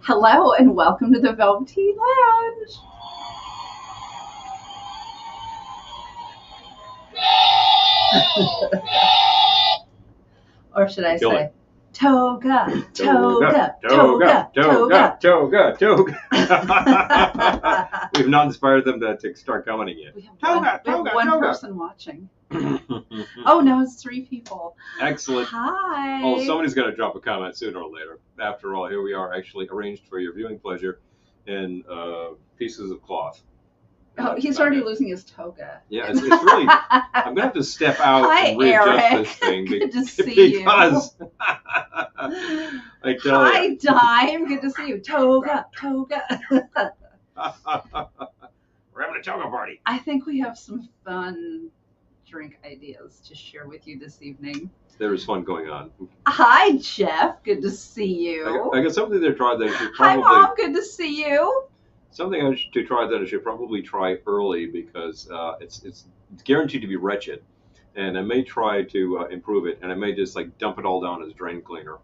Hello and welcome to the Velveteen Lounge. Or should I Kill say, it. Toga, Toga, Toga, Toga, Toga, Toga. We've not inspired them to start commenting yet. We have Toga, one Toga. person watching. Oh, no, it's 3 people. Excellent. Hi. Well, somebody's going to drop a comment sooner or later. After all, here we are, actually arranged for your viewing pleasure in pieces of cloth. Oh, he's already losing his toga. Yeah, it's really. I'm gonna have to step out Hi, and readjust Eric. this thing Good to see because I tell Hi, you. Dime. Good to see you. Toga, Toga. We're having a toga party. I think we have some fun drink ideas to share with you this evening. There is fun going on. Hi, Jeff. Good to see you. I got something to try that I should Hi, probably. Mom. Good to see you. Something to try that I should probably try early because it's guaranteed to be wretched, and I may try to improve it, and I may just like dump it all down as drain cleaner.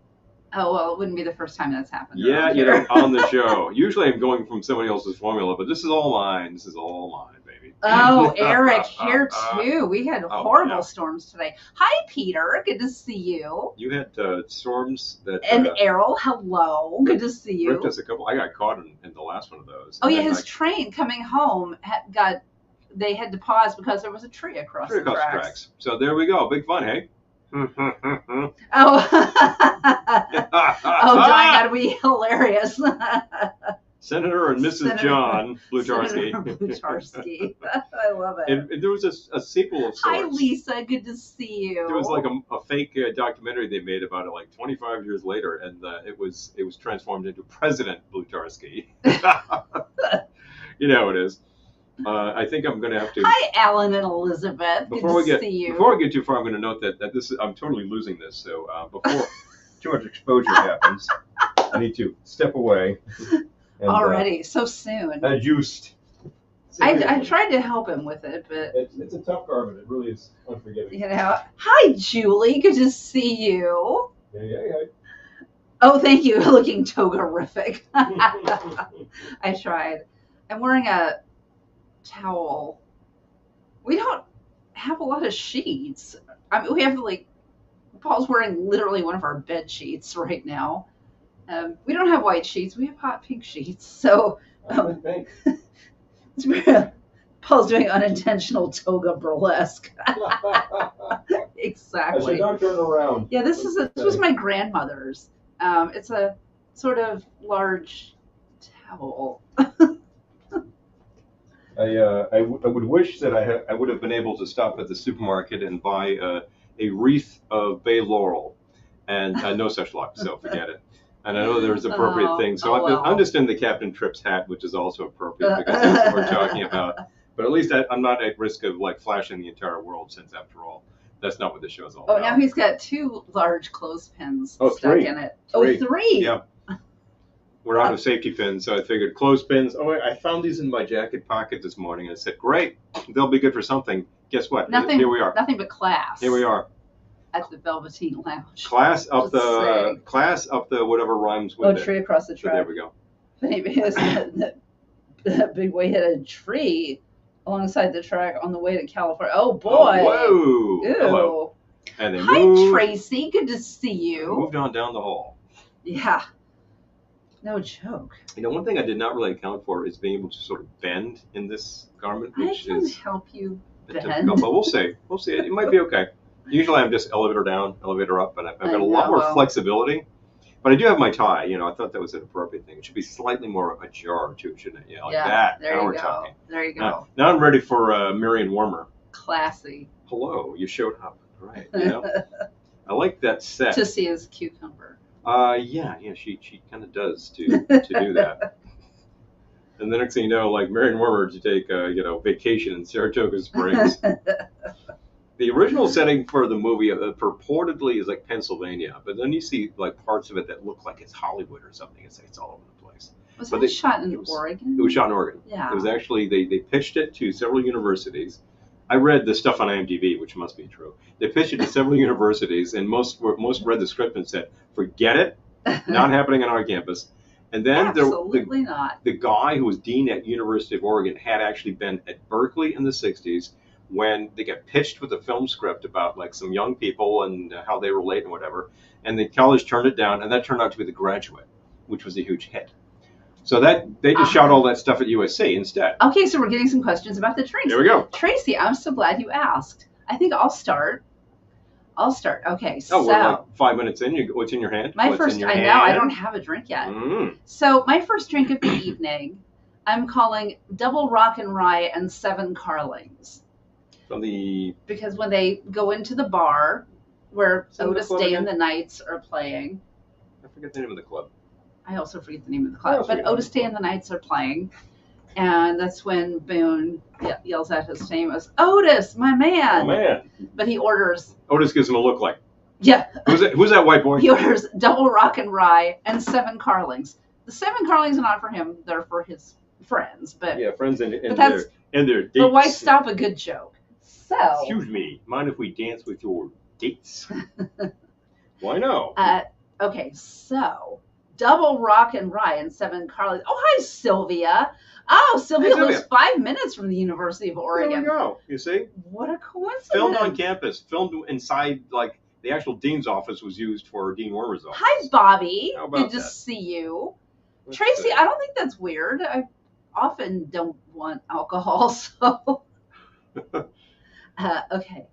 Oh, well, it wouldn't be the first time that's happened. Yeah, around you here. know, on the show. Usually I'm going from somebody else's formula, but this is all mine. This is all mine, baby. Oh, Eric, here too. We had Oh, horrible yeah. storms today. Hi, Peter. Good to see you. You had storms that And Errol, hello. Good to see you. ripped us a couple. I got caught in the last one of those. Oh, And yeah, then his train coming home they had to pause because there was a tree across the tracks. So there we go. Big fun, hey? Oh, oh, Di got to be hilarious. Senator and Mrs. Senator- John Blutarski. Senator Blutarski. I love it. And there was a sequel of sorts. Hi, Lisa. Good to see you. There was like a fake documentary they made about it like 25 years later, and it was transformed into President Blutarski. You know how it is. I think I'm going to have to. Hi, Alan and Elizabeth. Good to see you. Before we get too far, I'm going to note that this is, I'm totally losing this. So before too much exposure happens, I need to step away. And, Already, so soon. Adjust. I tried to help him with it, but It's a tough garment. It really is unforgiving. you know. Hi, Julie. Good to see you. Yeah. Oh, thank you. Looking toga-rific. I tried. I'm wearing a towel. We don't have a lot of sheets. I mean, we have Paul's wearing literally one of our bed sheets right now. We don't have white sheets. We have hot pink sheets. So Paul's doing unintentional toga burlesque. Exactly. Don't turn around. Yeah, this was my grandmother's. It's a sort of large towel. I would wish that I would have been able to stop at the supermarket and buy a wreath of bay laurel, and no such luck. So forget it. And I know there's appropriate things. So well. I'm just in the Captain Trips hat, which is also appropriate because that's what we're talking about. But at least I'm not at risk of like flashing the entire world, since after all, that's not what the show's all Oh, about. now he's got 2 large clothespins stuck three. in it. Three. Oh, 3. Yeah. We're out of safety pins, so I figured clothespins. Oh, I found these in my jacket pocket this morning. I said, great, they'll be good for something. Guess what? Nothing. Here we are. Nothing but class. Here we are. At the Velveteen Lounge. Class up Just the whatever rhymes with Oh, it. tree across the So track. there we go. Funny because the big way hit a tree alongside the track on the way to California. Oh boy! Oh, whoa! Ew. Hello. And they Hi, moved, Tracy. Good to see you. moved on down the hall. Yeah. No joke. You know, one thing I did not really account for is being able to sort of bend in this garment, I which can is help you a bit bend. difficult. But we'll see. We'll see. It might be okay. Usually I'm just elevator down, elevator up, and I've got a lot more flexibility. But I do have my tie. You know, I thought that was an appropriate thing. It should be slightly more ajar too, shouldn't it? Yeah, like that. There Now you we're go. talking. There you go. Now I'm ready for Marion Warmer. Classy. Hello, you showed up. Right. You know? I like that set. To see his cucumber. Yeah, she kind of does to do that. And the next thing you know, like Marion Warmer to take vacation in Saratoga Springs. The original setting for the movie purportedly is like Pennsylvania, but then you see like parts of it that look like it's Hollywood or something. It's all over the place. Was But that they- shot in it was- Oregon? It was shot in Oregon. Yeah. It was actually they pitched it to several universities. I read the stuff on IMDb, which must be true. They pitched it to several universities, and most read the script and said, "Forget it, not happening on our campus." And then Absolutely not. the guy who was dean at University of Oregon had actually been at Berkeley in the 60s when they got pitched with a film script about like some young people and how they relate and whatever. And the college turned it down, and that turned out to be The Graduate, which was a huge hit. So that they just shot all that stuff at USC instead. Okay, so we're getting some questions about the drinks. There we go. Tracy, I'm so glad you asked. I think I'll start. Okay, so we're like 5 minutes in. What's in your hand? My What's first, in your I hand? know, I don't have a drink yet. Mm. So my first drink of the evening, I'm calling Double Rock and Rye and 7 Carlings. Because when they go into the bar where Otis Day and the Knights are playing. I forget the name of the club. I also forget the name of the club. But Otis Day and the Knights are playing. And that's when Boone yells out his name as Otis, my man. Oh, man. But he orders. Otis gives him a look like. Yeah. Who's that white boy? He orders Double Rock and Rye and 7 Carlings. The 7 Carlings are not for him. They're for his friends. But yeah, friends and their dates. But why stop a good joke? So. Excuse me. Mind if we dance with your dates? Why no? Okay, so Double Rock and Rye and 7 Carlings. Oh, hi, Sylvia. Oh, Sylvia lives 5 minutes from the University of Oregon. There we go. You see? What a coincidence. Filmed on campus. Filmed inside, like, the actual dean's office was used for Dean Wormer's office. Hi, Bobby. How about Good to that? see you. Let's Tracy, see. I don't think that's weird. I often don't want alcohol, so. Okay.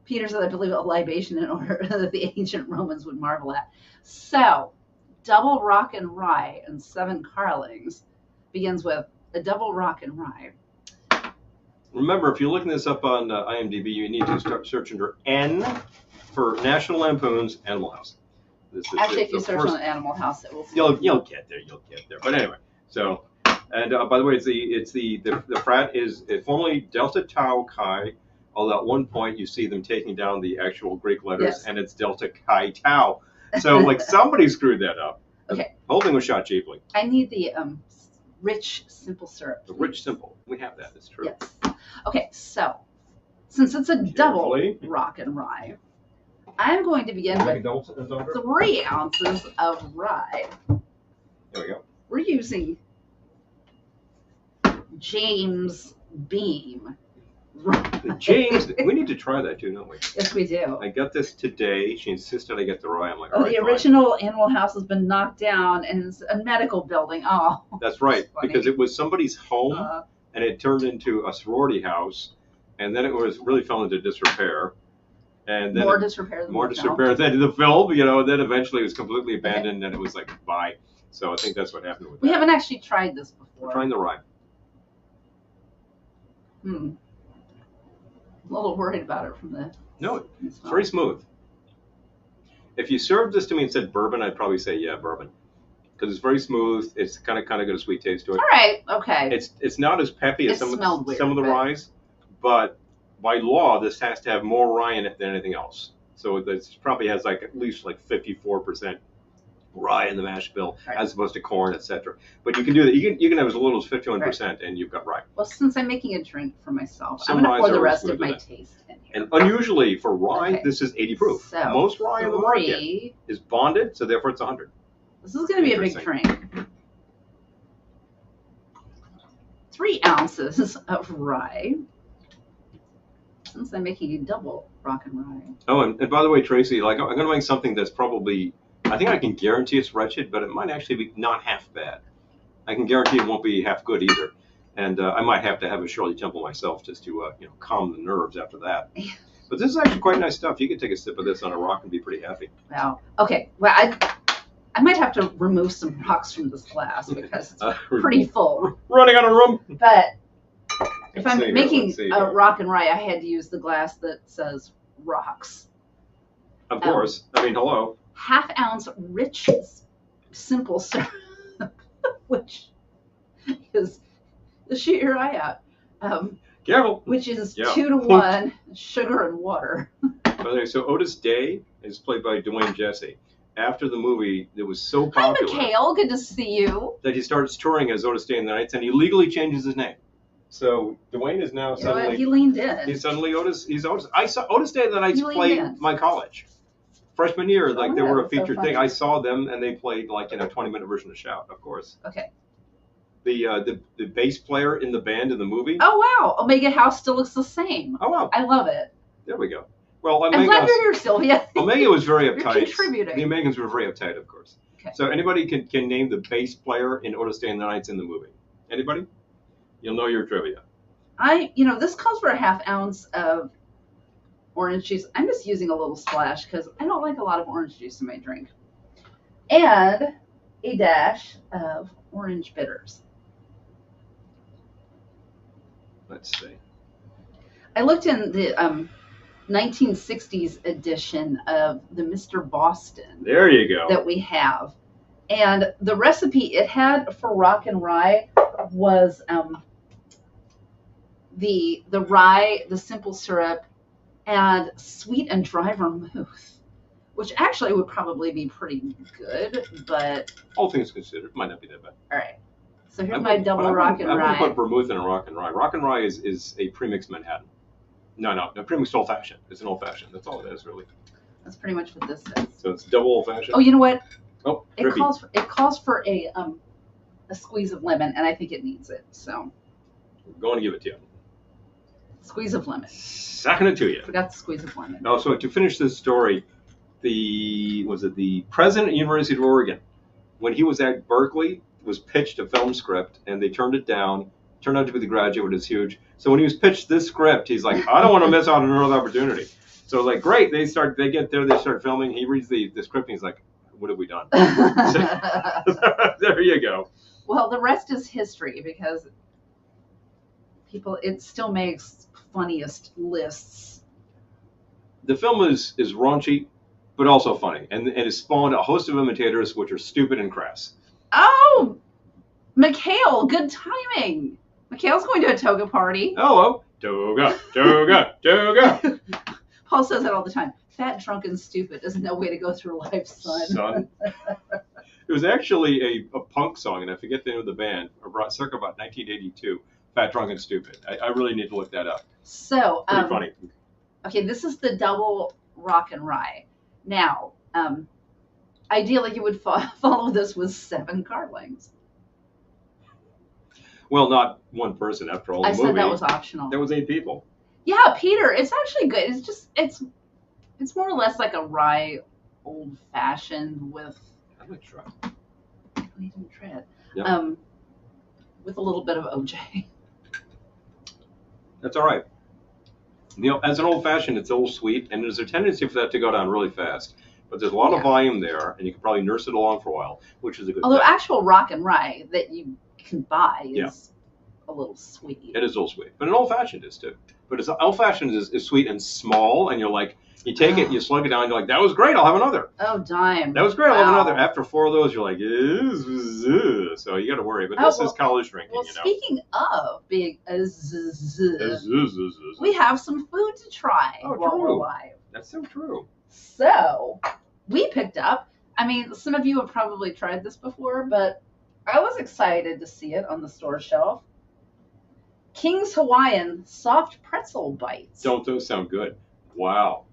Peter said, I believe a libation in order that the ancient Romans would marvel at. So, Double Rock and Rye and 7 Carlings begins with a Double Rock and Rye. Remember, if you're looking this up on IMDb, you need to start searching under N for National Lampoon's Animal House. Actually, if you search on Animal House, it will. You'll get there. You'll get there. But anyway, so and by the way, the frat is formerly Delta Tau Chi. Although at one point you see them taking down the actual Greek letters, Yes. and it's Delta Chi Tau. So like somebody screwed that up. Okay. The whole thing was shot cheaply. I need the rich simple syrup. The rich simple. We have that. It's true. Yes. Okay, so since it's a double Carefully. rock and rye, I'm going to begin with 3 ounces of rye. There we go. We're using James Beam. James, we need to try that too, don't we? Yes, we do. I got this today. She insisted I get the rye. I'm like, Oh, all right, the fine. original Animal House has been knocked down and it's a medical building. Oh, That's right, funny. because it was somebody's home, and it turned into a sorority house, and then it was really fell into disrepair, and then more disrepair than more the film. disrepair than the film, and then eventually it was completely abandoned, and it was like bye. So I think that's what happened with We that. haven't actually tried this before. We're trying the rye. A little worried about it from the. No, it's very smooth. If you served this to me and said bourbon, I'd probably say yeah, bourbon, because it's very smooth. It's kind of got a sweet taste to it. All right. Okay. It's not as peppy as It some of smelled weird, the but- ryes, but by law this has to have more rye in it than anything else. So this probably has like at least like 54% rye in the mash bill, Right. as opposed to corn, etc. But you can do that. You can have as little as 51%, and you've got rye. Well, since I'm making a drink for myself, Some I'm going to ryes pour the are rest of smoother my than- taste in here. And unusually for rye, Okay. this is 80 proof. So, Most rye in the market 3. is bonded, so therefore it's 100. This is going to be a big Interesting. drink. 3 ounces of rye. Since I'm making a double rock and rye. Oh, and by the way, Tracy, like I'm going to make something that's probably, I think I can guarantee it's wretched, but it might actually be not half bad. I can guarantee it won't be half good either. And I might have to have a Shirley Temple myself just to calm the nerves after that. But this is actually quite nice stuff. You could take a sip of this on a rock and be pretty happy. Wow. Okay. Well, I might have to remove some rocks from this glass because it's pretty full. Running out of room. But if Let's I'm see here, making let's see a here. rock and rye, I had to use the glass that says rocks. Of course. I mean, hello. Half-ounce rich simple syrup, which is shoot your eye out. Careful. Which is Yeah. 2 to 1 sugar and water. By the way, so Otis Day is played by Dwayne Jesse. After the movie, it was so Hi, popular Mikhail. Good to see you. that he starts touring as Otis Day and the Knights, and he legally changes his name. So Dwayne is now You know what? suddenly He leaned in. he's suddenly Otis. He's Otis. I saw Otis Day and the Knights He leaned played in. my college. freshman year, like Oh, they yeah, were a that's so featured thing. funny. I saw them and they played like in a 20-minute version of Shout, of course. Okay. The bass player in the band in the movie. Oh wow, Omega House still looks the same. Oh wow, I love it. there we go. Well, I'm glad you're here, Sylvia. Omega was very You're uptight. contributing. The Omegans were very uptight, of course. Okay. So anybody can name the bass player in Order to Stay in the Nights in the movie? Anybody? You'll know your trivia. This calls for a ½ ounce of orange juice. I'm just using a little splash because I don't like a lot of orange juice in my drink. And a dash of orange bitters. Let's see. I looked in the 1960s edition of the Mr. Boston There you go. that we have. And the recipe it had for rock and rye was the rye, the simple syrup, and sweet and dry vermouth, which actually would probably be pretty good, but All things considered, might not be that bad. all right. So here's my double I rock and wouldn't rye. put vermouth in a rock and rye. Rock and rye is a premixed Manhattan. No, premixed old fashioned. It's an old fashioned. That's all it is, really. That's pretty much what this is. So it's double old fashioned. Oh, you know what? Oh, It drippy. calls for a squeeze of lemon, and I think it needs it. So I'm going to give it to you. squeeze of lemon. Sucking it to you. Forgot the squeeze of lemon. Oh, so to finish this story, the president of the University of Oregon, when he was at Berkeley, was pitched a film script, and they turned it down. Turned out to be The Graduate. It's huge. So when he was pitched this script, he's like, I don't want to miss out on another opportunity. So like, great. They get there. They start filming. He reads the script, and he's like, what have we done? There you go. Well, the rest is history because it still makes funniest lists. The film is raunchy, but also funny, and it has spawned a host of imitators which are stupid and crass. Oh, Mikhail, good timing. Mikhail's going to a Toga party. Hello, Toga, Toga, Toga. Paul says that all the time. Fat, drunk, and stupid is no way to go through life, son. It was actually a punk song, and I forget the name of the band, circa about 1982. Fat, drunk, and stupid. I really need to look that up. So, Pretty funny. Okay, this is the double rock and rye. Now, ideally, you would follow this with 7 carlings. Well, not one person after all. I The said movie, that was optional. There was 8 people. Yeah, Peter, it's actually good. It's more or less like a rye old fashioned with. I'm gonna try. We didn't try it. Yeah. With a little bit of OJ. That's all right. As an old fashioned, it's a little sweet, and there's a tendency for that to go down really fast. But there's a lot of volume there, and you can probably nurse it along for a while, which is a good Although thing. actual rock and rye that you can buy is a little sweet. It is a little sweet, but an old fashioned is too. But it's old fashioned is sweet and small, and you're like, you take it, you slug it down, you're like, that was great, I'll have another. Oh, dime. That was great, I'll have Wow. another. After 4 of those, you're like, so you got to worry. But this is college drinking, Well, you know. speaking of big, we have some food to try Oh, while we're true. live. That's so true. So we picked up. I mean, some of you have probably tried this before, but I was excited to see it on the store shelf. King's Hawaiian soft pretzel bites. Don't those sound good? Wow.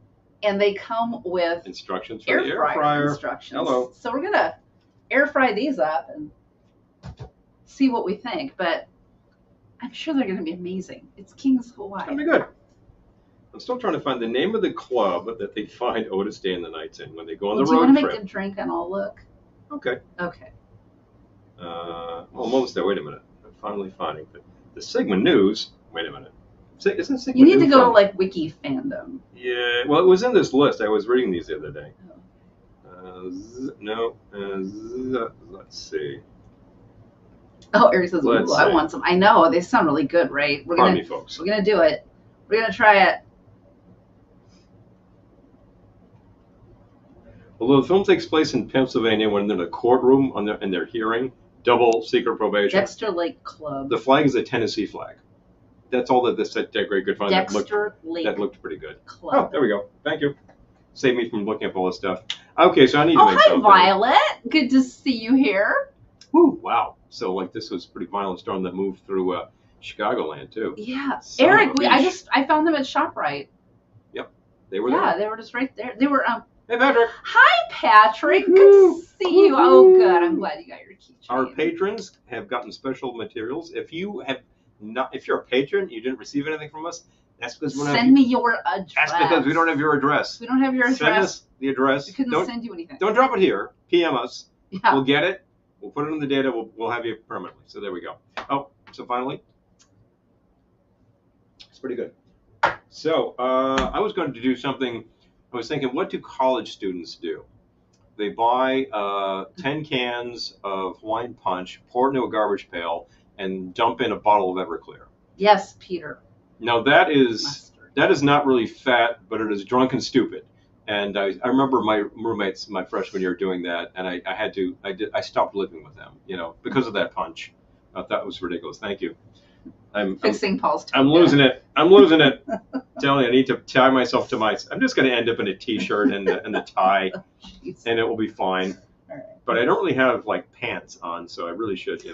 And they come with Instructions for air the air fryer fryer. instructions. Hello. So we're gonna air fry these up and see what we think. But I'm sure they're gonna be amazing. It's King's Hawaiian. That'd be good. I'm still trying to find the name of the club that they find Otis Day and the Nights in when they go on Well, the do you road want to trip. make a drink and I'll look? Okay. Okay. Almost there. Wait a minute. I'm finally finding the Sigma News. Wait a minute. Isn't Sigma You need News to go to from- like Wiki Fandom. Yeah. Well, it was in this list. I was reading these the other day. Oh. Let's see. Oh, Eric says, Let's "Ooh, I see. want some." I know they sound really good, right? Pardon me, folks. We're gonna do it. We're gonna try it. Although the film takes place in Pennsylvania when they're in a courtroom in their hearing, double secret probation. Dexter Lake Club. The flag is a Tennessee flag. That's all that this decorated could find. Dexter Lake That looked pretty good. Club. Oh, there we go. Thank you. Save me from looking up all this stuff. Okay, so I need to Oh, make hi, something. Violet. Good to see you here. Woo, wow. So like this was a pretty violent storm that moved through Chicagoland too. Yeah, Son of Eric. a bitch. I found them at ShopRite. They were Yeah, there. they were just right there. They were Hey, Patrick. Hi, Patrick. Good Woo-hoo. to see you. Oh, good. I'm glad you got your keychain. Our patrons have gotten special materials. If you're a patron, you didn't receive anything from us. That's because Send me your address. That's because we don't have your address. We don't have your address. Send us the address. We couldn't send you anything. Don't drop it here. PM us. Yeah. We'll get it. We'll put it in the data. We'll have you permanently. So there we go. Oh, so finally, it's pretty good. So I was going to do something. I was thinking, what do college students do? They buy 10 cans of Hawaiian Punch, pour it into a garbage pail, and dump in a bottle of Everclear. Yes, Peter. Now that is not really fat, but it is drunk and stupid. And I remember my roommates my freshman year doing that, and I stopped living with them, because of that punch. I thought it was ridiculous. Thank you. I'm fixing Paul's toe. I'm losing it. Telling you, I need to tie myself to I'm just going to end up in a t-shirt and the tie, and it will be fine. All right. But I don't really have like pants on, so I really should,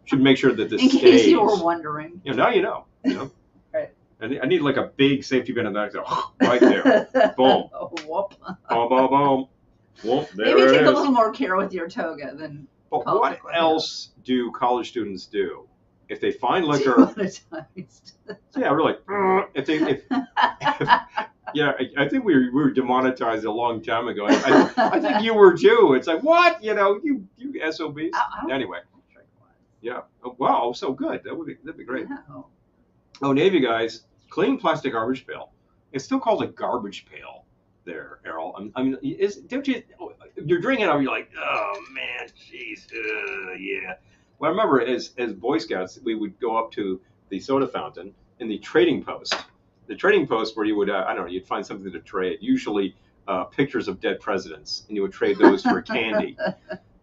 should make sure that this in stays. case you were wondering. Now you know. Right. I need like a big safety pin in the back, so right there. Boom. Whoop. Boom, boom, boom. Whoop, there Maybe it take is. a little more care with your toga than. But what else do college students do? If they find liquor, Demonetized. yeah, we're like, yeah, I think we were demonetized a long time ago. I think you were too. It's like, what? You SOBs. Anyway. Yeah. Oh, wow. So good. That'd be great. Wow. Oh, Navy guys, clean plastic garbage pail. It's still called a garbage pail. There, Errol. Don't you? You're drinking it, you're like, oh man, jeez, yeah. Well, I remember as Boy Scouts, we would go up to the soda fountain in the trading post. The trading post where you would, you'd find something to trade. Usually pictures of dead presidents, and you would trade those for candy.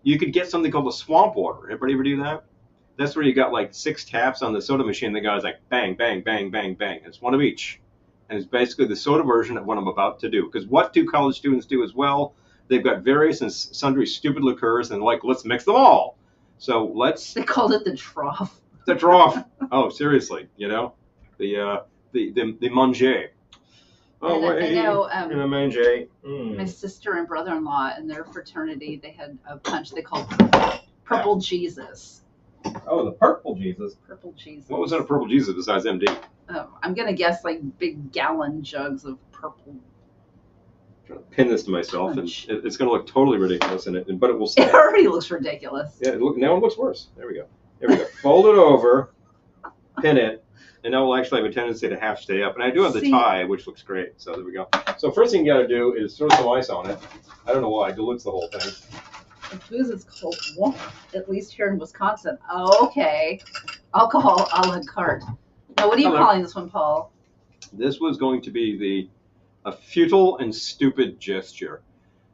You could get something called a swamp water. Everybody ever do that? That's where you got like 6 taps on the soda machine. The guy's like, bang, bang, bang, bang, bang. It's one of each. And it's basically the soda version of what I'm about to do. Because what do college students do as well? They've got various and sundry stupid liqueurs, and let's mix them all. So They called it the trough. The trough. Oh, seriously, the manger. Oh, I know. Manger. My sister and brother-in-law in their fraternity, they had a punch they called Purple Jesus. Oh, the Purple Jesus. Purple Jesus. What was in a Purple Jesus besides MD? I'm gonna guess like big gallon jugs of purple. I'm trying to pin this to myself, punch. And it's going to look totally ridiculous in it, but it will stay. It already looks ridiculous. Yeah, now it looks worse. There we go. Fold it over, pin it, and now we'll actually have a tendency to half stay up. And I do have the tie, which looks great. So there we go. So first thing you got to do is throw some ice on it. I don't know why. It dilutes the whole thing. The booze is called what? At least here in Wisconsin. Oh, okay. Alcohol a la carte. Now, what are you calling this one, Paul? This was going to be a futile and stupid gesture,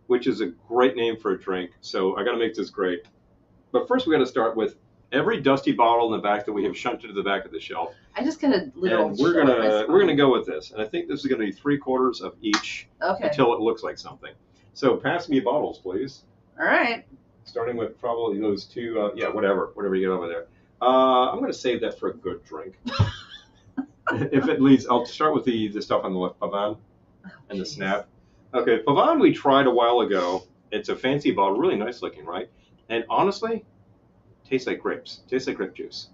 which is a great name for a drink. So I got to make this great. But first, we got to start with every dusty bottle in the back that we have shunted to the back of the shelf. I just got a little. And we're gonna go with this, and I think this is gonna be 3/4 of each until it looks like something. So pass me bottles, please. All right. Starting with probably those 2. Whatever you get over there. I'm gonna save that for a good drink. If it leads, I'll start with the stuff on the left, Pavan, and the Snap. Okay, Pavan we tried a while ago. It's a fancy bottle, really nice looking, right? And honestly, tastes like grapes. Tastes like grape juice.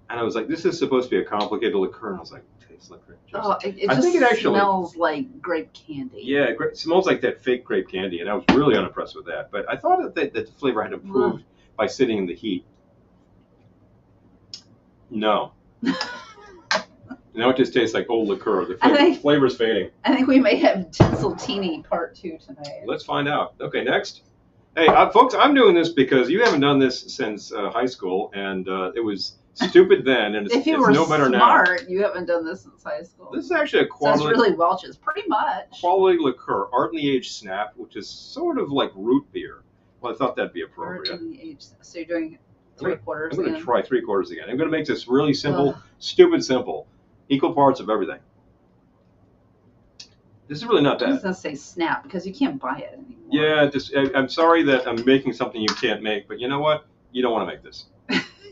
And I was like, this is supposed to be a complicated liqueur. And I was like, tastes like grape juice. Oh, I think it actually smells like grape candy. Yeah, it smells like that fake grape candy. And I was really unimpressed with that. But I thought that the flavor had improved by sitting in the heat. No. Now it just tastes like old liqueur. The flavor's fading. I think we may have Tinseltini Part 2 tonight. Let's find out. Okay, next. Hey, folks, I'm doing this because you haven't done this since high school, and it was stupid then, and it's no better now. If you were smart, you haven't done this since high school. This is actually a quality. So it's really Welch's, pretty much. Quality liqueur, Art in the Age Snap, which is sort of like root beer. Well, I thought that'd be appropriate. Art in the Age. So you're doing 3/4. I'm going to try 3/4 again. I'm going to make this really simple, stupid simple. Equal parts of everything. This is really not bad. I was going to say Snap because you can't buy it anymore. Yeah, I'm sorry that I'm making something you can't make, but you know what? You don't want to make this.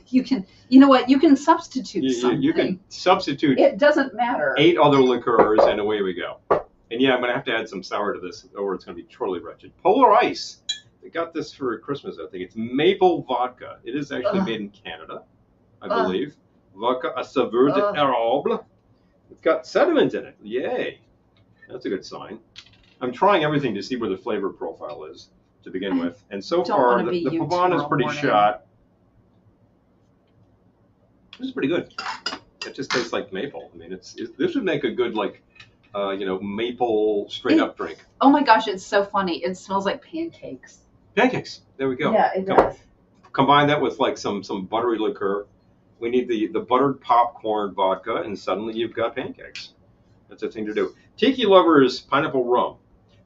You know what? You can substitute something. You can substitute. It doesn't matter. 8 other liqueurs, and away we go. And yeah, I'm going to have to add some sour to this, or it's going to be totally wretched. Polar Ice. They got this for Christmas, I think. It's maple vodka. It is actually made in Canada, I believe. Vodka à saveur d'érable. It's got sediment in it. Yay. That's a good sign. I'm trying everything to see where the flavor profile is to begin with. And so far, the Pavon is pretty shot. This is pretty good. It just tastes like maple. I mean, this would make a good, like, maple straight-up drink. Oh my gosh, it's so funny. It smells like pancakes. Pancakes. There we go. Yeah, it does. Combine that with like some buttery liqueur. We need the buttered popcorn vodka, and suddenly you've got pancakes. That's a thing to do. Tiki Lovers Pineapple Rum.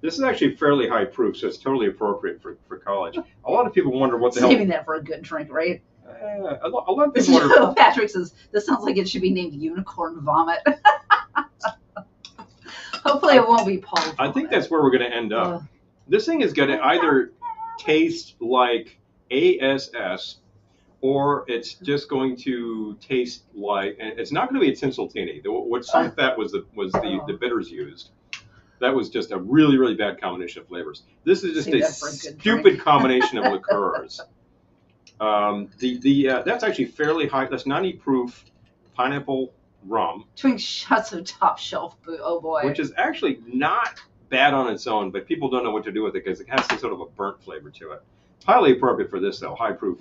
This is actually fairly high proof, so it's totally appropriate for college. A lot of people wonder what the hell. Saving that for a good drink, right? A lot of people wonder. Patrick says this sounds like it should be named Unicorn Vomit. Hopefully, it won't be Paul Vomit. I think that's where we're going to end up. This thing is going to either taste like ASS, or it's just going to taste like. And it's not going to be a tinseltini. What sunk that was the bitters used. That was just a really, really bad combination of flavors. This is just a stupid combination of liqueurs. That's actually fairly high. That's 90 proof pineapple rum. Drink shots of top shelf boo. Oh boy. Which is actually not bad on its own, but people don't know what to do with it because it has some sort of a burnt flavor to it. Highly appropriate for this though, high proof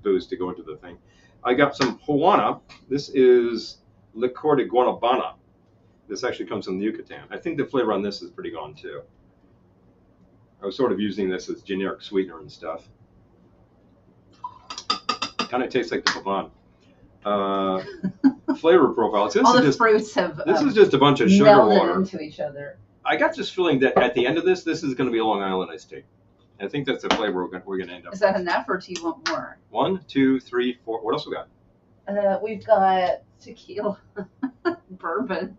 booze to go into the thing. I got some Juana. This is Licor de Guanabana. This actually comes from the Yucatan. I think the flavor on this is pretty gone too. I was sort of using this as generic sweetener and stuff. Kind of tastes like the Pavon. Flavor profile. Fruits have. This is just a bunch of sugar water into each other. I got this feeling that at the end of this is going to be a Long Island iced tea. I think that's the flavor we're going to end up. Is that enough, or do you want more? 1, 2, 3, 4. What else we got? We've got tequila, bourbon.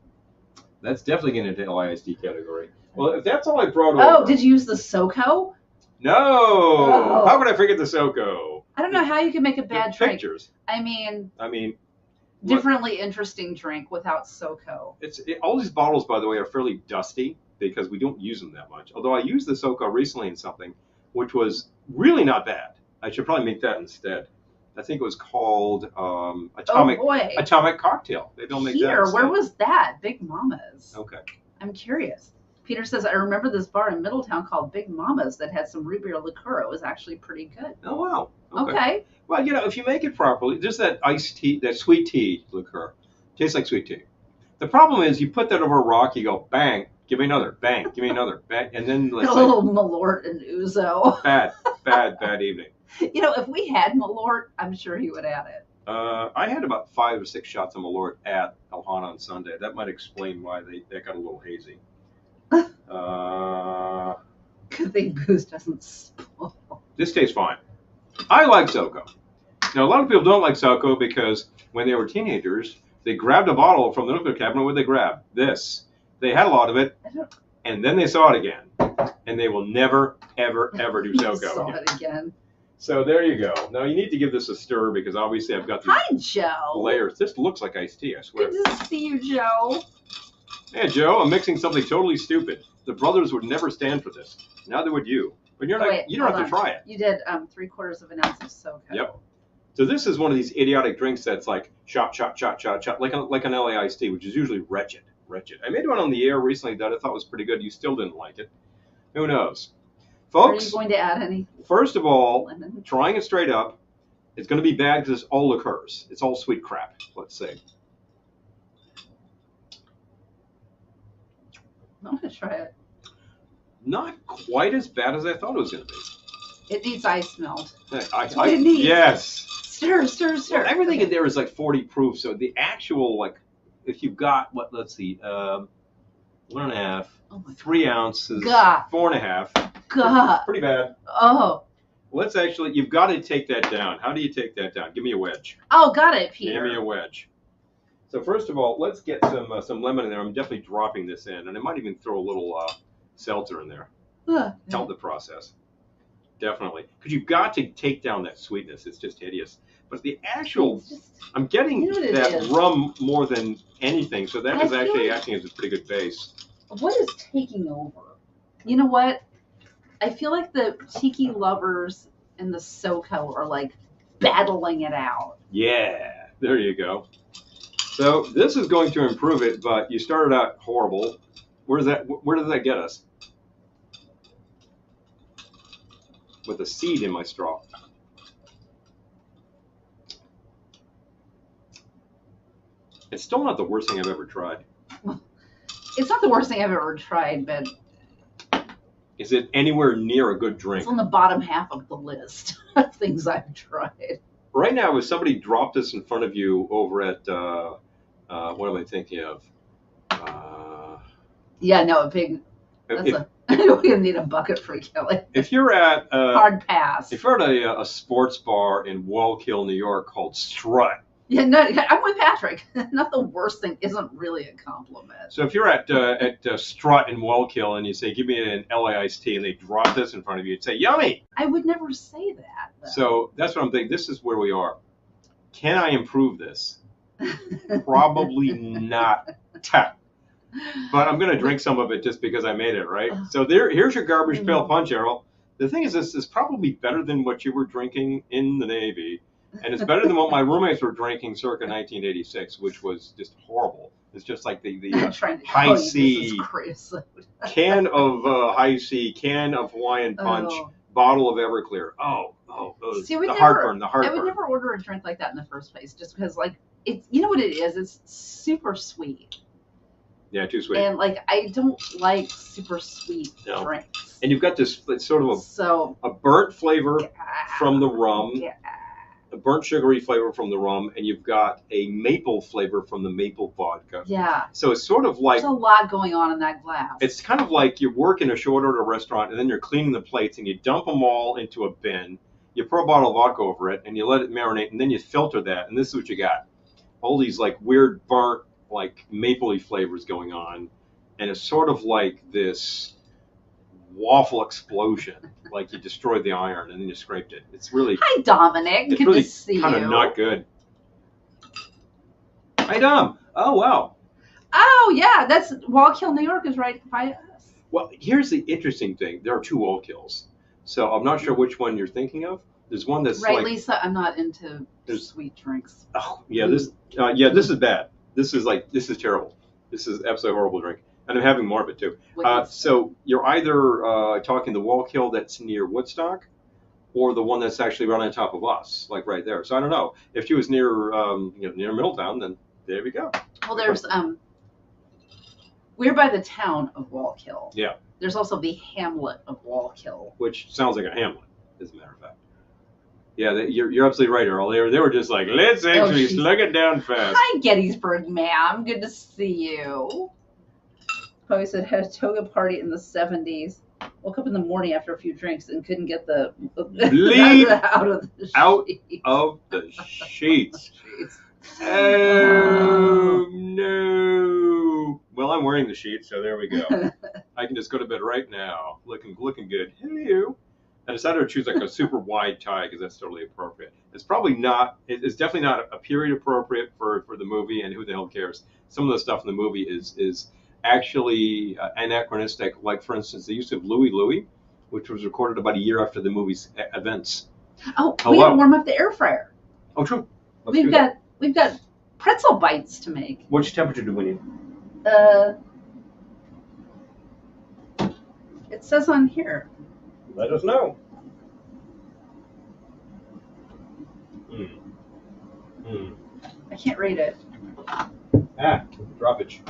That's definitely getting into the ISD category. Well, if that's all I brought over. Oh, did you use the SoCo? No. Oh. How could I forget the SoCo? I don't know how you can make a bad drink. Pictures. I mean. What? Differently interesting drink without SoCo. All these bottles, by the way, are fairly dusty because we don't use them that much. Although I used the SoCo recently in something, which was really not bad. I should probably make that instead. I think it was called Atomic Cocktail. They don't make that. Here, where was that? Big Mama's. Okay. I'm curious. Peter says, I remember this bar in Middletown called Big Mama's that had some root beer liqueur. It was actually pretty good. Oh, wow. Okay. Well, if you make it properly, just that iced tea, that sweet tea liqueur, tastes like sweet tea. The problem is you put that over a rock, you go, bang, give me another, bang, give me another, bang, and then a little Malort and Ouzo. Bad evening. If we had Malort, I'm sure he would add it. I had about 5 or 6 shots of Malort at Elhana on Sunday. That might explain why they got a little hazy. Good thing booze doesn't spoil. This tastes fine. I like SoCo. Now, a lot of people don't like SoCo because when they were teenagers, they grabbed a bottle from the liquor cabinet. What did they grab? This. They had a lot of it, and then they saw it again. And they will never, ever, ever do SoCo saw it again. So there you go. Now, you need to give this a stir because obviously I've got these Hi, Joe. layers. This looks like iced tea, I swear. Good to see you, Joe. Hey, Joe, I'm mixing something totally stupid. The brothers would never stand for this. Neither would you. But you don't have to try it. You did 3/4 of an ounce of SoCo. Yep. So this is one of these idiotic drinks that's like shot, like an LA iced tea, which is usually wretched. I made one on the air recently that I thought was pretty good. You still didn't like it. Who knows? Folks. Are you going to add any? First of all, trying it straight up, it's going to be bad because it's all liqueurs. It's all sweet crap, let's say. I want to try it. Not quite as bad as I thought it was going to be. It needs ice melt. That's what it needs. Yes. Stir. Well, everything in there is like 40 proof. So the actual, if you've got, let's see, 1.5, 3 ounces, 4.5. God. Pretty bad. Oh. You've got to take that down. How do you take that down? Give me a wedge. Oh, got it, Peter. Give me a wedge. So first of all, let's get some lemon in there. I'm definitely dropping this in, and I might even throw a little seltzer in there. Help the process. Definitely. Because you've got to take down that sweetness. It's just hideous. But the actual, I'm getting that rum more than anything, so that is actually acting as a pretty good base. What is taking over? You know what? I feel like the tiki lovers and the SoCo are like battling it out. Yeah, there you go. So this is going to improve it, but you started out horrible. Where does that get us? With a seed in my straw. It's still not the worst thing I've ever tried. It's not the worst thing I've ever tried, but is it anywhere near a good drink? It's on the bottom half of the list of things I've tried. Right now, if somebody dropped this in front of you over at, what am I thinking of? Yeah, no, a big. We need a bucket for Kelly. If you're at hard pass. If you're at a sports bar in Wallkill, New York called Strut. Yeah, no, I'm with Patrick. Not the worst thing isn't really a compliment. So if you're at Strut in Wallkill and you say, "Give me an LA iced tea," and they drop this in front of you, you'd say, "Yummy." I would never say that, though. So that's what I'm thinking. This is where we are. Can I improve this? Probably not. But I'm going to drink some of it just because I made it, right? So here's your garbage pail punch, Errol. The thing is, this is probably better than what you were drinking in the Navy. And it's better than what my roommates were drinking circa 1986, which was just horrible. It's just like the high C can of high C, can of Hawaiian Punch, bottle of Everclear. See, the heartburn. I would never order a drink like that in the first place, just because, like, it's, you know what it is? It's super sweet. Yeah, too sweet. And like, I don't like super sweet drinks. And you've got this sort of a burnt flavor from the rum. Yeah. A burnt sugary flavor from the rum, and you've got a maple flavor from the maple vodka. Yeah. So it's sort of like... There's a lot going on in that glass. It's kind of like you work in a short order restaurant, and then you're cleaning the plates, and you dump them all into a bin. You pour a bottle of vodka over it, and you let it marinate, and then you filter that, and this is what you got. All these like weird burnt, like mapley flavors going on, and it's sort of like this waffle explosion, like you destroyed the iron and then you scraped it. It's really... Hi, Dominic. Good really to see you. Kind of not good. Hi, Dom. Oh, wow. Oh, yeah. That's Wallkill, New York is right by us. Well, here's the interesting thing. There are two Wallkills. So I'm not sure which one you're thinking of. There's one that's right, like... Lisa, I'm not into sweet drinks. Oh, yeah, this is bad. This is terrible. This is absolutely horrible drink. And I'm having more of it, too. So you're either talking the Wallkill that's near Woodstock or the one that's actually right on top of us, like right there. So I don't know. If she was near near Middletown, then there we go. Well, there's... we're by the town of Wallkill. Yeah. There's also the hamlet of Wallkill. Which sounds like a hamlet, as a matter of fact. Yeah, you're absolutely right, Earl. They were just like, let's actually slug it down fast. Hi, Gettysburg, ma'am. Good to see you. Chloe said, had a toga party in the 70s. Woke up in the morning after a few drinks and couldn't get the bleep out of the sheets. Oh, no. Well, I'm wearing the sheets, so there we go. I can just go to bed right now, looking good. Hello. I decided to choose like a super wide tie because that's totally appropriate. It's probably not. It's definitely not a period appropriate for the movie, and who the hell cares? Some of the stuff in the movie is actually anachronistic. Like, for instance, the use of Louie Louie, which was recorded about a year after the movie's events. Oh, we gotta warm up the air fryer. Oh, true. We've got pretzel bites to make. Which temperature do we need? It says on here. Let us know. I can't read it. Droppage.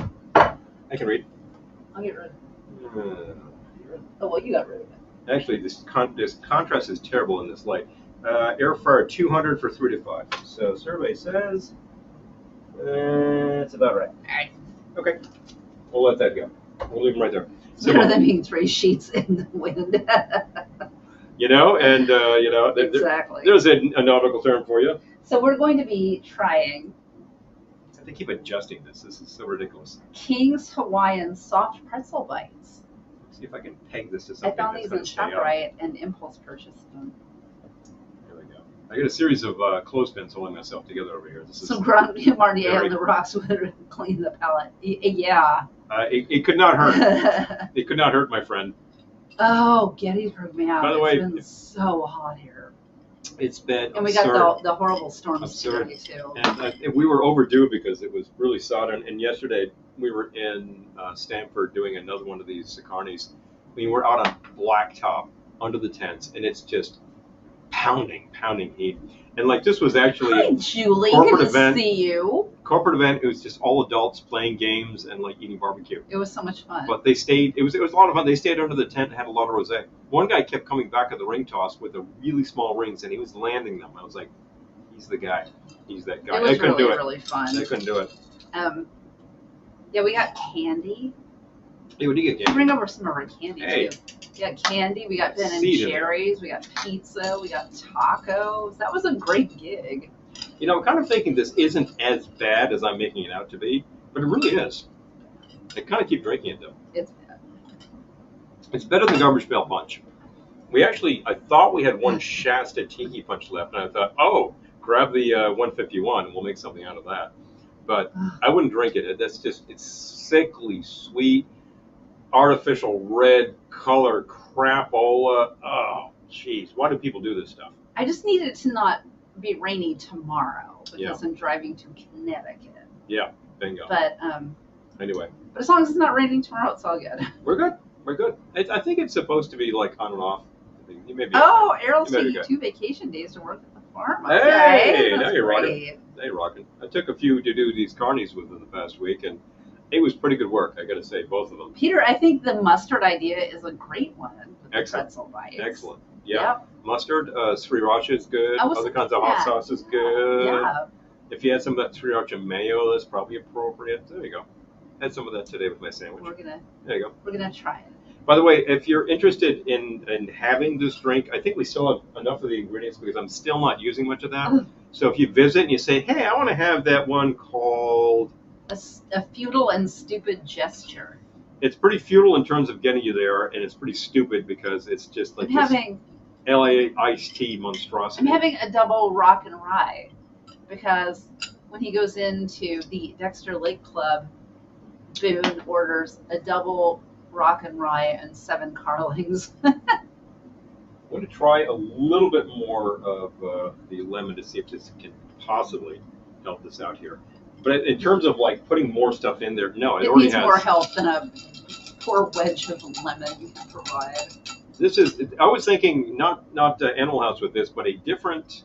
I can read. I'll get rid of it. Oh, well, you got rid of it. Actually, this contrast is terrible in this light. Air fryer 200 for 3 to 5. So survey says it's about right. All right. Okay. We'll let that go. We'll leave them right there. So, better than being 3 sheets in the wind. Exactly. There's a nautical term for you. So we're going to be trying. They keep adjusting this. This is so ridiculous. King's Hawaiian soft pretzel bites. See if I can peg this to something. I found these in ShopRite and impulse purchased them. There we go. I got a series of clothespins holding myself together over here. This is Some Grand Marnier very- on the rocks would clean the palate. Yeah. it could not hurt. It could not hurt, my friend. Oh, Gettysburg, man. By the way, it's been so hot here. It's been And we absurd. got the horrible storms Absurd. today, too. And we were overdue because it was really sodden. And yesterday we were in Stamford doing another one of these carnies. We were out on blacktop under the tents, and it's just pounding heat. And like this was actually Hi, Julie. corporate Good to event. see you. corporate event. It was just all adults playing games and like eating barbecue. It was so much fun. But they stayed. It was a lot of fun. They stayed under the tent and had a lot of rosé. One guy kept coming back at the ring toss with the really small rings, and he was landing them. I was like, he's the guy. He's that guy. It was I couldn't do it. really fun. I couldn't do it. Yeah, we got candy. Hey, what do you get, We Gabe? bring over some of our candy Hey. too. We got candy. We got Ben and Seed in it. Jerry's. We got pizza. We got tacos. That was a great gig. You know, I'm kind of thinking this isn't as bad as I'm making it out to be, but it really is. I kind of keep drinking it though. It's bad. It's better than Garbage Pail Punch. I thought we had one Shasta Tiki Punch left, and I thought, oh, grab the 151 and we'll make something out of that. But I wouldn't drink it. It's sickly sweet, artificial red color crapola. Oh, jeez. Why do people do this stuff? I just need it to not be rainy tomorrow because Yeah. I'm driving to Connecticut. Yeah, bingo. But Anyway, as long as it's not raining tomorrow, it's all good. we're good. We're good. I think it's supposed to be like on and off. You may be Oh, Errol's You better taking go. 2 vacation days to work at the farm. Hey, Okay, now that's you're rocking. great. Hey, rocking. I took a few to do these carnies with them the past week, and it was pretty good work. I got to say, both of them. Peter, I think the mustard idea is a great one. With the Excellent. pretzel bites. Excellent. Yeah. Mustard, sriracha is good. I was Other kinds of thinking hot that. sauce is good. Yeah. If you had some of that sriracha mayo, that's probably appropriate. There you go. Had some of that today with my sandwich. There you go. We're gonna try it. By the way, if you're interested in having this drink, I think we still have enough of the ingredients because I'm still not using much of that. Oh. So if you visit and you say, hey, I want to have that one called... A futile and stupid gesture. It's pretty futile in terms of getting you there, and it's pretty stupid because it's just like I'm this having LA iced tea monstrosity. I'm having a double rock and rye because when he goes into the Dexter Lake Club, Boone orders a double rock and rye and 7 Carlings. I'm going to try a little bit more of the lemon to see if this can possibly help this out here. But in terms of like putting more stuff in there, no, it It already needs has. more help than a poor wedge of lemon you can provide. This is. I was thinking not Animal House with this, but a different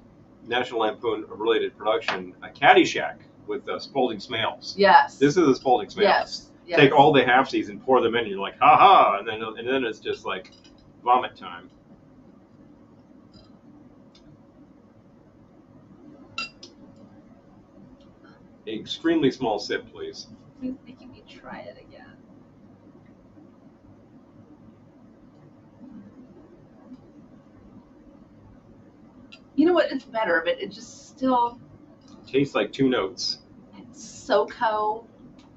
National Lampoon related production, a Caddyshack with Spalding Smales. Yes. This is a Spalding Smales. Yes. Yes. Take all the halfsies and pour them in, and you're like, ha ha, and then it's just like vomit time. Extremely small sip, please. Please making me try it again. You know what? It's better, but it just still Tastes like 2 notes. SoCo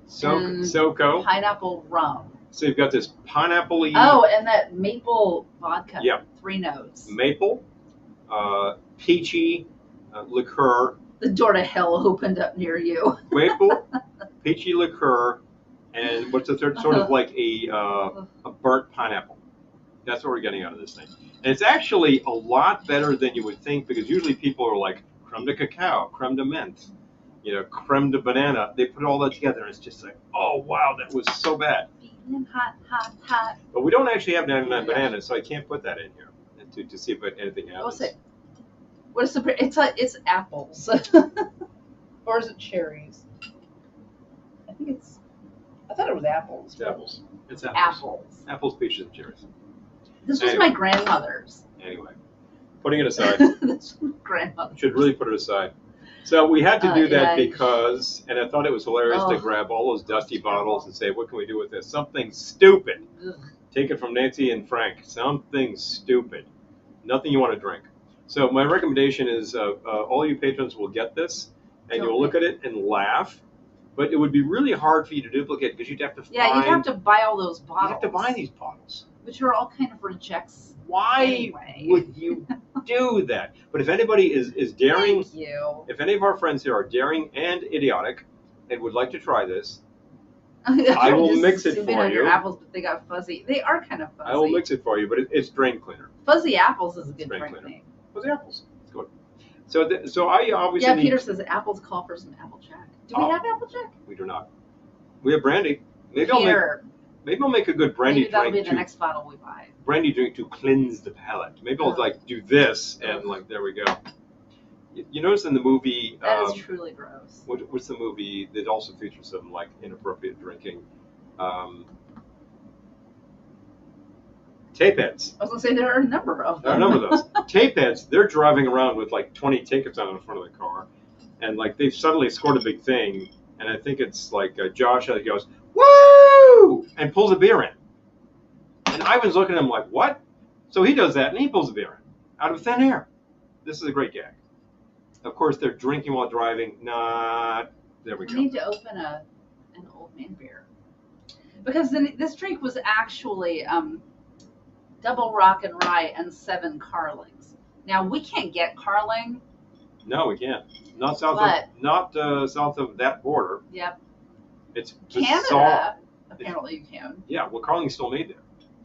SoCo. pineapple rum. So you've got this pineapple-y Oh, and that maple vodka. Yep. 3 notes. maple, peachy liqueur, The door to hell opened up near you. maple, peachy liqueur, and what's the third? Sort of like a burnt pineapple. That's what we're getting out of this thing. And it's actually a lot better than you would think because usually people are like creme de cacao, creme de menthe, creme de banana. They put all that together and it's just like, oh, wow, that was so bad. Feeling hot, hot, hot. But we don't actually have 99 bananas, so I can't put that in here to see if anything happens. What's it? What is the? It's apples, or is it cherries? I thought it was apples. It's apples. It's apples. Apples. Apples, peaches, and cherries. This was Anyway. my grandmother's. Anyway, putting it aside. This was my grandmother's. Should really put it aside. So we had to do that yeah. because, and I thought it was hilarious to Oh. grab all those dusty bottles and say, what can we do with this? Something stupid. Ugh. Take it from Nancy and Frank. Something stupid. Nothing you want to drink. So my recommendation is all you patrons will get this, and you'll look at it and laugh. But it would be really hard for you to duplicate because you'd have to find... Yeah, you'd have to buy all those bottles. You have to buy these bottles. Which are all kind of rejects. Why Anyway. would you do that. But if anybody is daring, Thank you. if any of our friends here are daring and idiotic and would like to try this, I will Just mix it zoom in for on your you. apples, but they got fuzzy. They are kind of fuzzy. I will mix it for you, but it's drain cleaner. Fuzzy apples is a good Drain drink cleaner. name. Fuzzy apples. It's good. So I obviously Yeah, need, Peter says apples call for some Applejack. Do we Oh. have Applejack? we do not. We have brandy. Maybe I'll make a good brandy Maybe that'll drink be the to next bottle we buy. brandy drink to cleanse the palate. Maybe I'll like do this and like there we go. You notice in the movie That is truly gross. what's the movie that also features some like inappropriate drinking? Tapeheads. I was gonna say there are a number of There are them. a number of those. Tapeheads, they're driving around with like 20 tickets on in front of the car, and like they've suddenly scored a big thing, and I think it's like Josh goes, "Woo!" and pulls a beer in. And Ivan's looking at him like, "What?" So he does that, and he pulls a beer in out of thin air. This is a great gag. Of course, they're drinking while driving. Not. There we We go. need to open an old man beer. Because this drink was actually double rock and rye and 7 carlings. Now we can't get carling. No, we can't. Not south But- south of that border. Yep. It's Canada, bizarre. apparently you can. Yeah, well, Carling's still made there,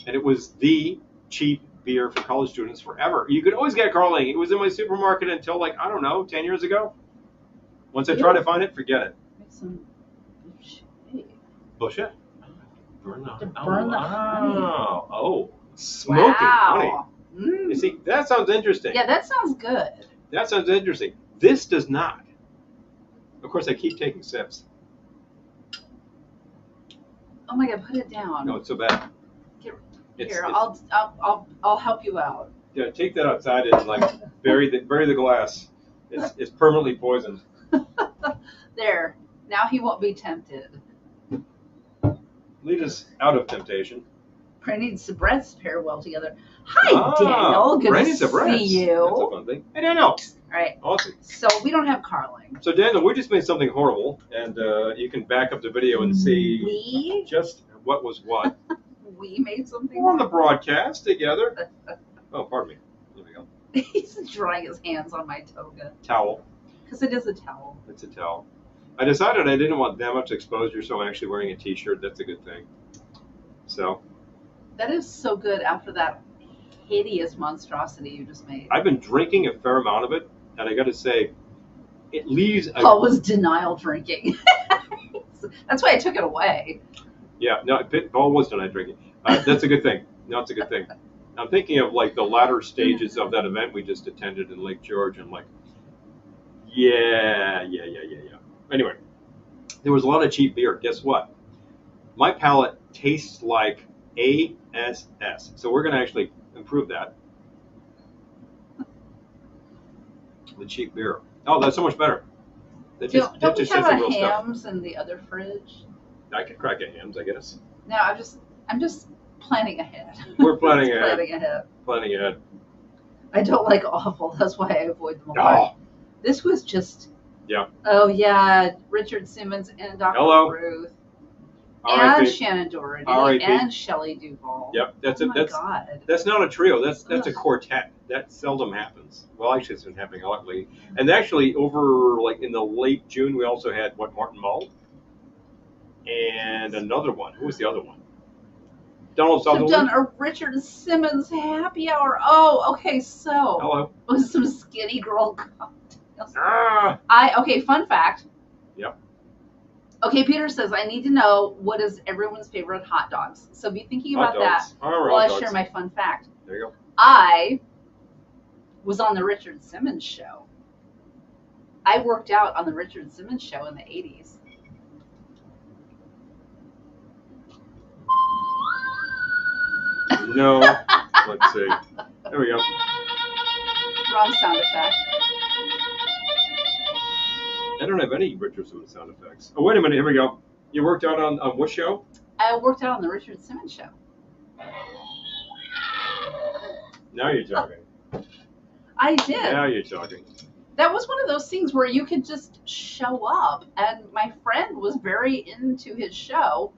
and it was the cheap beer for college students forever. You could always get Carling. It was in my supermarket until like I don't know, 10 years ago. Once I tried to find it, forget it. Make some shade. Bullshit. Burn To burn the honey. Oh, smoking honey. Mm. You see, that sounds interesting. Yeah, that sounds good. That sounds interesting. This does not. Of course, I keep taking sips. Oh my God, put it down. No, it's so bad. Here, It's- I'll help you out. Yeah, take that outside and like bury the glass. It's permanently poisoned. There. Now he won't be tempted. Lead us out of temptation. Brandy's breaths pair well together. Hi, Daniel. Good Brandy's to a breath. see That's a you. fun thing. Hey, Daniel. All right. Awesome. So we don't have carling. So, Daniel, we just made something horrible, and you can back up the video and see We just what was what. made something. We're on the broadcast together. Oh, pardon me. There we go. He's drying his hands on my toga Towel. because it is a towel. It's a towel. I decided I didn't want that much exposure, so I'm actually wearing a T-shirt. That's a good thing. So, That is so good after that hideous monstrosity you just made. I've been drinking a fair amount of it, and I got to say, it leaves a Paul was denial drinking. That's why I took it away. Yeah, no, Paul was tonight drinking. That's a good thing. No, it's a good thing. I'm thinking of like the latter stages of that event we just attended in Lake George. And like, yeah. Anyway, there was a lot of cheap beer. Guess what? My palate tastes like ASS. So we're going to actually improve that. The cheap beer. Oh, that's so much better. That Don't we just have says the a real stuff. hams in the other fridge? I can crack a hams, I guess. No, I'm just planning ahead. We're planning Just ahead. planning ahead. Planning ahead. I don't like awful. That's why I avoid them a Oh, lot. This was just. Yeah. Oh yeah, Richard Simmons and Dr. Hello. Ruth all and right, Shannon Doherty R.I.P. and Shelley Duvall. Yep, that's Oh it. my That's God. that's not a trio. That's a Ugh. quartet. That seldom happens. Well, actually, it's been happening a lot lately. And actually, over like in the late June, we also had Martin Mull and another one. Who was the other one? Donald So I've Sutherland. done a Richard Simmons happy hour. Oh, okay. So Hello. with some skinny girl cocktails. Ah. Okay, fun fact. Yep. Okay, Peter says I need to know what is everyone's favorite hot dogs. So be thinking Hot about that dogs. All right, while I hot share dogs. my fun fact. There you go. I was on the Richard Simmons show. I worked out on the Richard Simmons show in the 80s. No. Let's see. There we go. Wrong sound effect. I don't have any Richard Simmons sound effects. Oh, wait a minute. Here we go. You worked out on what show? I worked out on the Richard Simmons show. Now you're talking. I did. Now you're talking. That was one of those things where you could just show up. And my friend was very into his show.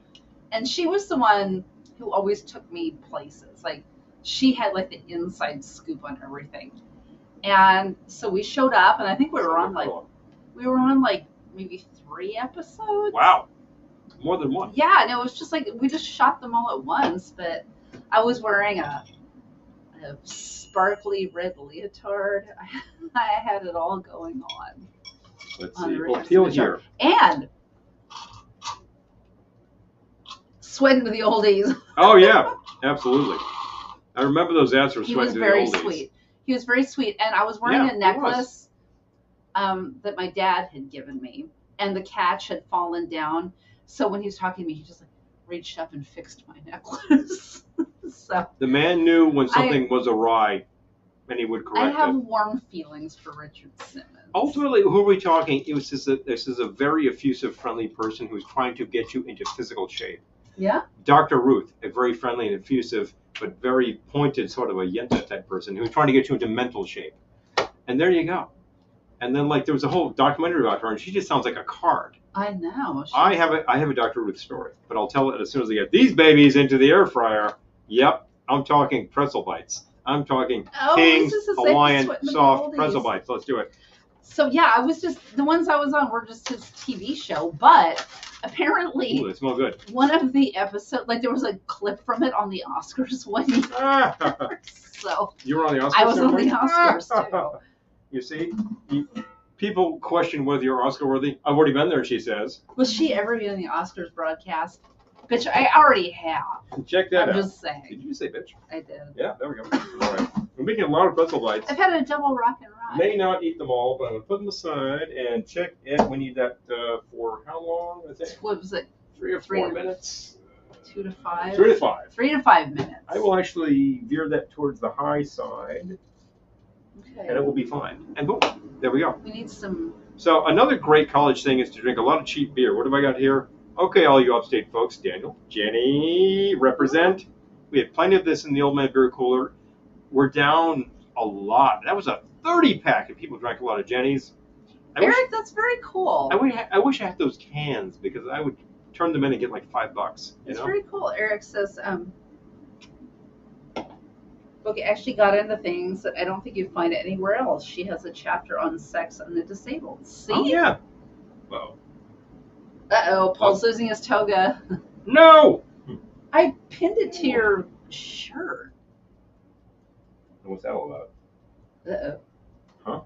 And she was the one who always took me places. Like, she had like the inside scoop on everything. And so we showed up, and I think we were on like maybe 3 episodes. Wow, more than one. Yeah, and it was just like we just shot them all at once. But I was wearing a sparkly red leotard. I had it all going on. Let's on see. the Well, Richard feel Simmons show. here. And sweating to the oldies. Oh yeah, absolutely. I remember those ads for He Sweating was to very the Oldies. sweet. He was very sweet, and I was wearing Yeah, a he necklace that my dad had given me, and the catch had fallen down. So when he was talking to me, he just like reached up and fixed my necklace. So The man knew when something was awry, and he would I correct have it. warm feelings for Richard Simmons. Ultimately, who are we talking? This is a very effusive, friendly person who's trying to get you into physical shape. Yeah. Dr. Ruth, a very friendly and effusive, but very pointed, sort of a yenta type person who's trying to get you into mental shape. And there you go. And then, like, there was a whole documentary about her, and she just sounds like a card. I know. I have a Dr. Ruth story, but I'll tell it as soon as I get these babies into the air fryer. Yep, I'm talking pretzel bites. I'm talking King's this is the same Hawaiian Sweating to the soft Oldies. pretzel bites. Let's do it. So yeah, I was just the ones I was on were just his TV show, but apparently Ooh, they smell good. one of the episodes, like there was a clip from it on the Oscars one year. So You were on the Oscars. I was on the ceremony? Oscars too. You see, people question whether you're Oscar worthy. I've already been there, she says. Will she ever be on the Oscars broadcast? Bitch, I already have. Check that I'm out. just saying. Did you just say bitch? I did. Yeah, there we go. All right. We're making a lot of pretzel bites. I've had a double rock and ride. May not eat them all, but I'm going to put them aside and check it. We need that for how long? I think What was it? 3 or 4 minutes. 2 to 5? 3 to 5. 3 to 5 minutes. I will actually veer that towards the high side, Okay. and it will be fine. And boom, there we go. We need some. So another great college thing is to drink a lot of cheap beer. What have I got here? Okay, all you upstate folks, Daniel, Jenny, represent. We had plenty of this in the old man beer cooler. We're down a lot. That was a 30-pack, and people drank a lot of Jenny's. Eric, that's very cool. I wish I had those cans because I would turn them in and get like $5. It's very cool. Eric says, book actually got into things that I don't think you'd find it anywhere else. She has a chapter on sex and the disabled. See? Oh yeah. Well. Uh-oh, Paul's losing his toga. No. I pinned it to your shirt. What's that all about? Uh-oh. Huh?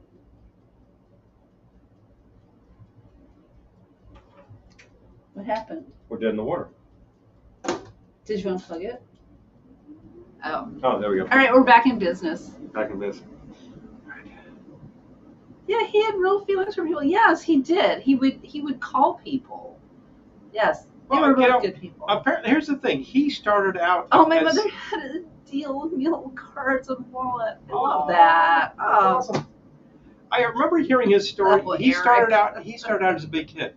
What happened? We're dead in the water. Did you unplug it? Oh. Oh, there we go. All right, we're back in business. Back in business. Yeah, he had real feelings for people. Yes, he did. He would call people. Yes, they were both good people. Apparently, here's the thing. He started out. Oh, my as, mother had a deal with meal cards and wallet. I love that. That's awesome. I remember hearing his story. Oh, He Eric. started out as a big kid.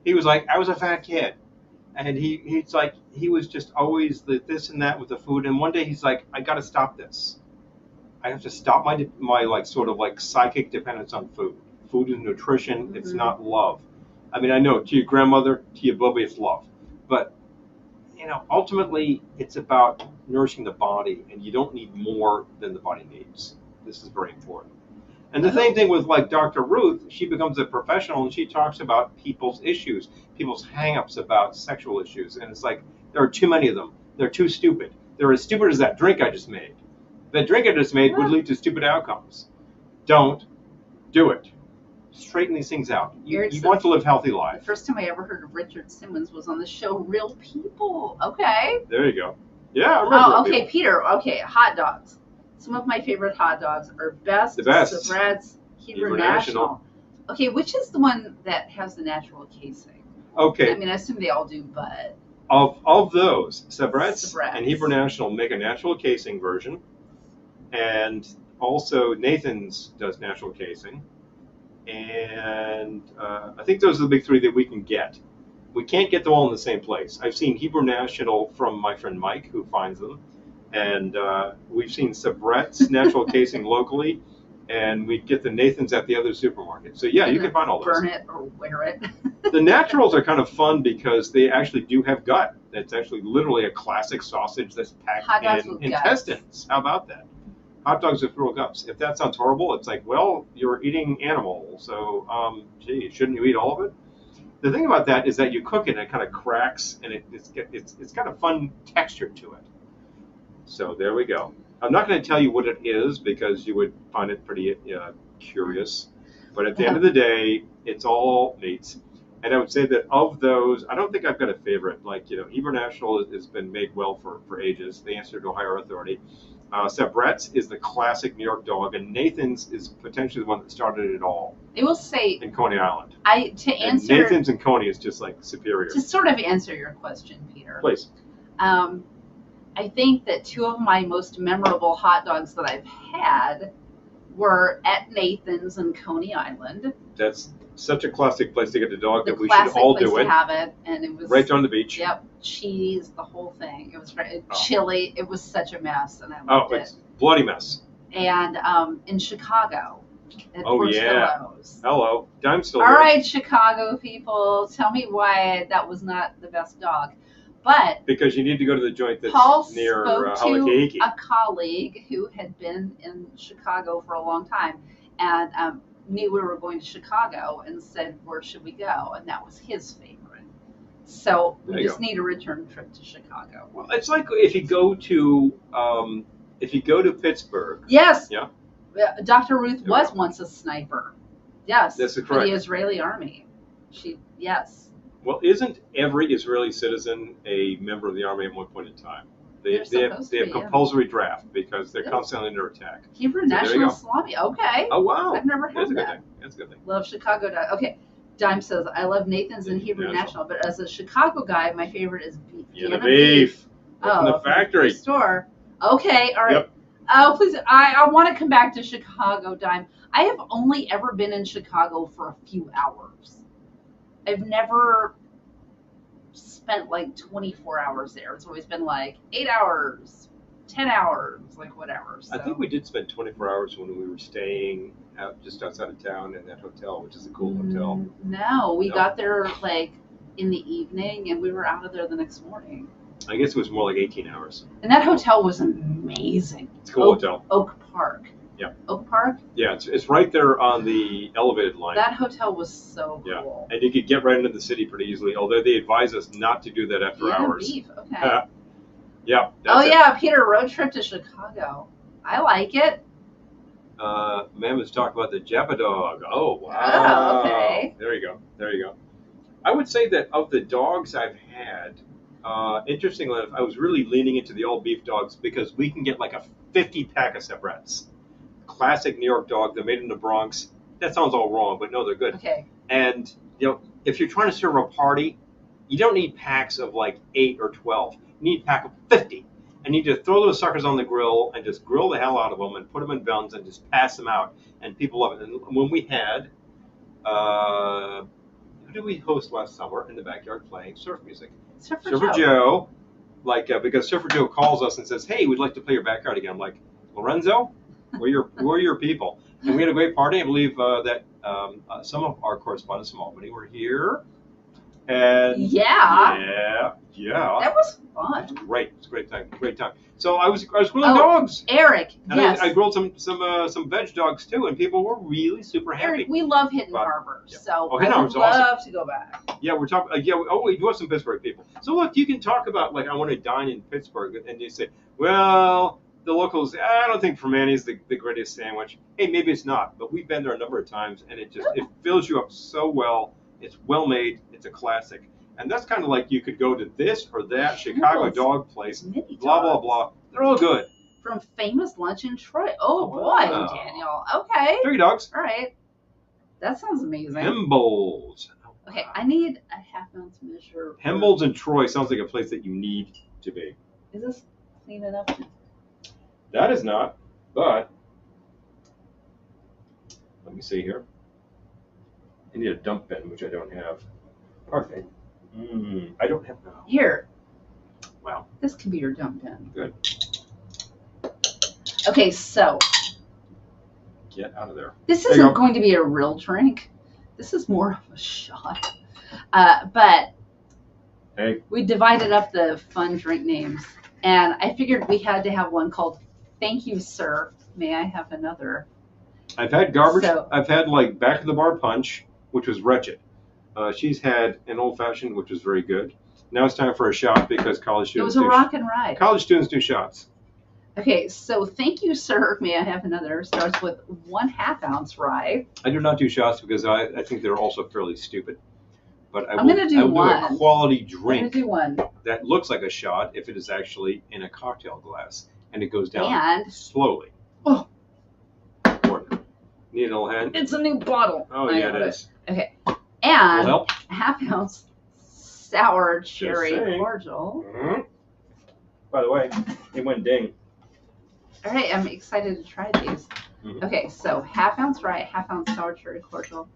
He was like, I was a fat kid, and he's like, he was just always this and that with the food. And one day he's like, I got to stop this. I have to stop my like sort of like psychic dependence on food. Food is nutrition. Mm-hmm. It's not love. I mean, I know to your grandmother, to your bubby, it's love, but ultimately it's about nourishing the body, and you don't need more than the body needs. This is very important. And the same thing with like Dr. Ruth, she becomes a professional and she talks about people's issues, people's hang-ups about sexual issues. And it's like, there are too many of them. They're too stupid. They're as stupid as that drink I just made. That drink I just made would lead to stupid outcomes. Don't do it. Straighten these things out. You want to live healthy The lives. first time I ever heard of Richard Simmons was on the show Real People. Okay. There you go. Yeah, I remember. Oh, okay, Peter. Okay, hot dogs. Some of my favorite hot dogs are Best, The Best. Sabret's, Hebrew Hebrew National. National. Okay, which is the one that has the natural casing? Okay. I mean, I assume they all do, but Of those, Sabret's Sabret's. and Hebrew National make a natural casing version, and also Nathan's does natural casing, and I think those are the big three that we can get. We can't get them all in the same place. I've seen Hebrew National from my friend Mike, who finds them, and we've seen Sabret's natural casing locally, and we get the Nathan's at the other supermarket. So yeah, you can find all those. burn it or wear it. The naturals are kind of fun because they actually do have gut. It's actually literally a classic sausage that's Hot dogs packed in with guts. intestines. How about that? hot dogs with real guts. If that sounds horrible, it's like, well, you're eating animal, so gee, shouldn't you eat all of it? The thing about that is that you cook it and it kind of cracks, and it's got a fun texture to it. So there we go. I'm not going to tell you what it is because you would find it pretty curious. But at the end of the day, it's all meats. And I would say that of those, I don't think I've got a favorite. Like, Hebrew National has been made well for ages. They answer to a higher authority. Sabret's is the classic New York dog, and Nathan's is potentially the one that started it all. I will say in Coney Island. And Nathan's and Coney is just like superior. To sort of answer your question, Peter. Please. I think that two of my most memorable hot dogs that I've had were at Nathan's in Coney Island. That's such a classic place to get the dog that we should all do it. To have it, and it was right on the beach. Yep, cheese, the whole thing. It was chili. It was such a mess, and I loved it. It's bloody mess. And in Chicago, at Portillo's. Hello, I'm still all here. All right, Chicago people, tell me why that was not the best dog. But because you need to go to the joint that's Paul near spoke to a colleague who had been in Chicago for a long time and knew we were going to Chicago and said, where should we go? And that was his favorite. So we just need a return trip to Chicago. Well, it's like if you go to Pittsburgh. Yes. Yeah. Dr. Ruth was once a sniper. Yes. That's correct. For the Israeli army. Yes. Well, isn't every Israeli citizen a member of the army at one point in time? They have compulsory draft because they're constantly under attack. Hebrew National Salami. Okay. Oh, wow. I've never had that. That's a good thing. Love Chicago. Okay. Dime says, I love Nathan's and Hebrew National, but as a Chicago guy, my favorite is beef. Vienna beef. From the factory. Store. Okay. All right. Yep. Oh, please. I want to come back to Chicago, Dime. I have only ever been in Chicago for a few hours. I've never spent like 24 hours there. It's always been like 8 hours, 10 hours, like whatever. So. I think we did spend 24 hours when we were staying just outside of town in that hotel, which is a cool hotel. No, we got there like in the evening and we were out of there the next morning. I guess it was more like 18 hours. And that hotel was amazing. It's a cool hotel. Oak Park. Yeah. Oak Park? Yeah, it's right there on the elevated line. That hotel was so cool. And you could get right into the city pretty easily, although they advise us not to do that after hours. Beef. Okay. Yeah. Peter, road trip to Chicago. I like it. Man was talking about the Japa dog. Oh, wow. Oh, okay. There you go. I would say that of the dogs I've had, interestingly enough, I was really leaning into the all beef dogs because we can get like a 50-pack of Sabret's. Classic New York dog. They're made in the Bronx. That sounds all wrong, but no, they're good. Okay. And if you're trying to serve a party, you don't need packs of like 8 or 12. You need a pack of 50. And you just throw those suckers on the grill and just grill the hell out of them and put them in buns and just pass them out. And people love it. And when we had, who did we host last summer in the backyard playing surf music? Surfer Joe. Because Surfer Joe calls us and says, hey, we'd like to play your backyard again. I'm like, Lorenzo? We're your people. And we had a great party. I believe that some of our correspondents from Albany were here. And yeah. That was fun. It was great. It was a great time. So I was grilling dogs. Eric, and I grilled some veg dogs too, and people were really super happy. Eric, we love Hidden Harbor, so Hidden I would love to go back. Yeah, we're talking. We do have some Pittsburgh people. So look, you can talk about I want to dine in Pittsburgh, and you say, well, the locals, I don't think Fermanti's the greatest sandwich. Hey, maybe it's not, but we've been there a number of times, and it fills you up so well. It's well made. It's a classic. And that's kind of like you could go to this or that Chicago dog place, blah, blah, blah. They're all good. From Famous Lunch in Troy. Oh, boy, Daniel. Okay. 3 dogs. All right. That sounds amazing. Hembolds. Okay, I need a half-ounce measure. Hembolds in Troy sounds like a place that you need to be. Is this clean enough? That is not, but let me see here. I need a dump bin, which I don't have. Perfect. I don't have that. Here. Wow. This can be your dump bin. Good. Okay, so. Get out of there. This isn't going to be a real drink. This is more of a shot. But we divided up the fun drink names. And I figured we had to have one called Thank You, Sir. May I have another? I've had garbage. So- I've had like back of the bar punch, which was wretched. She's had an old fashioned, which was very good. Now it's time for a shot because college It students was a rock and ride. college students do shots. Okay, so thank you, sir. May I have another? Starts with 1/2 ounce rye. I do not do shots because I think they're also fairly stupid. But I'm gonna do I will one. do a quality I'm drink gonna do one. that looks like a shot if it is actually in a cocktail glass and it goes down And slowly. oh, What? Need an old hand? it's a new bottle. Oh I yeah, got it is. Okay, Will and help. 1/2 ounce sour cherry saying. cordial. Mhm. By the way, it went ding. All right, I'm excited to try these. Mhm. Okay, so 1/2 ounce rye, 1/2 ounce sour cherry cordial,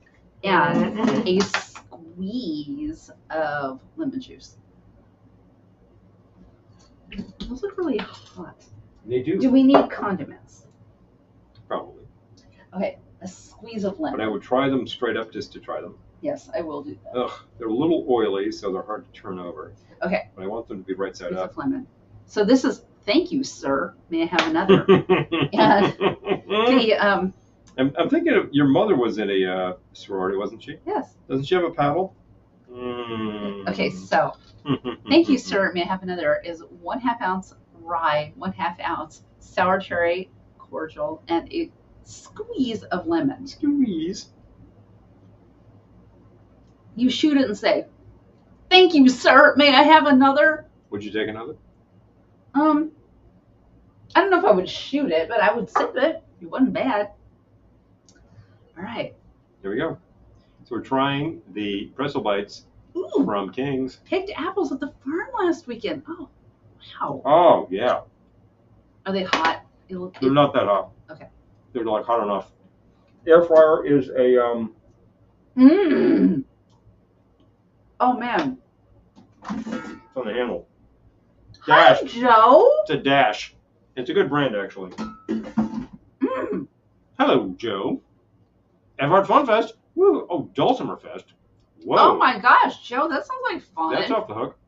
and a squeeze of lemon juice. Those look really hot. They do. Do we need condiments? Probably. Okay, a squeeze of lemon. But I would try them straight up just to try them. Yes, I will do that. Ugh, they're a little oily, so they're hard to turn over. Okay, But I want them to be right side squeeze up. of lemon. So this is, thank you, sir. May I have another? The, I'm thinking of your mother was in a sorority, wasn't she? yes. Doesn't she have a paddle? Mm. Okay, so thank you, sir. May I have another? Is 1/2 ounce rye, 1/2 ounce sour cherry cordial, and a squeeze of lemon. Squeeze. You shoot it and say, "Thank you, sir. May I have another?" Would you take another? I don't know if I would shoot it, but I would sip it. It wasn't bad. All right. Here we go. So we're trying the pretzel bites Ooh, from King's. picked apples at the farm last weekend. Oh, wow. Oh yeah, Are they hot? It look, they're not that hot. Okay. They're like hot enough. Air fryer is a Mmm. Oh man. it's on the handle. Hi, Dash. Joe. It's a Dash. It's a good brand actually. Mm. Hello, Joe. Everhard Fun Fest. Woo. Oh, Dulcimer Fest. Whoa. Oh my gosh, Joe, that sounds like fun. That's off the hook.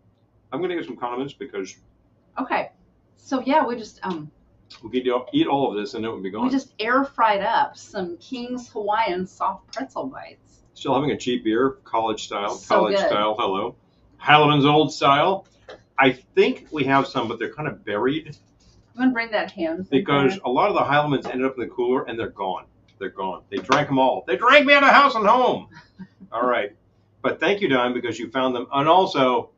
I'm gonna get some condiments because Okay. So yeah, we just we could eat all of this and it would be gone. we just air fried up some King's Hawaiian soft pretzel bites. Still having a cheap beer, college style. So College good. style. Hello. Halliman's Old Style. I think we have some, but they're kind of buried I'm gonna bring that ham. because a lot of the Heilemans ended up in the cooler and they're gone. They're gone. They drank them all. They drank me out of house and home. All right. But thank you, Dime, because you found them. And also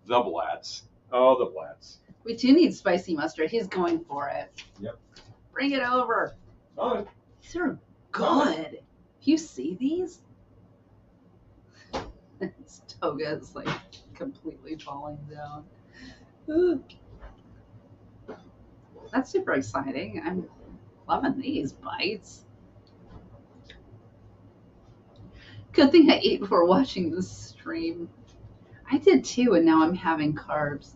the Blatts. Oh, the Blatts. We do need spicy mustard. He's going for it. Yep. Bring it over. Oh, These are good. If you see these, Toga is like completely falling down. Ooh. That's super exciting. I'm loving these bites. Good thing I ate before watching this stream. I did too, and now I'm having carbs.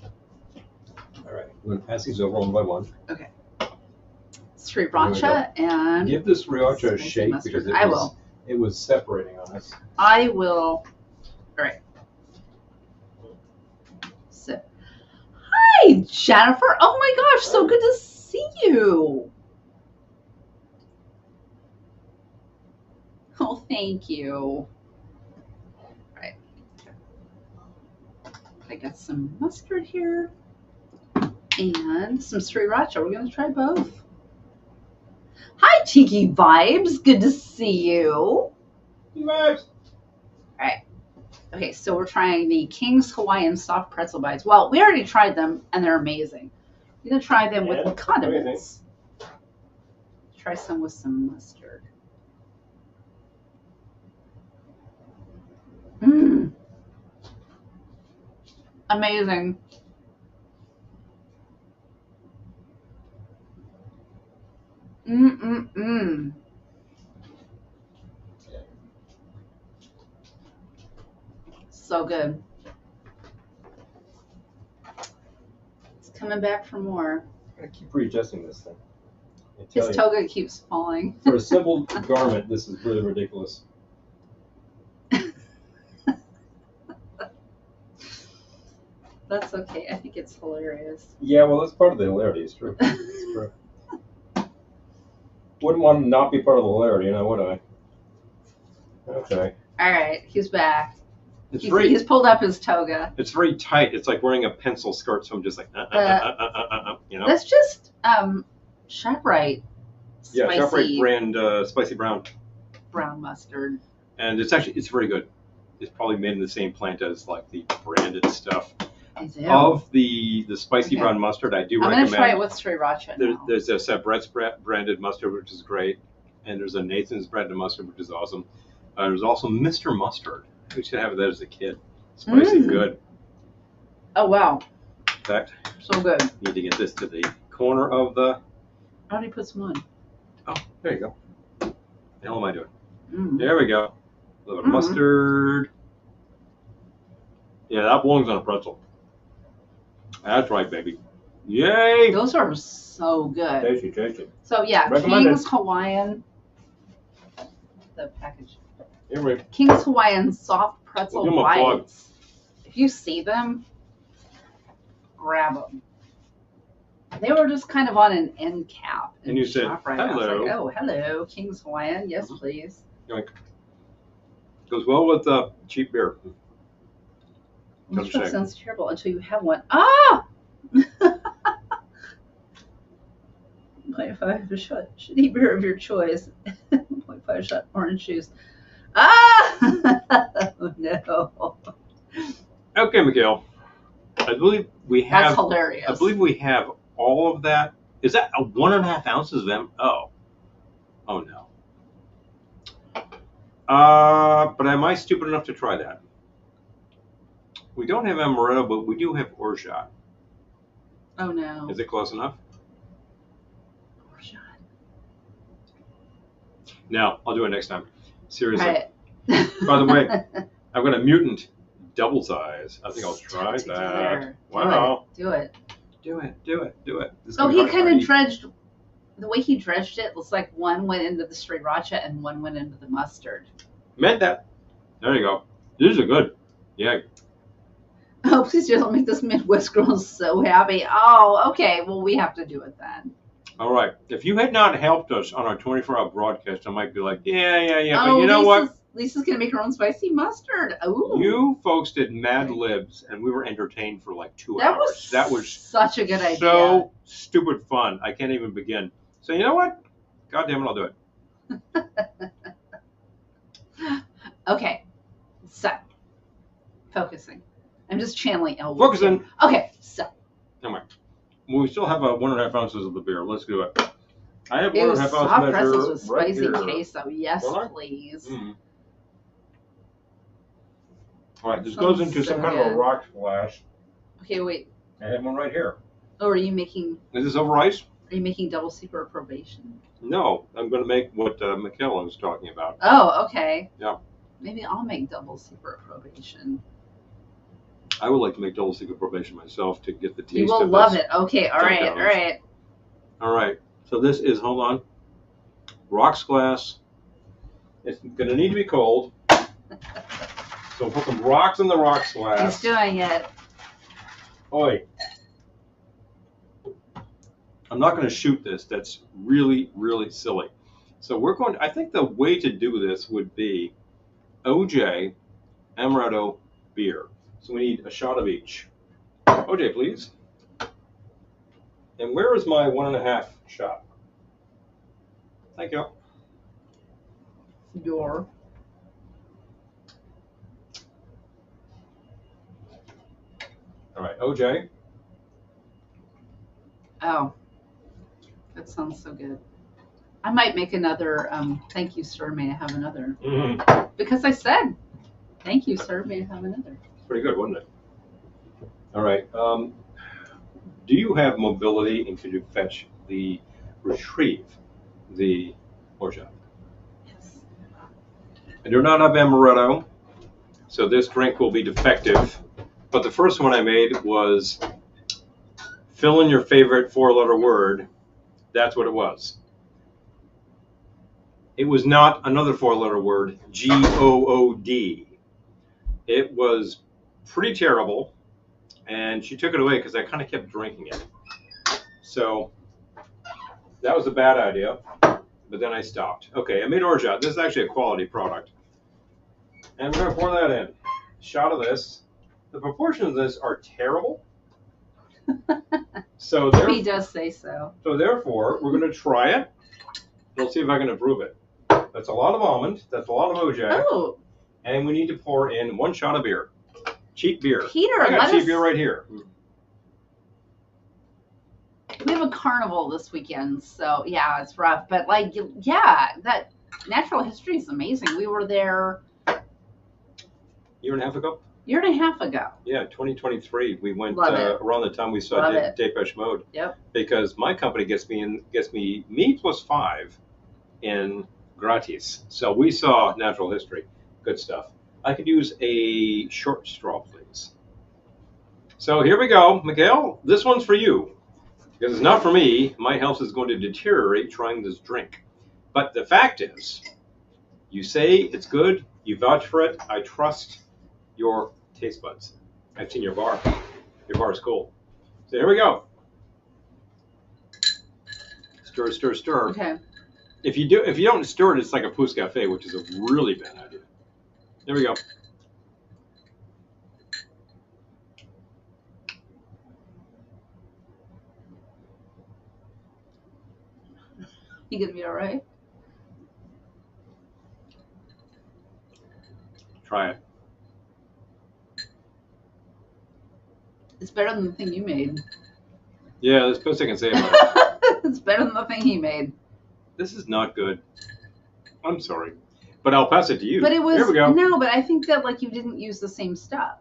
all right. I'm going to pass these over one by one. Sriracha and Give this sriracha a spicy shake mustard. because I will. it was separating on us. I will. All right. So, hi, Jennifer. Oh my gosh, so good to see you. Oh, thank you. All right. I got some mustard here and some sriracha. We're going to try both. Hi, Tiki Vibes. Good to see you. Vibes. Okay, so we're trying the King's Hawaiian soft pretzel bites. Well, we already tried them, and they're amazing. We're going to try them with Yeah, condiments. Try some with some mustard. Mmm. Amazing. Mmm. So good. It's coming back for more. I'm going to keep readjusting this thing. I tell His you, toga keeps falling. for a simple garment, this is really ridiculous. That's okay. I think it's hilarious. Yeah, well, that's part of the hilarity. It's true. It's true. Wouldn't want to not be part of the layer, you know, would I? Okay. All right, he's back. It's He's pulled up his toga. It's very tight. It's like wearing a pencil skirt, so I'm just like, you know. That's just ShopRite. Yeah, Spicy ShopRite brand spicy brown. brown mustard. And it's very good. It's probably made in the same plant as like the branded stuff. Of the spicy brown mustard, I do recommend. I'm gonna try it with sriracha now. There's a Sabret's branded mustard, which is great, and there's a Nathan's branded mustard, which is awesome. There's also Mr. Mustard. We should have that as a kid. Spicy, good. Oh wow! In fact, so good. Need to get this to the corner of the. I already put some on. Oh, there you go. What the hell am I doing? There we go. A little mustard. Yeah, that belongs on a pretzel. That's right, baby. Yay! Those are so good. Tasty, tasty. So yeah, King's Hawaiian. The package. Anyway, King's Hawaiian soft pretzel bites. If you see them, grab them. They were just kind of on an end cap. And you said, ShopRite. hello. I was like, oh, hello, King's Hawaiian. Yes, please. Yoink. Goes well with cheap beer. Which sounds terrible until you have one. Ah! 0.5 shot shitty beer of your choice. 0.5 shot orange juice. Ah! Oh, no. Okay, Mikhail. I believe we have. That's hilarious. I believe we have all of that. Is that 1.5 ounces of them? Oh. Oh, no. But am I stupid enough to try that? We don't have amaretto, but we do have orgeat. Oh, no. Is it close enough? Orgeat. Now, I'll do it next time. Seriously. Right. By the way, I've got a mutant double size. I think I'll try that. Wow. Do it. Do it. Oh, he kind of dredged. The way he dredged it looks like one went into the sriracha and one went into the mustard. Meant that. There you go. These are good. Yeah. Oh, please don't make this Midwest girl so happy. Oh, okay. Well, we have to do it then. All right. If you had not helped us on our 24-hour broadcast, I might be like, yeah. Oh, but you know what? Lisa's going to make her own spicy mustard. Ooh. You folks did Mad Libs, and we were entertained for like 2 hours. That was such a good idea. So stupid fun. I can't even begin. So you know what? God damn it, I'll do it. Okay. So, focusing. I'm just channeling Elwood. Focusing. Okay, so. Anyway, we still have 1.5 ounces of the beer. Let's do it. I have 1.5 ounce measure with spicy queso. Yes, please. All right, this goes into some kind of a rock splash. Okay, wait. I have one right here. Oh, are you making? Is this over ice? Are you making double secret probation? No, I'm going to make what Michaela was talking about. Oh, okay. Yeah. Maybe I'll make double secret probation. I would like to make double secret probation myself to get the taste. You will love it. Okay, all right. All right. So this is, hold on, rocks glass. It's going to need to be cold. So we'll put some rocks in the rocks glass. He's doing it. Oi. I'm not going to shoot this. That's really, really silly. So we're going to, I think the way to do this would be OJ, amaretto, beer. So we need a shot of each. OJ, please. And where is my 1.5 shot? Thank you. Your. All right, OJ. Oh, that sounds so good. I might make another. Thank you, sir. May I have another? Mm-hmm. Because I said, thank you, sir. May I have another? Pretty good, wasn't it? All right. Do you have mobility, and could you retrieve the orgeat? Yes. I do not have amaretto, so this drink will be defective. But the first one I made was fill in your favorite 4-letter word. That's what it was. It was not another 4-letter word, G-O-O-D. It was pretty terrible, and she took it away because I kind of kept drinking it. So that was a bad idea. but then I stopped. Okay, I made orgeat. This is actually a quality product. And we're going to pour that in. Shot of this. The proportions of this are terrible. So He does say so. So therefore, we're going to try it. We'll see if I can improve it. That's a lot of almond. That's a lot of Ojak. Oh. And we need to pour in 1 shot of beer. Cheap beer. Peter, I got cheap beer right here. We have a carnival this weekend, so yeah, it's rough. But like, yeah, that natural history is amazing. We were there Year and a half ago? Year and a half ago. Yeah, 2023. We went Love around the time we saw Depeche Mode. Yep. Because my company gets me plus 5 in gratis. So we saw natural history. Good stuff. I could use a short straw, please. So here we go. Mikhail, this one's for you. Because it's not for me. My health is going to deteriorate trying this drink. But the fact is, you say it's good. You vouch for it. I trust your taste buds. I've seen your bar. Your bar is cool. So here we go. Stir, stir, stir. Okay. If you don't stir it, it's like a Pousse Cafe, which is a really bad idea. There we go. You gonna be all right? Try it. It's better than the thing you made. Yeah, that's the best I can say about it. It's better than the thing he made. This is not good. I'm sorry. But I'll pass it to you. But it was, here we go. No, but I think that like you didn't use the same stuff.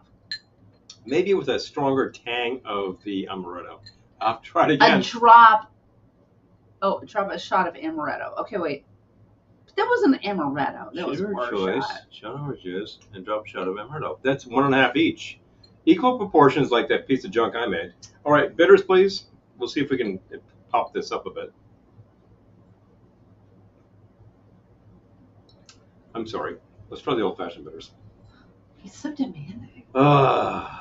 Maybe with a stronger tang of the amaretto. I'll try it again. A shot of amaretto. Okay, wait. But that wasn't amaretto. That was your choice. Shot of orange juice and drop a shot of amaretto. That's 1.5 each. Equal proportions like that piece of junk I made. All right, bitters, please. We'll see if we can pop this up a bit. I'm sorry. Let's try the old-fashioned bitters. He's so demanding. That's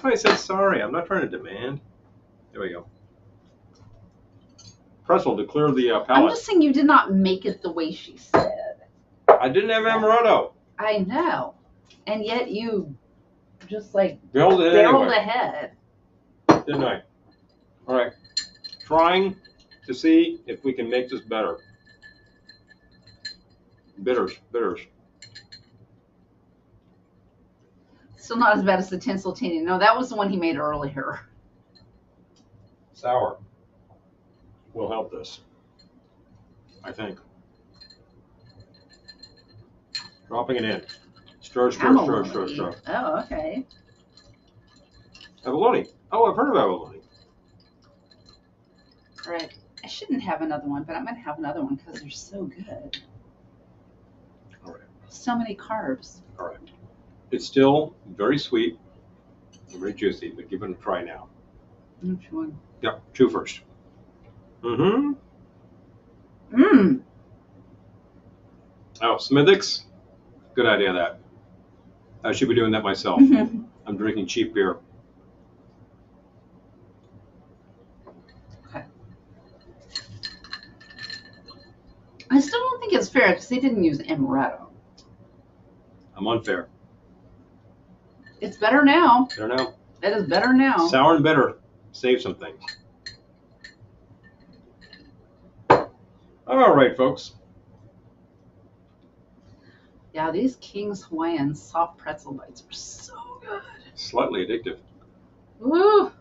why I said sorry. I'm not trying to demand. There we go. Pretzel to clear the palate. I'm just saying you did not make it the way she said. I didn't have amaretto. I know. And yet you just like barreled ahead. Didn't I? All right. Trying to see if we can make this better. Bitters. Still not as bad as the Tinseltini. No, that was the one he made earlier. Sour will help this, I think. Dropping it in. Stir. Oh, okay. Abalone. Oh, I've heard of abalone. All right. I shouldn't have another one, but I'm going to have another one because they're so good. All right. So many carbs. All right. It's still very sweet, very juicy, but give it a try now. Which one? Yep, chew first. Mm-hmm. Mmm. Oh, Smithwick's? Good idea, that. I should be doing that myself. I'm drinking cheap beer. Okay. I still don't think it's fair because they didn't use amaretto. I'm unfair. It's better now. Better now. It is better now. Sour and bitter. Save some things. All right, folks. Yeah, these King's Hawaiian soft pretzel bites are so good. Slightly addictive. Woo!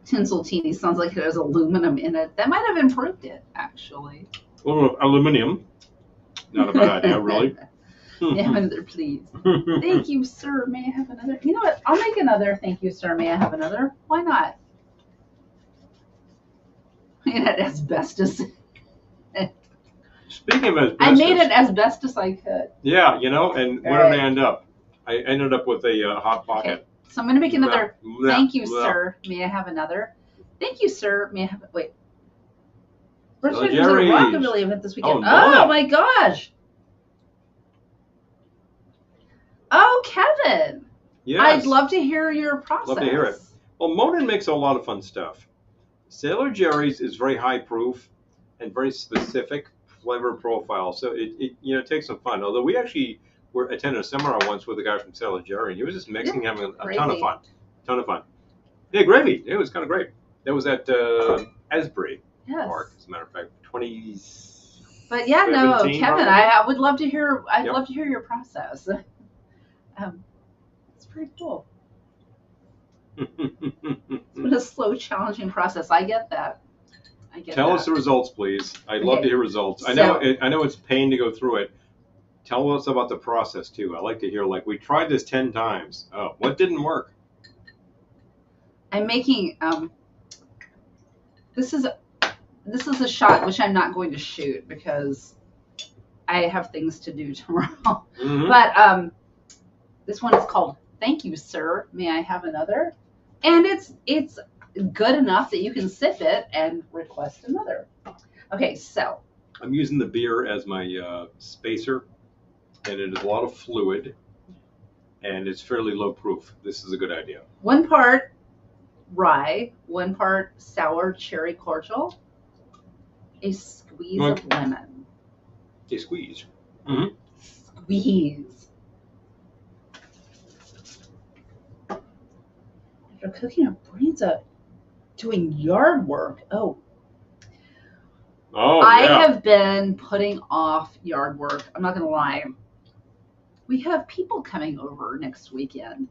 Tinseltini sounds like it has aluminum in it. That might have improved it, actually. A little aluminum. Not a bad idea, really. May I have another, please? Thank you, sir. May I have another? You know what? I'll make another. Thank you, sir. May I have another? Why not? Made it as best as. Speaking of asbestos, I made it as best as I could. Yeah, you know, and where did I end up? I ended up with a hot pocket. Okay. So I'm going to make another. Thank you, sir. May I have another? Thank you, sir. May I have? Wait. We're going to do a rockabilly event this weekend. Oh my gosh. Oh, Kevin. Yes. I'd love to hear your process. Love to hear it. Well, Monin makes a lot of fun stuff. Sailor Jerry's is very high proof and very specific flavor profile. So it takes some fun. Although we actually attended a seminar once with a guy from Sailor Jerry, and he was just mixing, having a ton of fun. Ton of fun. Yeah, gravy. It was kind of great. That was at Esbury Park, as a matter of fact, 20. But yeah, no, Kevin, I would love to hear. I'd love to hear your process. It's pretty cool. It's been a slow, challenging process. I get that. Tell us the results, please. I'd love to hear results. I know it's pain to go through it. Tell us about the process too. I like to hear, like, we tried this 10 times. Oh, what didn't work? I'm making this is a shot which I'm not going to shoot because I have things to do tomorrow. Mm-hmm. But this one is called "Thank You, Sir. May I Have Another?" And it's good enough that you can sip it and request another. Okay, so I'm using the beer as my spacer, and it is a lot of fluid, and it's fairly low proof. This is a good idea. 1 part rye, 1 part sour cherry cordial, a squeeze of lemon. A squeeze. Mm-hmm. Squeeze. After cooking, our brains are doing yard work. I have been putting off yard work. I'm not going to lie. We have people coming over next weekend.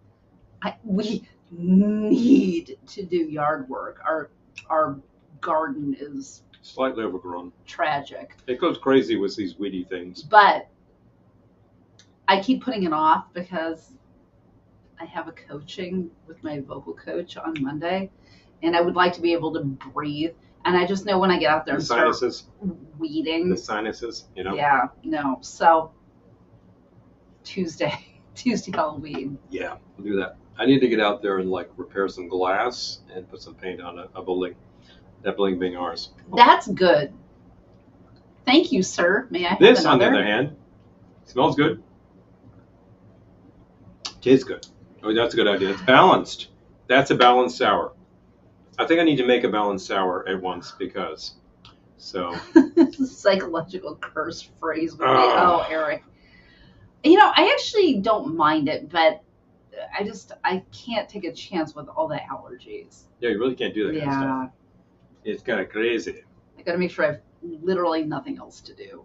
We need to do yard work. Our garden is slightly overgrown. Tragic. It goes crazy with these weedy things. But I keep putting it off because I have a coaching with my vocal coach on Monday, and I would like to be able to breathe. And I just know when I get out there and start weeding. The sinuses, Yeah, no. So Tuesday I'll weed. Yeah, we'll do that. I need to get out there and repair some glass and put some paint on a building. That building being ours. That's good. Thank you, sir. May I have this, another? On the other hand, smells good. Tastes good. Oh, that's a good idea. It's balanced. That's a balanced sour. I think I need to make a balanced sour at once because. So. This is a psychological curse phrase with me. Oh, Eric. I actually don't mind it, but I can't take a chance with all the allergies. Yeah, you really can't do that kind of stuff. It's kind of crazy. I got to make sure I have literally nothing else to do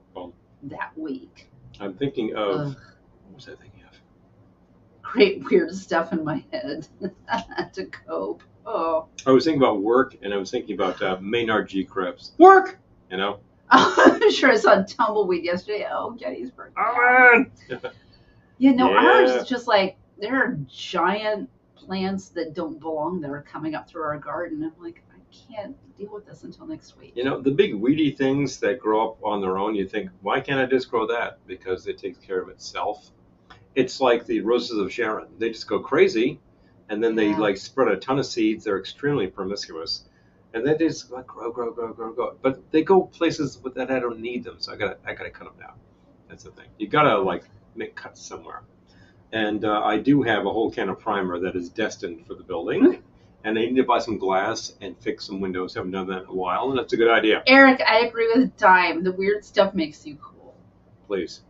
that week. I'm thinking of, what was I thinking of? Great weird stuff in my head to cope. Oh. I was thinking about work, and I was thinking about Maynard G. Krebs. Work! I'm sure I saw Tumbleweed yesterday. Oh, Gettysburg. Oh, man! Ours is just there are giant plants that don't belong that are coming up through our garden. I'm like, I can't deal with this until next week. The big weedy things that grow up on their own, you think, why can't I just grow that? Because it takes care of itself. It's like the roses of Sharon. They just go crazy, and then they spread a ton of seeds. They're extremely promiscuous. And then they just grow. But they go places that I don't need them, so I gotta cut them down. That's the thing. You gotta make cuts somewhere. And I do have a whole can of primer that is destined for the building. And I need to buy some glass and fix some windows. Haven't done that in a while, and that's a good idea. Eric, I agree with Dime. The weird stuff makes you cool. Please.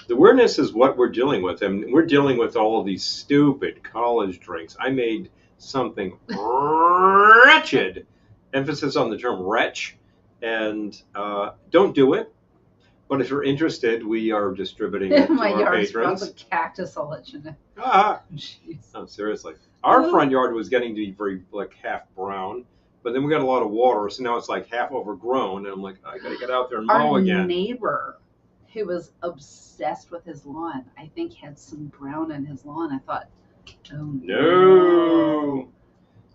The weirdness is what we're dealing with. I mean, we're dealing with all of these stupid college drinks. I made something wretched. Emphasis on the term wretch. And don't do it. But if you're interested, we are distributing it to our patrons. My yard's a cactus, I'll let you know. Jeez. No, seriously. Our front yard was getting to be very half brown, but then we got a lot of water, so now it's half overgrown, and I'm like, I gotta get out there and mow again. Our neighbor, who was obsessed with his lawn, I think had some brown in his lawn. I thought, no.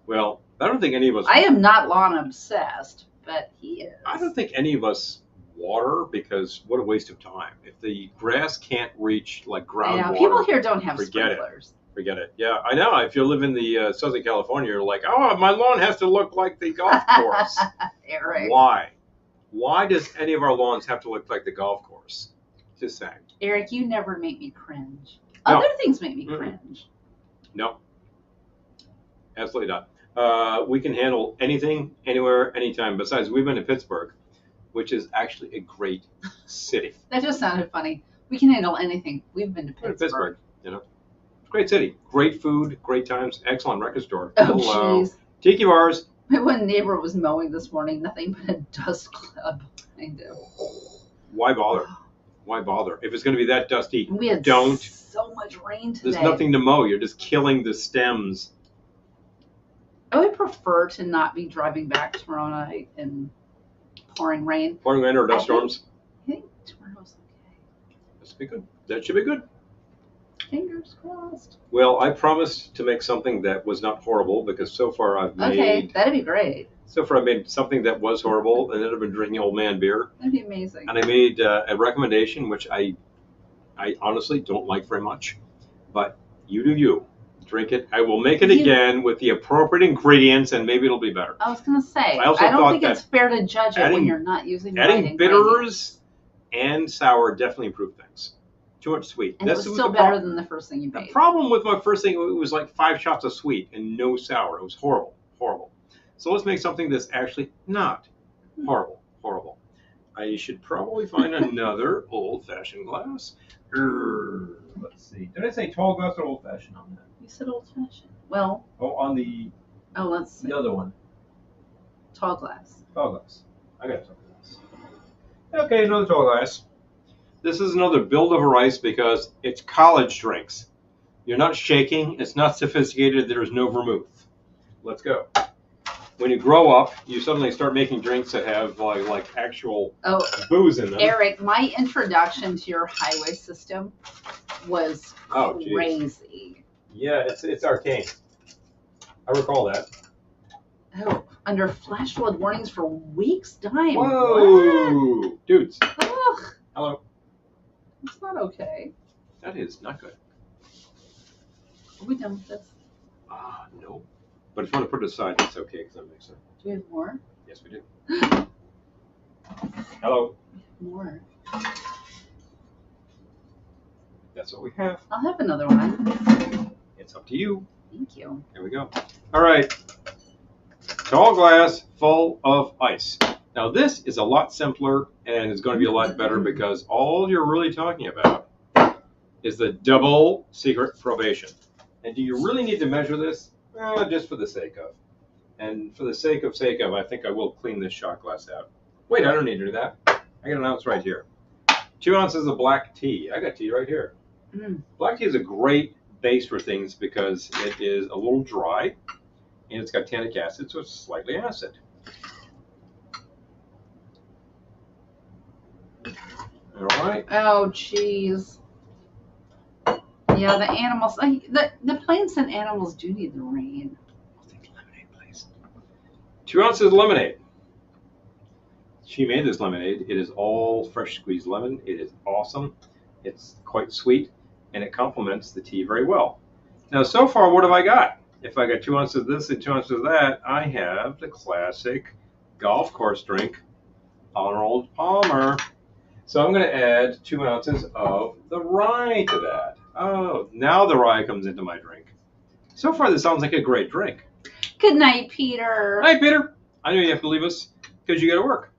Well, I don't think any of us. I am not lawn obsessed, but he is. I don't think any of us water because what a waste of time. If the grass can't reach groundwater, people here don't have sprinklers. Forget it. Yeah, I know. If you live in the Southern California, you're like, oh, my lawn has to look like the golf course. Eric. Why? Why does any of our lawns have to look like the golf course? Just saying. Eric, you never make me cringe. No. Other things make me cringe. No. Absolutely not. We can handle anything, anywhere, anytime. Besides, we've been to Pittsburgh, which is actually a great city. That just sounded funny. We can handle anything. We've been to Been to Pittsburgh. you know. Great city. Great food, great times, excellent record store. Oh, Hello. jeez. Tiki bars. My one neighbor was mowing this morning. Nothing but a dust cloud behind him. Why bother? Why bother? If it's going to be that dusty, We had don't. so much rain today. There's nothing to mow. You're just killing the stems. I would prefer to not be driving back tomorrow night in pouring rain. Pouring rain or dust storms. I think tomorrow's okay. That should be good. That should be good. Fingers crossed. Well, I promised to make something that was not horrible because so far I've made. Okay, that'd be great. So far I've made something that was horrible, and then I've been drinking old man beer. That'd be amazing. And I made a recommendation which I honestly don't like very much, but you do you. Drink it. I will make it again with the appropriate ingredients, and maybe it'll be better. I was gonna say. I also I don't thought think it's fair to judge it when you're not using the right Adding ingredients. bitters and sour definitely improve things. Too much sweet. And it was still better than the first thing you The made. problem with my first thing, it was like 5 shots of sweet and no sour. It was horrible, horrible. So let's make something that's actually not horrible, horrible. I should probably find another old-fashioned glass. Let's see. Did I say tall glass or old-fashioned on that? You said old-fashioned. Well. Oh, on the let's see. the other one. Tall glass. Tall glass. I got a tall glass. Okay, another tall glass. This is another build over ice because it's college drinks. You're not shaking. It's not sophisticated. There's no vermouth. Let's go. When you grow up, you suddenly start making drinks that have like actual booze in them. Eric, my introduction to your highway system was crazy. Yeah, it's arcane. I recall that. Oh, under flash flood warnings for weeks' time. Whoa, what? Dudes. Ugh. Hello. It's not okay. That is not good. Are we done with this? No. But if you want to put it aside, it's okay because that makes sense. Do we have more? Yes, we do. Hello. More. That's what we have. I'll have another one. It's up to you. Thank you. Here we go. All right. Tall glass full of ice. Now this is a lot simpler and it's going to be a lot better because all you're really talking about is the double secret probation. And do you really need to measure this? Just for the sake of. And for the sake of, I think I will clean this shot glass out. Wait, I don't need to do that. I got an ounce right here. 2 ounces of black tea. I got tea right here. Black tea is a great base for things because it is a little dry and it's got tannic acid, so it's slightly acid. All right. Oh, jeez. Yeah, the animals, the plants and animals do need the rain. I'll take lemonade, please. 2 ounces of lemonade. She made this lemonade. It is all fresh squeezed lemon. It is awesome. It's quite sweet, and it complements the tea very well. Now, so far, what have I got? If I got 2 ounces of this and 2 ounces of that, I have the classic golf course drink, Arnold Palmer. So I'm going to add 2 ounces of the rye to that. Oh, now the rye comes into my drink. So far, this sounds like a great drink. Good night, Peter. Hi, Peter. I know you have to leave us because you got to work.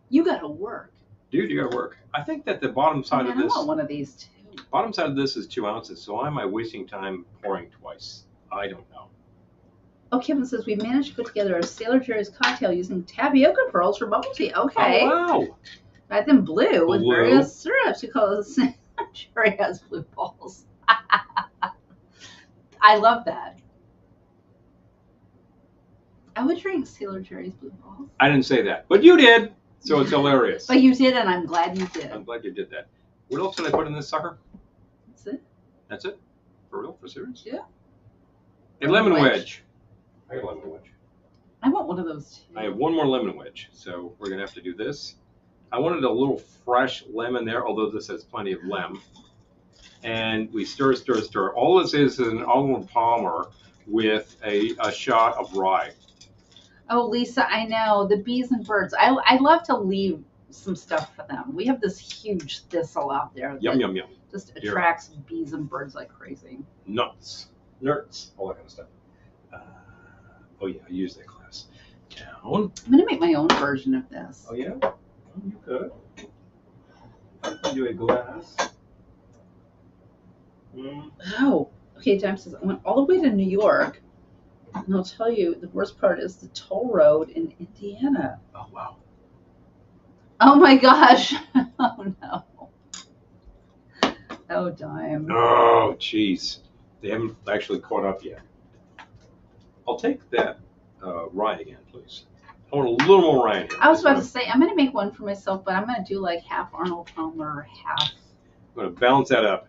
You got to work. Dude, you got to work. I think that the bottom side of this... I want one of these, too. Bottom side of this is 2 ounces, so why am I wasting time pouring twice? I don't know. Oh, Kevin says we managed to put together a Sailor Jerry's cocktail using tapioca pearls for bubble tea. Okay. Oh, wow. Got them blue with various syrups because Jerry has blue balls. I love that. I would drink Sailor Jerry's blue balls. I didn't say that, but you did, so it's hilarious. But you did, and I'm glad you did. I'm glad you did that. What else did I put in this sucker? That's it. That's it? For real? For serious? Yeah. A lemon wedge. I got a lemon wedge. I want one of those too. I have one more lemon wedge, so we're going to have to do this. I wanted a little fresh lemon there, although this has plenty of lem. And we stir, stir, stir. All this is an Arnold Palmer with a shot of rye. Oh, Lisa, I know. The bees and birds. I love to leave some stuff for them. We have this huge thistle out there. Yum, yum, yum. Just attracts bees and birds like crazy. Nuts. Nerds. All that kind of stuff. Oh yeah, I use that class. Down. I'm gonna make my own version of this. Oh yeah. Oh, you could. Do a glass. Oh, okay. Dime says I went all the way to New York, and I'll tell you the worst part is the toll road in Indiana. Oh wow. Oh my gosh! Oh no! Oh Dime. Oh jeez. They haven't actually caught up yet. I'll take that rye again, please. I want a little more rye in here. I was about to say I'm gonna make one for myself, but I'm gonna do like half Arnold Palmer, half. I'm going to balance that up.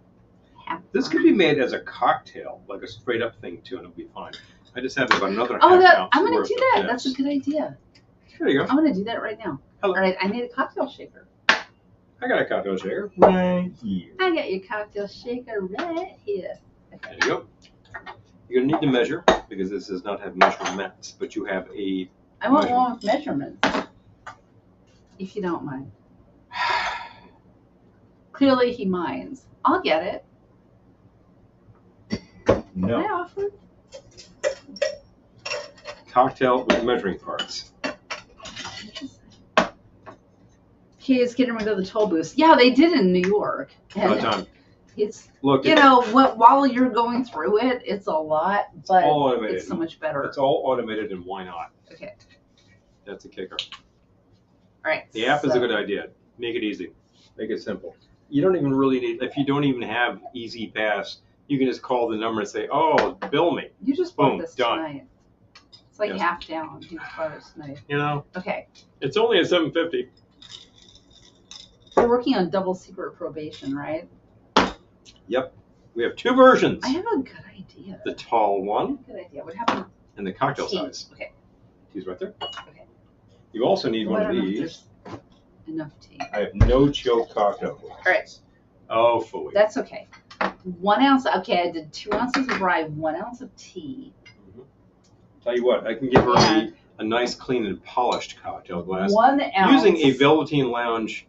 Half This could be made as a cocktail, like a straight up thing too, and it'll be fine. I just have about another Oh, half ounce I'm gonna worth do of that. this. That's a good idea. There you go. I'm gonna do that right now. Hello. All right, I need a cocktail shaker. I got a cocktail shaker right here. I got your cocktail shaker right here. There you go. You're going to need to measure because this does not have measurements, but you have a. I want one with measurements, if you don't mind. Clearly, he minds. I'll get it. Can I No. offer? Cocktail with measuring parts. Kids getting rid of the toll booths. Yeah, they did in New York. All the And time. it's, Look, you know, while you're going through it, it's a lot, but all automated. it's so much better. It's all automated, and why not? Okay. That's a kicker. All right. The app is a good idea. Make it easy. Make it simple. You don't even really need, if you don't even have Easy Pass, you can just call the number and say, oh, bill me. You just bought Boom, this done. tonight. It's like Yes. half down. You just bought it tonight. You know, Okay. it's only at $7.50. You're working on double secret probation, right? Yep. We have two versions. I have a good idea. The tall one Good idea. What happened? and the cocktail Tea. size. Okay. Tea's right there. Okay. You also need Well, one I of don't know if these. there's enough tea. I have no chill cocktail glass. All right. Oh, fully. That's okay. 1 ounce. Okay, I did 2 ounces of rye, 1 ounce of tea. Tell you what, I can give her And a nice, clean, and polished cocktail glass 1 ounce. using a Velveteen Lounge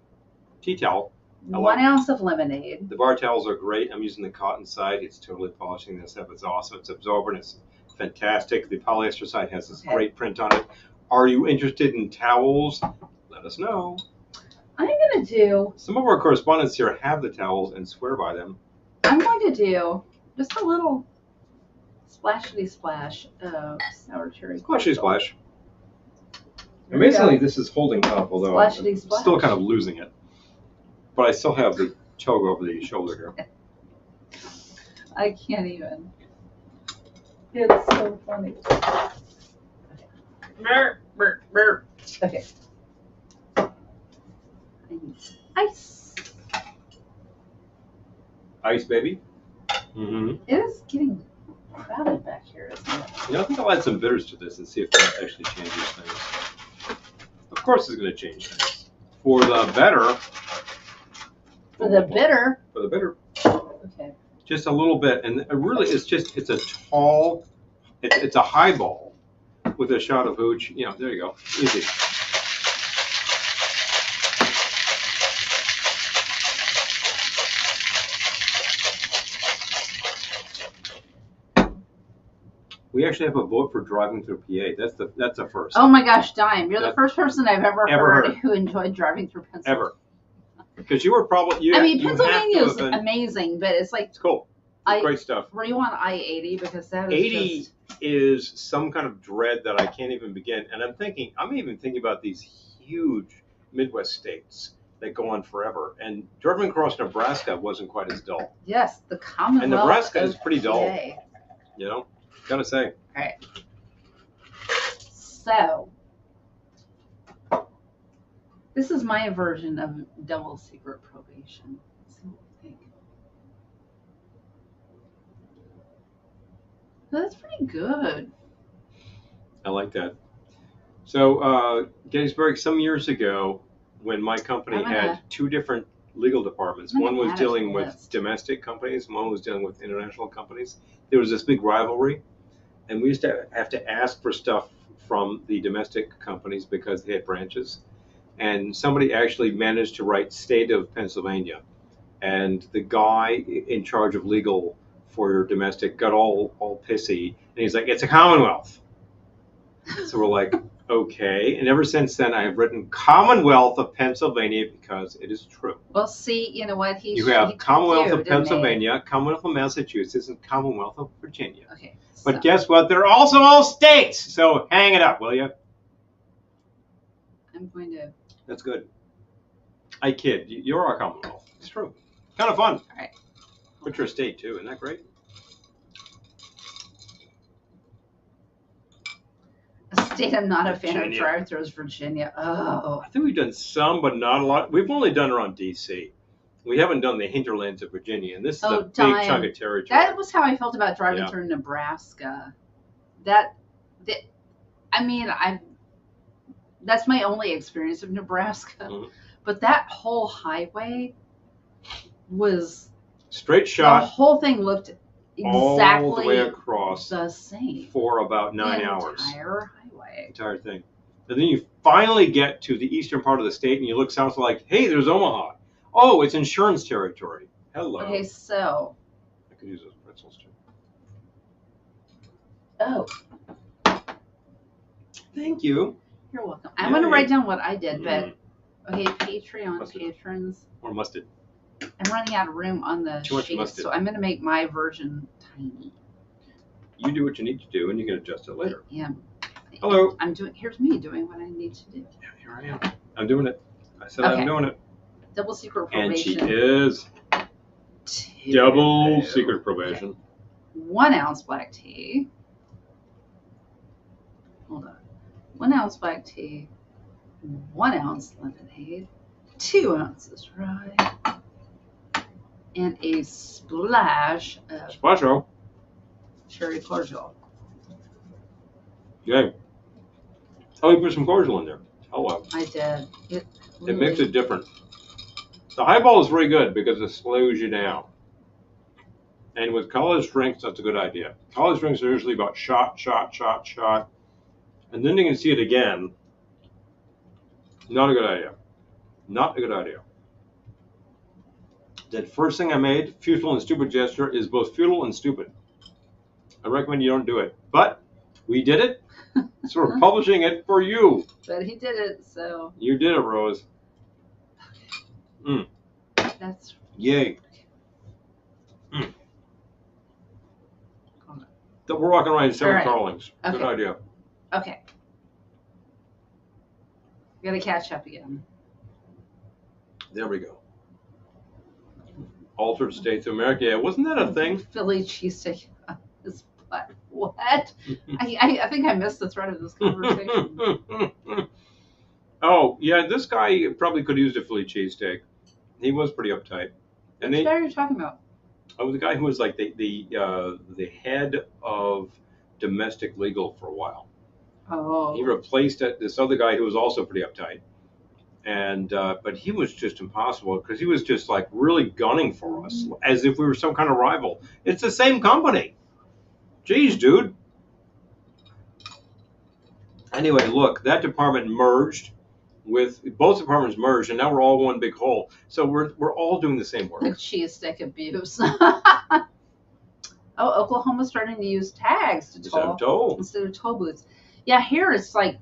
tea towel. 1 ounce of lemonade. The bar towels are great. I'm using the cotton side. It's totally polishing this up. It's awesome. It's absorbent. It's fantastic. The polyester side has this Okay. great print on it. Are you interested in towels? Let us know. I'm going to do, Some of our correspondents here have the towels and swear by them. I'm going to do just a little splashity splash of sour cherry. Splashy splash. Here we Amazingly, go. this is holding up, although Splashity I'm splash. still kind of losing it. But I still have the Toga over the shoulder here. I can't even. It's so funny. Okay. I need ice. Ice, baby. Mm-hmm. It is getting crowded back here, isn't it? You know, I think I'll add some bitters to this and see if that actually changes things. Of course, it's going to change things. For the better. For the bitter. For the bitter. Okay. Just a little bit, and it really it's a tall, it's a highball with a shot of hooch. You know, there you go, easy. We actually have a vote for driving through PA. That's a first. Oh my gosh, Dime, you're the That- first person I've ever Ever heard heard. who enjoyed driving through Pennsylvania. Ever. Because you were probably you. I mean, you have to Pennsylvania is have been- amazing, but it's like, It's cool. It's great stuff. were you on I-80? Because that is 80 just, is some kind of dread that I can't even begin. And I'm even thinking about these huge Midwest states that go on forever. And driving across Nebraska wasn't quite as dull. yes, the Commonwealth. And Nebraska of is pretty dull. PA. You know, gotta say. All right. So, this is my version of double secret probation. Let's see what we think. That's pretty good. I like that. So Gettysburg, some years ago, when my company I'm gonna- had two different legal departments, I'm one gonna was add it to dealing the with list. domestic companies, one was dealing with international companies. There was this big rivalry, and we used to have to ask for stuff from the domestic companies because they had branches. And somebody actually managed to write State of Pennsylvania, and the guy in charge of legal for your domestic got all pissy, and he's like, "It's a Commonwealth." So we're like, okay. And ever since then, I have written Commonwealth of Pennsylvania because it is true. Well, see, you know what? You have he Commonwealth told of you, didn't he? Pennsylvania, Commonwealth of Massachusetts, and Commonwealth of Virginia. Okay. But so guess what? They're also all states. So hang it up, will you? I'm going to. That's good. I kid. You're our Commonwealth. It's true. Kind of fun. All right. But you're a state too. Isn't that great? A state I'm not a fan of Virginia. drive-through is Virginia. Oh. I think we've done some, but not a lot. We've only done around D.C. We haven't done the hinterlands of Virginia, and this is a big chunk of territory. That was how I felt about driving Yeah. through Nebraska. I mean, that's my only experience of Nebraska. Mhm. But that whole highway was Straight the shot whole thing looked exactly all the way across the same. for about 9 the hours. Entire highway. Entire thing. And then you finally get to the eastern part of the state, and you look south like, hey, there's Omaha. Oh, it's insurance territory. Hello. Okay, so. I could use those pretzels too. Oh, Thank you. you're welcome. I'm going to Yay. write down what I did, Mm. but okay, Patreon Mustard. patrons. Or mustard. I'm running out of room on the Too much sheet, mustard. so I'm going to make my version tiny. You do what you need to do, and you can adjust it later. Yeah. Hello. Here's me doing what I need to do. Yeah, here I am. I'm doing it. I said Okay. I'm doing it. Double secret And she probation. is double secret probation. 1 ounce black tea. Hold on. 1 ounce black tea. 1 ounce lemonade. 2 ounces rye. And a splash of Splasho. cherry cordial. Yay. Oh, you put some cordial in there. Oh, well. I did. It makes it different. The highball is very good because it slows you down. And with college drinks, that's a good idea. College drinks are usually about shot, shot, shot, shot. And then you can see it again. Not a good idea. Not a good idea. That first thing I made, futile and stupid gesture, is both futile and stupid. I recommend you don't do it. But we did it, so we're publishing it for you. But he did it, so. You did it, Rose. That's. Yay. We're walking around in 7 All right. Carlings. Good Okay. idea. Okay. Gotta catch up again. There we go. Altered states of America. Yeah, wasn't that a thing? Philly cheesesteak on his butt. What? I think I missed the thread of this conversation. Oh, yeah, this guy probably could have used a Philly cheesesteak. He was pretty uptight. And Which guy are you talking about? Oh, the guy who was like the head of domestic legal for a while. Oh. He replaced this other guy who was also pretty uptight. And but he was just impossible because he was just like really gunning for us as if we were some kind of rival. It's the same company. Jeez, dude. Anyway, look, that department merged with both departments merged, and now we're all one big whole. So we're all doing the same work. The cheesesteak abuse. Oh, Oklahoma's starting to use tags to toll instead of toll booths. Yeah, here it's like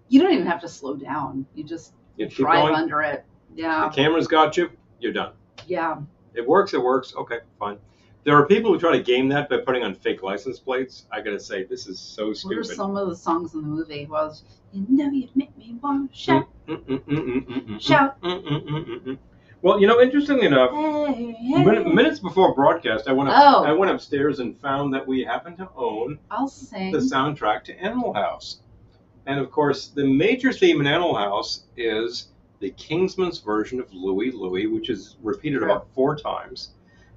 you don't even have to slow down. You just drive under it. Yeah. The camera's got you. You're done. Yeah. It works. It works. Okay, fine. There are people who try to game that by putting on fake license plates. I gotta say, this is so stupid. What are some of the songs in the movie? Was you know you make me want to shout, shout. Well, you know, interestingly enough, Hey, hey. minutes before broadcast, I went upstairs and found that we happen to own I'll sing. the soundtrack to Animal House. And of course, the major theme in Animal House is the Kingsman's version of Louie Louie, which is repeated about 4 times.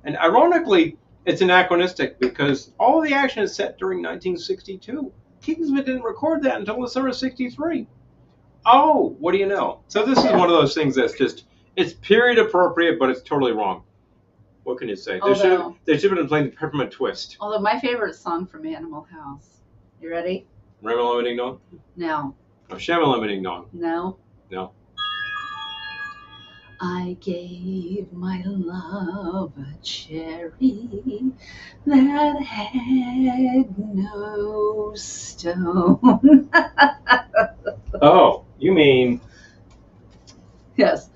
And ironically, it's anachronistic because all of the action is set during 1962. Kingsman didn't record that until the summer of '63. Oh, what do you know? So this is one of those things that's just, it's period appropriate, but it's totally wrong. What can you say? They should have been playing the Peppermint Twist. Although my favorite song from Animal House. You ready? Ramalama Ding Dong? No. Oh, Shamalama Ding Dong. No. No. I gave my love a cherry that had no stone. Oh, you mean Yes.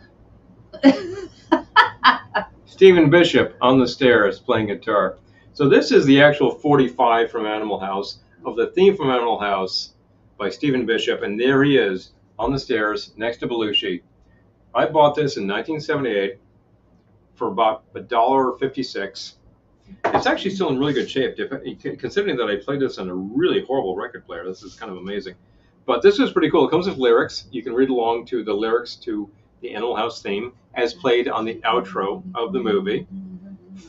Stephen Bishop on the stairs playing guitar. So this is the actual 45 from Animal House of the theme from Animal House by Stephen Bishop, and there he is on the stairs next to Belushi. I bought this in 1978 for about $1.56. It's actually still in really good shape, considering that I played this on a really horrible record player. This is kind of amazing. But this is pretty cool. It comes with lyrics. You can read along to the lyrics to the Animal House theme as played on the outro of the movie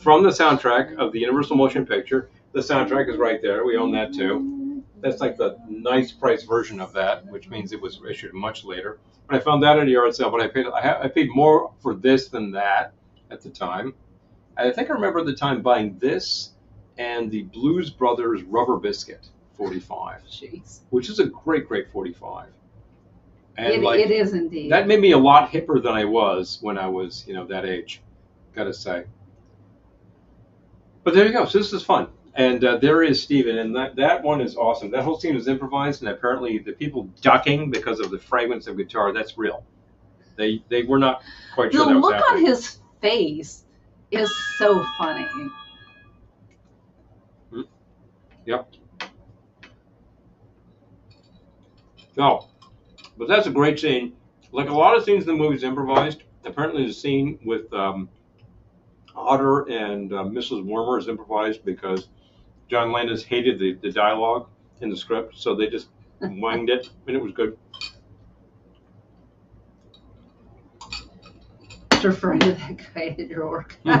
from the soundtrack of the Universal Motion Picture. The soundtrack is right there. We own that too. That's like the nice price version of that, which means it was issued much later. But I found that at a yard sale, but I paid more for this than that at the time. I think I remember at the time buying this and the Blues Brothers Rubber Biscuit 45, Jeez. which is a great 45. And It is indeed. That made me a lot hipper than I was when I was, that age, gotta say. But there you go. So this is fun. And there is Steven, and that one is awesome. That whole scene is improvised, and apparently the people ducking because of the fragments of guitar, that's real. They were not quite sure The that was look happening. on his face is so funny. Yep. No, but that's a great scene. Like a lot of scenes in the movie is improvised. Apparently the scene with Otter and Mrs. Wormer is improvised because John Landis hated the dialogue in the script, so they just winged it, and it was good. Referring to that guy at your work. You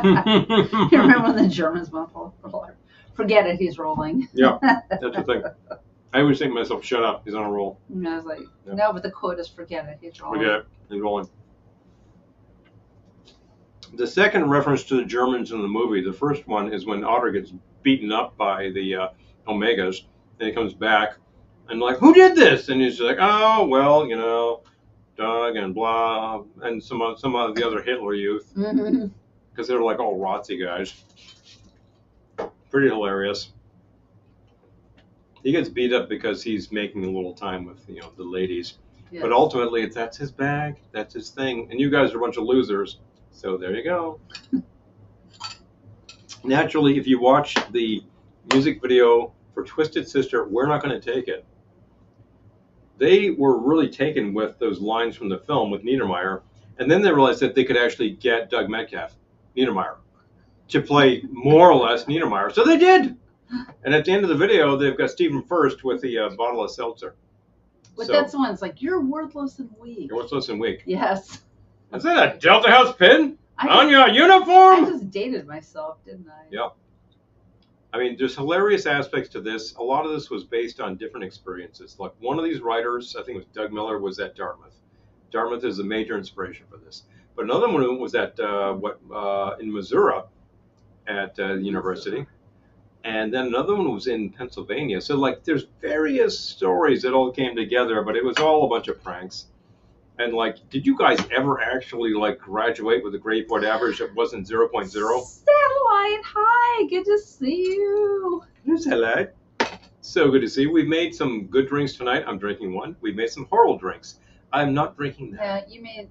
remember when the Germans went for forget it, he's rolling. Yeah, that's the thing. I always think to myself, shut up, he's on a roll. And I was like, no, but the quote is forget it, he's rolling. Forget it, he's rolling. The second reference to the Germans in the movie, the first one is when Otter gets beaten up by the Omegas, and he comes back, and like, who did this? And he's like, oh, well, Doug and blah, and some of the other Hitler youth, because they're like all Nazi guys. Pretty hilarious. He gets beat up because he's making a little time with the ladies, yes. But ultimately that's his bag, that's his thing, and you guys are a bunch of losers. So there you go. Naturally, if you watch the music video for Twisted Sister, We're Not Gonna Take It, they were really taken with those lines from the film with Niedermeyer, and then they realized that they could actually get Doug Metcalf, Niedermeyer, to play more or less Niedermeyer. So they did. And at the end of the video, they've got Stephen First with the bottle of seltzer. But that's the one. It's like, you're worthless and weak. You're worthless and weak. Yes. Is that a Delta House pin on your uniform? I just dated myself, didn't I? Yeah. I mean, there's hilarious aspects to this. A lot of this was based on different experiences. Like one of these writers, I think it was Doug Miller, was at Dartmouth. Dartmouth is a major inspiration for this. But another one was at in Missouri at the university. And then another one was in Pennsylvania. So like there's various stories that all came together, but it was all a bunch of pranks. And like, did you guys ever actually like graduate with a grade point average that wasn't 0.0? Satellite, hi, good to see you. Here's Satellite. So good to see you. We've made some good drinks tonight. I'm drinking one. We've made some horrible drinks. I'm not drinking that. Yeah, you made,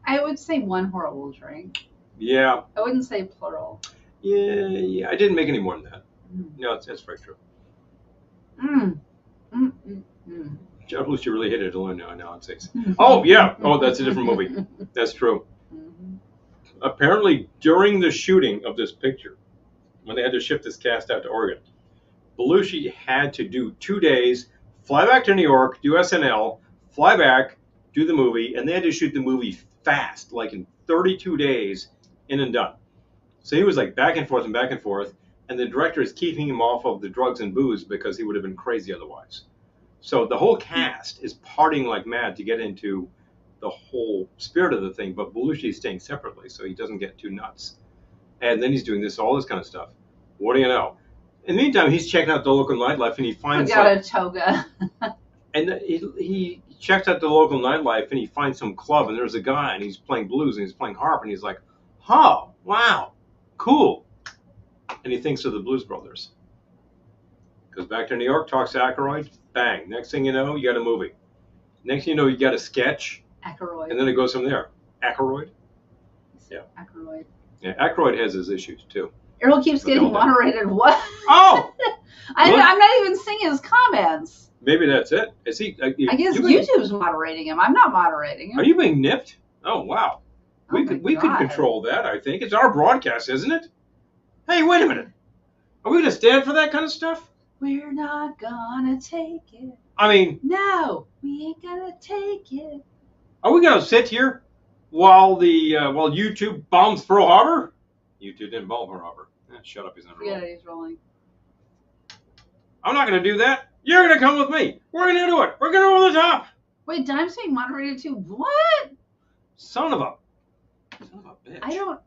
I would say one horrible drink. Yeah. I wouldn't say plural. Yeah. I didn't make any more than that. No, that's very true. At least you really hit it alone now it says. Oh, yeah. Oh, that's a different movie. That's true. Apparently, during the shooting of this picture, when they had to ship this cast out to Oregon, Belushi had to do 2 days, fly back to New York, do SNL, fly back, do the movie, and they had to shoot the movie fast, like in 32 days, in and done. So he was like back and forth, and the director is keeping him off of the drugs and booze because he would have been crazy otherwise. So the whole cast is partying like mad to get into the whole spirit of the thing, but Belushi is staying separately, so he doesn't get too nuts. And then he's doing all this kind of stuff. What do you know? In the meantime, he's checking out the local nightlife, and he finds a toga. And he checks out the local nightlife and he finds some club and there's a guy and he's playing blues and he's playing harp and he's like, oh, wow, cool. And he thinks of the Blues Brothers. Goes back to New York, talks to Aykroyd, bang. Next thing you know, you got a movie. Next thing you know, you got a sketch. Aykroyd. And then it goes from there. Aykroyd? Yeah. Aykroyd. Yeah, Aykroyd has his issues too. Errol keeps getting moderated. What? Oh! I'm not even seeing his comments. Maybe that's it. Is he? I guess YouTube's moderating him. I'm not moderating him. Are you being nipped? Oh, wow. We could control that, I think. It's our broadcast, isn't it? Hey, wait a minute. Are we going to stand for that kind of stuff? We're not going to take it. I mean... No, we ain't going to take it. Are we going to sit here while YouTube bombs Pearl Harbor? YouTube didn't bomb Pearl Harbor. Shut up, he's not rolling. Yeah, he's rolling. I'm not going to do that. You're going to come with me. We're going to do it. We're going to over the top. Wait, Dime's being moderated too? What? Son of a bitch.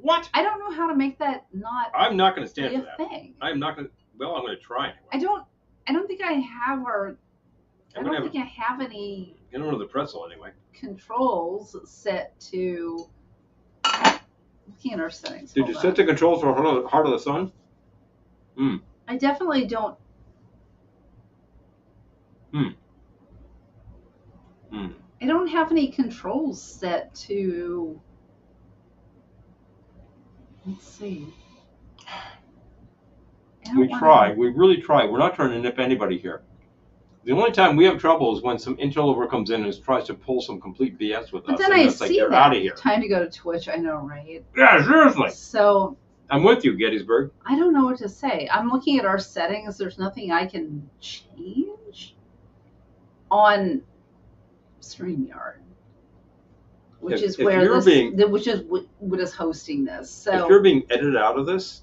What? I don't know how to make that not. I'm not going to stand for that. Thing. I'm not going to. Well, I'm going to try anyway. I don't think I have I don't think I have any. Get over the pretzel anyway. Controls set to. Looking at our settings. Did you set the controls for Heart of the Sun? I definitely don't. I don't have any controls set to. Let's see. We try. We really try. We're not trying to nip anybody here. The only time we have trouble is when some interloper comes in and tries to pull some complete BS with us. But then I see you're out of here. Time to go to Twitch. I know, right? Yeah, seriously. So. I'm with you, Gettysburg. I don't know what to say. I'm looking at our settings. There's nothing I can change on StreamYard, which is what is hosting this. So if you're being edited out of this,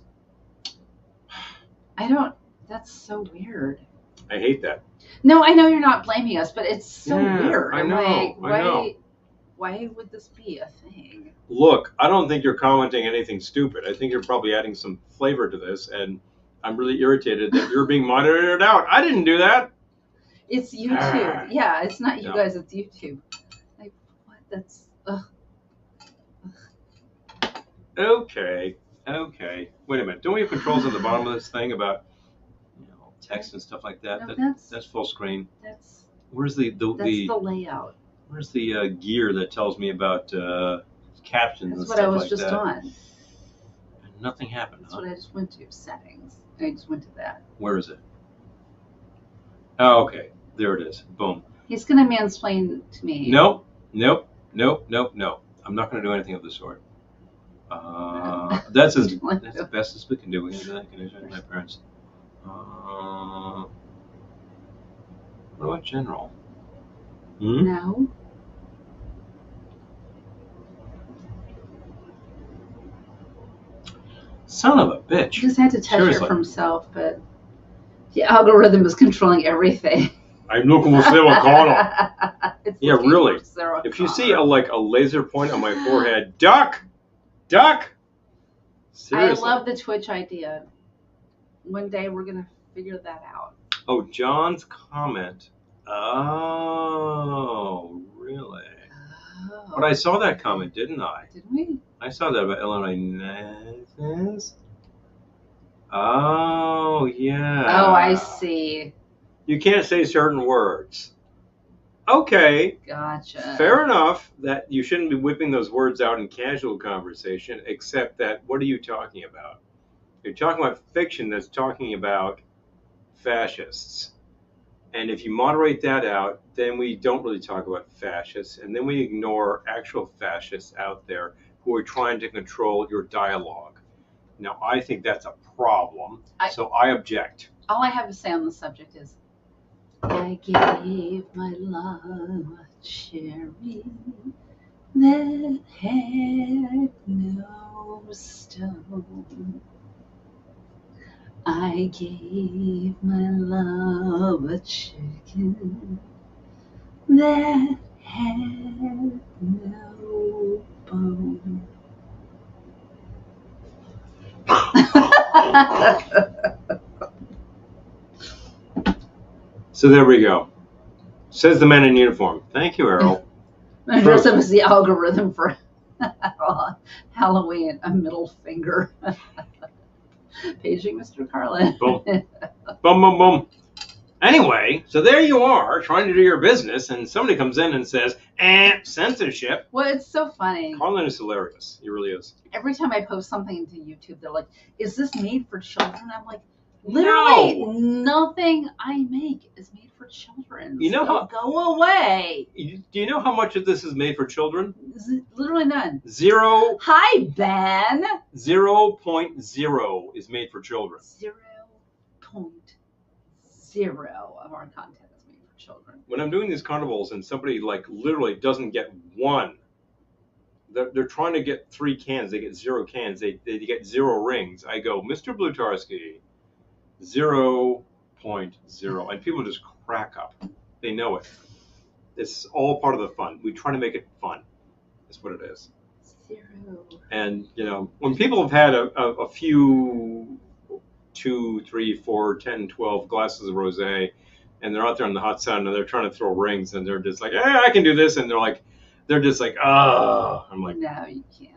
that's so weird. I hate that. No, I know you're not blaming us, but it's so weird. I know. Why would this be a thing? Look, I don't think you're commenting anything stupid. I think you're probably adding some flavor to this, and I'm really irritated that you're being moderated out. I didn't do that. It's YouTube. Yeah, it's not you guys. It's YouTube. Like, what? That's. Ugh. Okay. Wait a minute. Don't we have controls on the bottom of this thing about text and stuff like that? No, that's full screen. Where's the layout? Where's the gear that tells me about captions and stuff like that? That's what I was just on. And nothing happened. That's what I just went to. Settings. I just went to that. Where is it? Oh, okay. There it is. Boom. He's going to mansplain to me. Nope. I'm not going to do anything of the sort. That's the best as we can do. We can do that condition with my parents. What about general? No. Son of a bitch. He just had to touch it for himself, but the algorithm is controlling everything. I'm looking for Sarah Connor. Yeah, really. If you see a laser point on my forehead, duck. Seriously. I love the Twitch idea. One day we're gonna figure that out. Oh, John's comment. Oh, really? Oh. But I saw that comment, didn't I? Didn't we? I saw that about Illinois Nazis. Oh, yeah. Oh, I see. You can't say certain words. Okay. Gotcha. Fair enough that you shouldn't be whipping those words out in casual conversation, except that what are you talking about? You're talking about fiction that's talking about fascists. And if you moderate that out, then we don't really talk about fascists, and then we ignore actual fascists out there who are trying to control your dialogue. Now, I think that's a problem, so I object. All I have to say on the subject is, I gave my love a cherry that had no stone. I gave my love a chicken that had no bone. So there we go. Says the man in uniform. Thank you, Errol. I dress up as the algorithm for Halloween. A middle finger. Paging Mr. Carlin. Boom. Boom, boom, boom. Anyway, so there you are, trying to do your business, and somebody comes in and says, censorship. Well, it's so funny. Carlin is hilarious. He really is. Every time I post something to YouTube, they're like, is this made for children? I'm like, literally nothing I make is made for children. You know so go away. Do you know how much of this is made for children? Literally none. Zero. Hi, Ben. 0.0 is made for children. 0.0 of our content is made for children. When I'm doing these carnivals and somebody like literally doesn't get one, they're trying to get 3 cans, they get 0 cans, they get 0 rings. I go, Mr. Blutarski, 0.0, and people just crack up. They know it. It's all part of the fun. We try to make it fun. That's what it is. 0. And you know, when people have had a few 2, 3, 4, 10, 12 glasses of rosé, and they're out there in the hot sun and they're trying to throw rings, and they're just like, I can do this, and they're just like, ah. I'm like, no, you can't.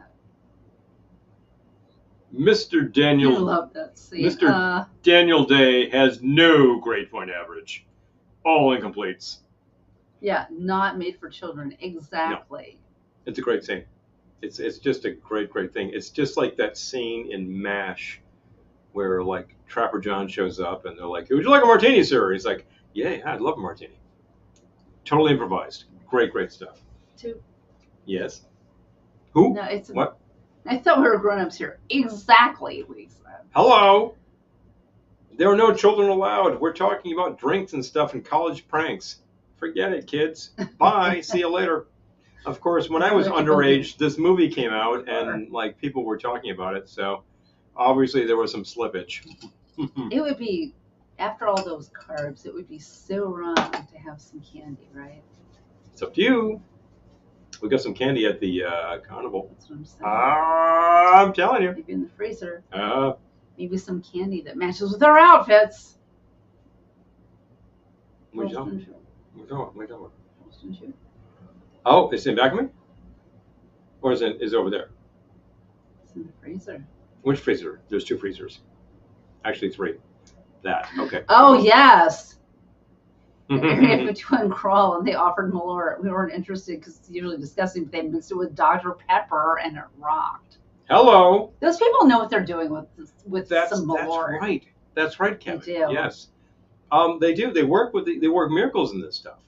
Mr. Daniel. I love that scene. Mr. Daniel Day has no grade point average. All incompletes. Yeah, not made for children. Exactly. No. It's a great scene. It's just a great thing. It's just like that scene in MASH where like Trapper John shows up and they're like, would you like a martini, sir? He's like, yeah, I'd love a martini. Totally improvised. Great stuff. 2. Yes. Who? No, it's what? I thought we were grown-ups here. Exactly, Lisa. Hello. There are no children allowed. We're talking about drinks and stuff and college pranks. Forget it, kids. Bye. See you later. Of course, when I was underage, this movie came out and like people were talking about it. So obviously there was some slippage. It would be, after all those carbs, it would be so wrong to have some candy, right? It's up to you. We got some candy at the carnival. That's what I'm saying. I'm telling you. Maybe in the freezer. What Maybe some candy that matches with our outfits. are you talking about? Holston Shoe. Oh, it's in back of me? Or is it over there? It's in the freezer. Which freezer? There's 2 freezers. Actually 3. That. Okay. Oh, yes. Area 51 crawl, and they offered Malort. We weren't interested because it's usually disgusting, but they mixed it with Dr. Pepper, and it rocked. Hello. Those people know what they're doing with some Malort. That's right. That's right, Kevin. They do. Yes. They do. They work miracles in this stuff.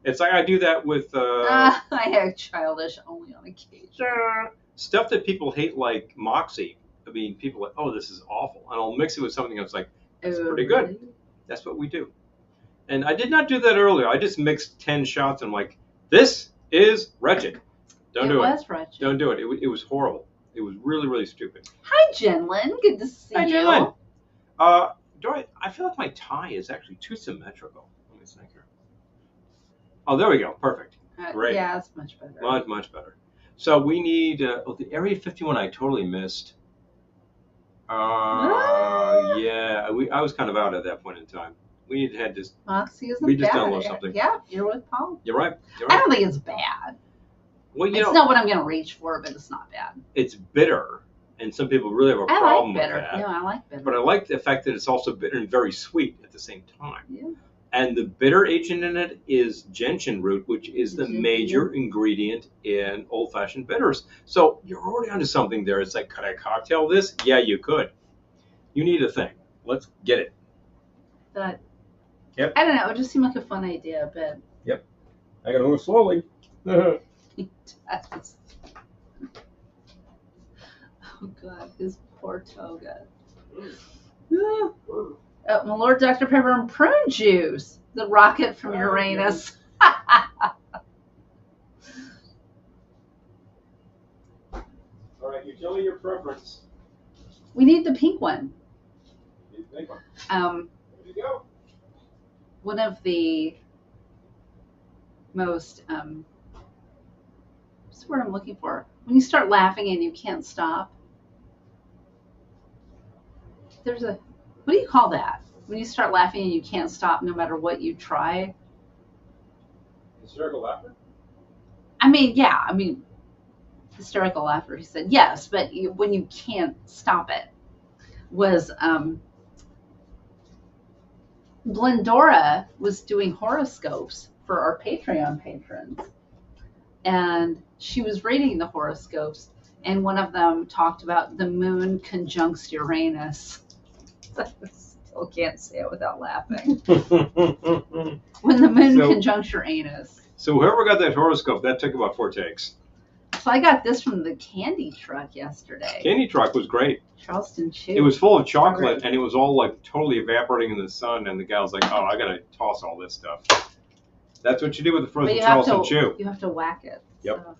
It's like I do that with I act childish only on occasion. stuff that people hate, like Moxie. I mean, people are like, oh, this is awful, and I'll mix it with something that's like, that's pretty good. Really? That's what we do. And I did not do that earlier. I just mixed 10 shots, and I'm like, this is wretched. Don't do it. It was wretched. Don't do it. It was horrible. It was really stupid. Hi, Jenlyn. Good to see Hi, you. Jenlyn. I feel like my tie is actually too symmetrical. Let me think here. Oh, there we go. Perfect. Great. Yeah, it's much better. Much better. So we need the Area 51 I totally missed. Yeah, I was kind of out at that point in time. We had just Moxie isn't we just bad. download something. Yeah, you're with Paul. You're right. I don't think it's bad. Well, It's not what I'm going to reach for, but it's not bad. It's bitter, and some people really have a problem with that. No, I like bitter. But I like the fact that it's also bitter and very sweet at the same time. Yeah. And the bitter agent in it is gentian root, which is the major ingredient in old-fashioned bitters. So you're already onto something there. It's like, could I cocktail this? Yeah, you could. You need a thing. Let's get it. But Yep. I don't know. It just seemed like a fun idea, but Yep. I gotta move slowly. it does. Oh God, his poor Toga. My Lord Dr. Pepper and prune juice. The rocket from Uranus. All right, you tell me your preference. We need the pink one. You think one? There you go. One of the most what's the word I'm looking for? When you start laughing and you can't stop. There's a, what do you call that? When you start laughing and you can't stop no matter what you try. Hysterical laughter? I mean, yeah, I mean, hysterical laughter. He said yes, but when you can't stop it, was Glendora was doing horoscopes for our Patreon patrons, and she was reading the horoscopes, and one of them talked about the moon conjuncts Uranus. I still can't say it without laughing. When the moon conjuncts Uranus. So whoever got that horoscope, that took about 4 takes. So I got this from the candy truck yesterday. Candy truck was great. Charleston Chew. It was full of chocolate, and it was all like totally evaporating in the sun. And the guy was like, "Oh, I gotta toss all this stuff." That's what you do with the frozen Charleston Chew. You have to whack it. Yep. So.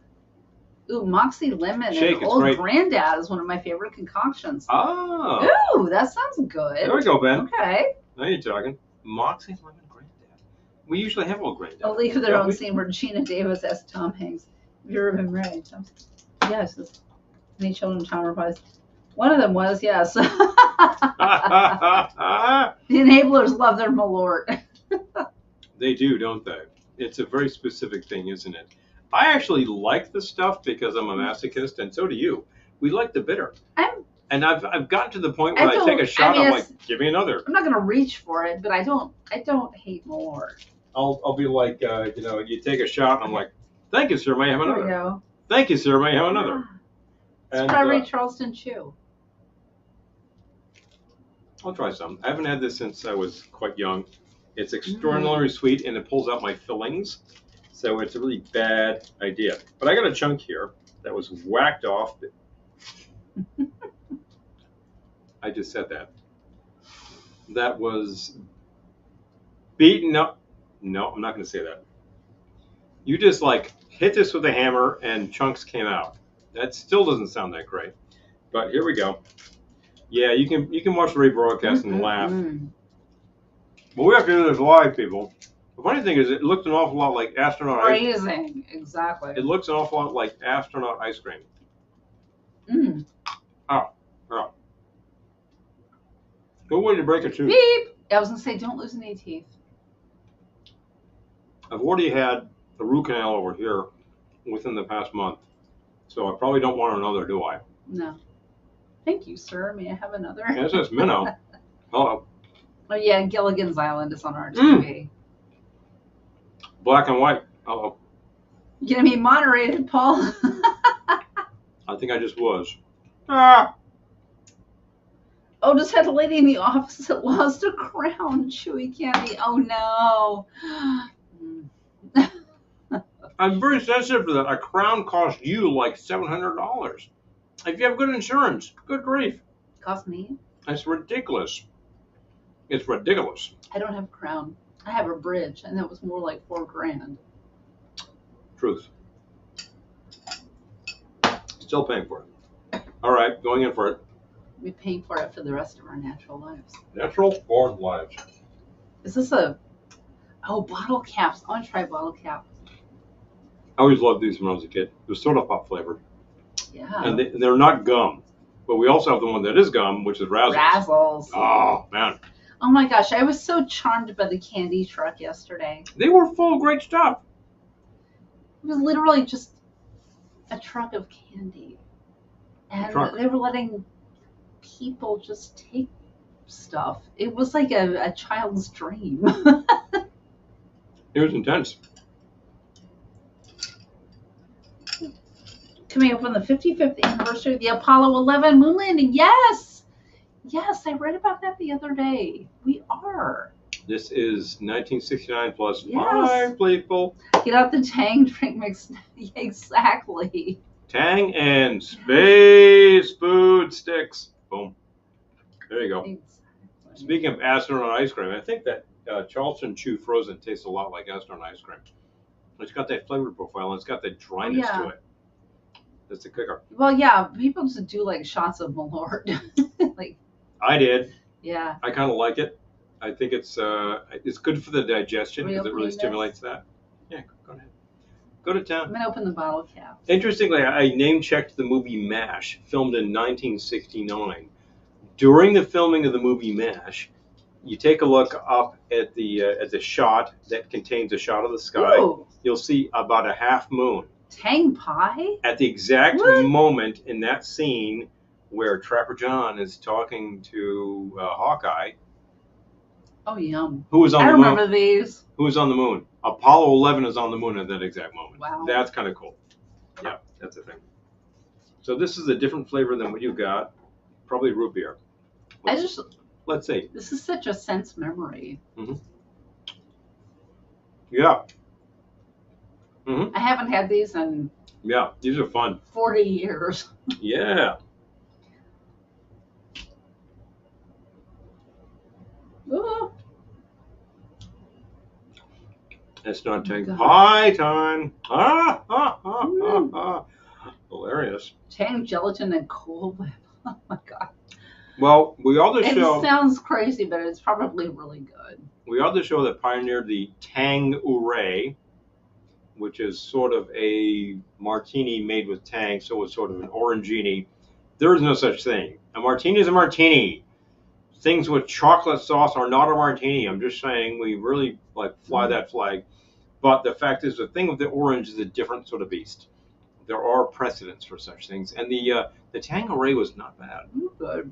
Ooh, Moxie Lemon Shake, and Old great. Granddad is one of my favorite concoctions. Oh. Ooh, that sounds good. There we go, Ben. Okay. Now you're talking. Moxie Lemon Granddad. We usually have Old Granddad. I'll leave their own scene where Gina Davis asked Tom Hanks, "Have you ever been married?" Yes. Any children Tom replies, "One of them was, yes." The enablers love their malort. They do, don't they? It's a very specific thing, isn't it? I actually like the stuff because I'm a masochist, and so do you. We like the bitter. And I've gotten to the point where I take a shot, I'm like, give me another. I'm not gonna reach for it, but I don't hate malort. I'll be like, you take a shot, and I'm like, thank you, sir, may I have another? There we go. Thank you, sir, may I have another? Strawberry Charleston Chew. I'll try some. I haven't had this since I was quite young. It's extraordinarily sweet, and it pulls out my fillings. So it's a really bad idea. But I got a chunk here that was whacked off. I just said that. That was beaten up. No, I'm not going to say that. You just like hit this with a hammer and chunks came out. That still doesn't sound that great. But here we go. Yeah, you can watch the rebroadcast and laugh. But we have to do this live, people. The funny thing is, it looked an awful lot like astronaut ice cream. Amazing, exactly. It looks an awful lot like astronaut ice cream. Oh. Good way to break a tooth. Beep! I was going to say, don't lose any teeth. I've already had a root canal over here within the past month. So I probably don't want another, do I? No. Thank you, sir. May I have another? Yes, that's Minnow. Hello. Oh, yeah, Gilligan's Island is on our TV. Black and white. Uh-oh. You gonna be moderated, Paul? I think I just was. Ah! Oh, just had a lady in the office that lost a crown chewy candy. Oh, no. I'm very sensitive to that. A crown cost you like $700. If you have good insurance, good grief. Cost me? That's ridiculous. It's ridiculous. I don't have a crown. I have a bridge, and that was more like $4,000. Truth. Still paying for it. All right, going in for it. We're paying for it for the rest of our natural lives. Natural born lives. Is this bottle caps? I want to try bottle caps. I always loved these when I was a kid. They're soda pop flavored. Yeah. And they're not gum. But we also have the one that is gum, which is Razzles. Razzles. Oh, man. Oh, my gosh. I was so charmed by the candy truck yesterday. They were full of great stuff. It was literally just a truck of candy. And they were letting people just take stuff. It was like a child's dream. It was intense. Coming up on the 55th anniversary of the Apollo 11 moon landing. Yes! Yes, I read about that the other day. We are. This is 1969 plus Yes. 5 people. Get out the Tang drink mix. Exactly. Tang and space food sticks. Boom. There you go. Exactly. Speaking of astronaut ice cream, I think that Charleston Chew Frozen tastes a lot like astronaut ice cream. It's got that flavor profile and it's got that dryness to it. That's the kicker. Well, yeah, people just do like shots of malort. Like. I did. Yeah. I kind of like it. I think it's good for the digestion because it really stimulates that. Yeah, go ahead. Go to town. I'm gonna open the bottle cap. Interestingly, I name checked the movie MASH, filmed in 1969. During the filming of the movie MASH, you take a look up at the shot that contains a shot of the sky. Ooh, You'll see about a half moon Tang pie? at the exact What? moment in that scene where Trapper John is talking to Hawkeye. Oh, yum. Who was on I the moon? remember these. Who was on the moon? Apollo 11 is on the moon at that exact moment. Wow. That's kind of cool. Yeah, that's the thing. So this is a different flavor than what you got. Probably root beer. Let's see. This is such a sense memory. Mm-hmm. Yeah. Mm-hmm. I haven't had these in Yeah, these are fun. 40 years. Yeah. Ooh. It's not Tang God. pie time. Hilarious. Tang gelatin and Cool Whip. Oh my god. Well, we are the It show. sounds crazy, but it's probably really good. We are the show that pioneered the Tang Ure, which is sort of a martini made with Tang, so it's sort of an orangini. There is no such thing. A martini is a martini. Things with chocolate sauce are not a martini. I'm just saying we really fly that flag. But the fact is, the thing with the orange is a different sort of beast. There are precedents for such things, and the Tanqueray was not bad. Good.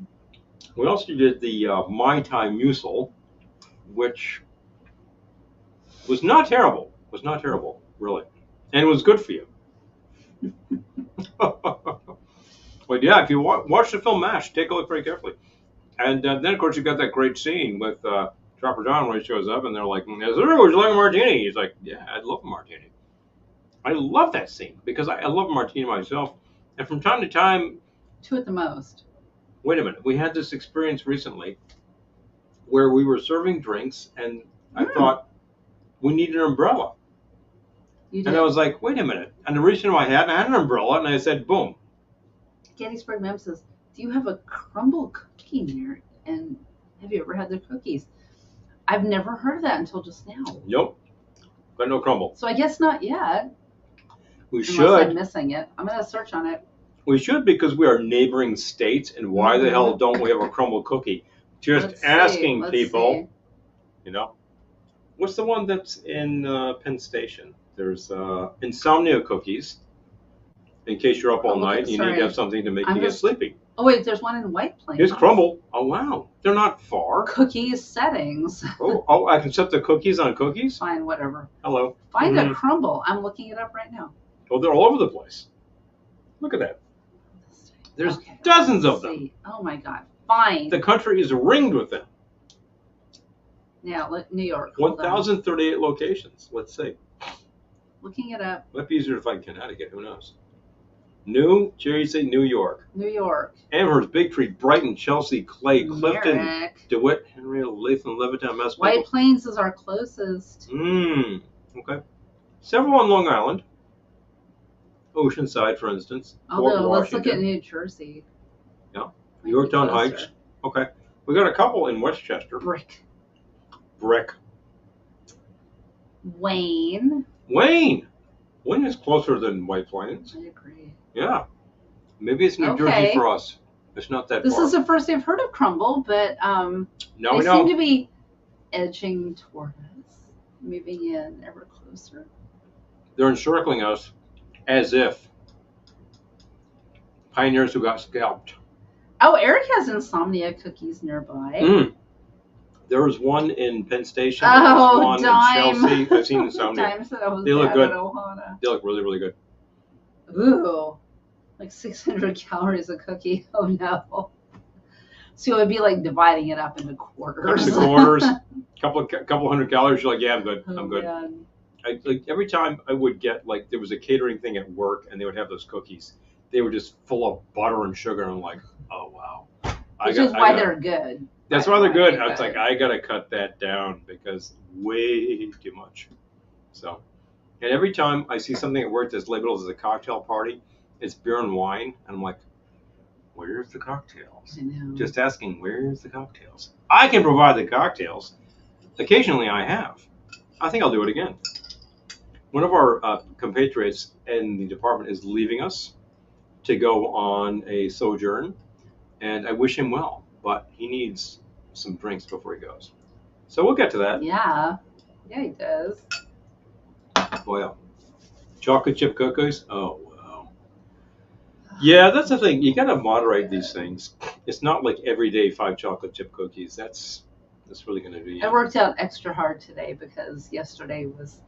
We also did the Mai Tai Musil, which was not terrible. Was not terrible, really, and it was good for you. But yeah, if you watch the film MASH, take a look very carefully. And then, of course, you got that great scene with Trapper John when he shows up, and they're like, "Would you like a martini?" He's like, "Yeah, I'd love a martini." I love that scene because I love a martini myself. And from time to time, Two at the most. wait a minute, we had this experience recently where we were serving drinks, and I thought we need an umbrella. You did. And I was like, wait a minute. And I reached into my hat, and I had an umbrella, and I said, boom. Gettysburg Mem says, "Do you have a crumble cookie near? And have you ever had their cookies?" I've never heard of that until just now. Nope. Got no crumble. So I guess not yet. We Unless should. I'm missing it. I'm gonna search on it. We should because we are neighboring states, and why the hell don't we have a crumble cookie? Just Let's asking see. people, you know. What's the one that's in Penn Station? There's insomnia cookies. In case you're up all night, you need to have something to make you get sleepy. Oh wait, there's one in White Plains. Here's crumble. Oh wow, they're not far. Cookies settings. Oh, I can set the cookies on cookies. Fine, whatever. Hello. Find a crumble. I'm looking it up right now. Oh, they're all over the place. Look at that. There's dozens of them. Oh my God. Fine. The country is ringed with them. Yeah, New York. 1,038 locations. Let's see. Looking it up. Might be easier to find Connecticut. Who knows? New Jersey, New York. New York. Amherst, Big Tree, Brighton, Chelsea, Clay, Clifton, Merrick. DeWitt, Henrietta, Latham, Levittown, Mass. White Plains is our closest. Okay. Several on Long Island. Oceanside, for instance. Although, let's look at New Jersey. Yeah. Yorktown Heights. Okay. We got a couple in Westchester. Brick. Wayne. Wayne is closer than White Plains. I agree. Yeah. Maybe it's New Jersey for us. It's not that far. This is the first I've heard of crumble, but they seem to be edging toward us, moving in ever closer. They're encircling us as if pioneers who got scalped. Oh, Eric has insomnia cookies nearby. There was one in Penn Station. Oh, one Dime. in Chelsea. I've seen insomnia. They look good. They look really, really good. Ooh, like 600 calories a cookie. Oh no. So it would be like dividing it up into quarters. Couple hundred calories. You're like, yeah, I'm good. Oh, I'm good. Man. Every time I would get there was a catering thing at work, and they would have those cookies. They were just full of butter and sugar. And I'm like, oh wow. Which is why they're good. That's why they're good. It's like I gotta cut that down because way too much. So, and every time I see something at work that's labeled as a cocktail party, it's beer and wine, and I'm like, where's the cocktails? I know. Just asking, where's the cocktails? I can provide the cocktails. Occasionally, I have. I think I'll do it again. One of our compatriots in the department is leaving us to go on a sojourn, and I wish him well, but he needs some drinks before he goes. So we'll get to that. Yeah. Yeah, he does. Well, chocolate chip cookies. Oh wow. Yeah, that's the thing. You gotta moderate these things. It's not like every day 5 chocolate chip cookies. That's really gonna be. I worked out extra hard today because yesterday was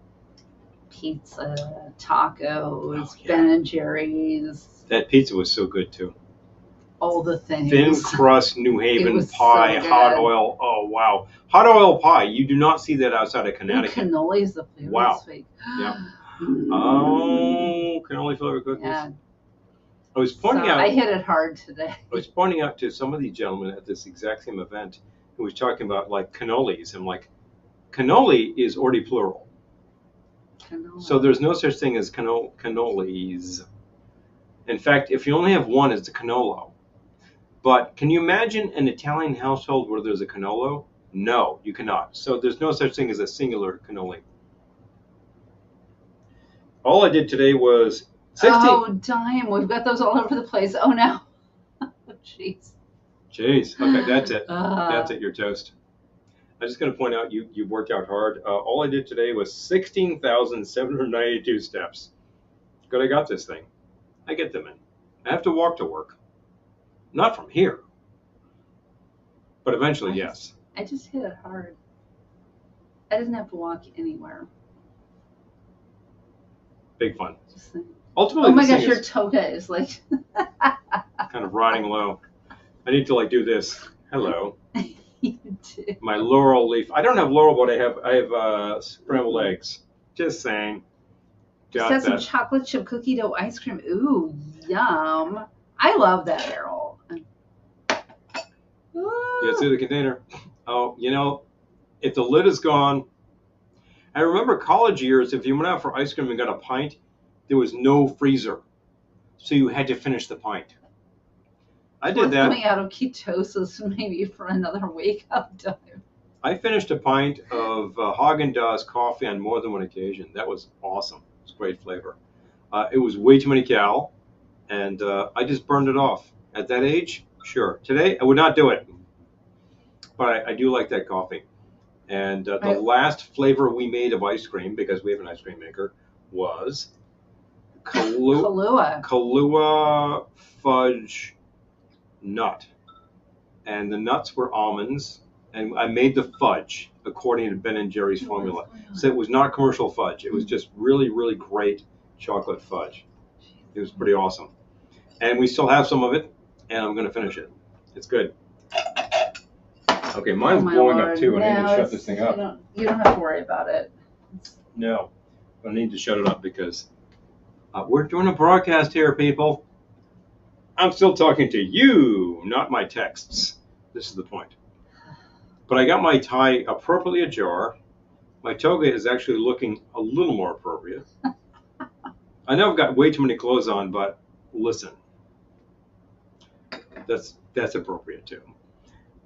pizza, tacos, Oh, yeah. Ben and Jerry's, That pizza was so good too. all the things. Thin crust New Haven was pie, so good. hot oil. Oh wow, hot oil pie. You do not see that outside of Ooh, Connecticut. cannolis, the flavor Wow. this week. Yeah. Mm. Oh, cannoli flavored cookies. Yeah. I was pointing So out. I hit it hard today. I was pointing out to some of these gentlemen at this exact same event who was talking about like cannolis. I'm like, cannoli is already plural. Cannoli. So there's no such thing as cannolis. In fact, if you only have one, it's a cannolo. But can you imagine an Italian household where there's a cannolo? No, you cannot. So there's no such thing as a singular cannoli. All I did today was 16. Oh, damn. We've got those all over the place. Oh, no. Jeez. Jeez. Okay, that's it. Uh, That's it. You're toast. I'm just going to point out you worked out hard. All I did today was 16,792 steps. Good, I got this thing. I get them in. I have to walk to work. Not from here. But eventually, yes. I just hit it hard. I didn't have to walk anywhere. Big fun. Just saying. Ultimately, Oh my this gosh, thing your is toga is like. kind of riding low. I need to like do this. Hello. You do. My laurel leaf. I don't have laurel, but I have scrambled eggs. Just saying. Just Got had some that. chocolate chip cookie dough ice cream. Ooh, yum. I love that barrel. Yeah, see the container. Oh, you know, if the lid is gone. I remember college years, if you went out for ice cream and got a pint, there was no freezer. So you had to finish the pint. I did that. Coming out of ketosis maybe for another wake up time. I finished a pint of Haagen-Dazs coffee on more than one occasion. That was awesome. It was great flavor. It was way too many cal, and I just burned it off. At that age, sure. Today, I would not do it. But I do like that coffee. And the last flavor we made of ice cream, because we have an ice cream maker, was Kahlua. Kahlua fudge nut. And the nuts were almonds. And I made the fudge according to Ben and Jerry's formula. So it was not commercial fudge. It was just really, really great chocolate fudge. It was pretty awesome. And we still have some of it, and I'm going to finish it. It's good. Okay, mine's blowing up too, and I need to shut this thing up. You don't have to worry about it. No, I need to shut it up because we're doing a broadcast here, people. I'm still talking to you, not my texts. This is the point. But I got my tie appropriately ajar. My toga is actually looking a little more appropriate. I know I've got way too many clothes on, but listen, that's appropriate too.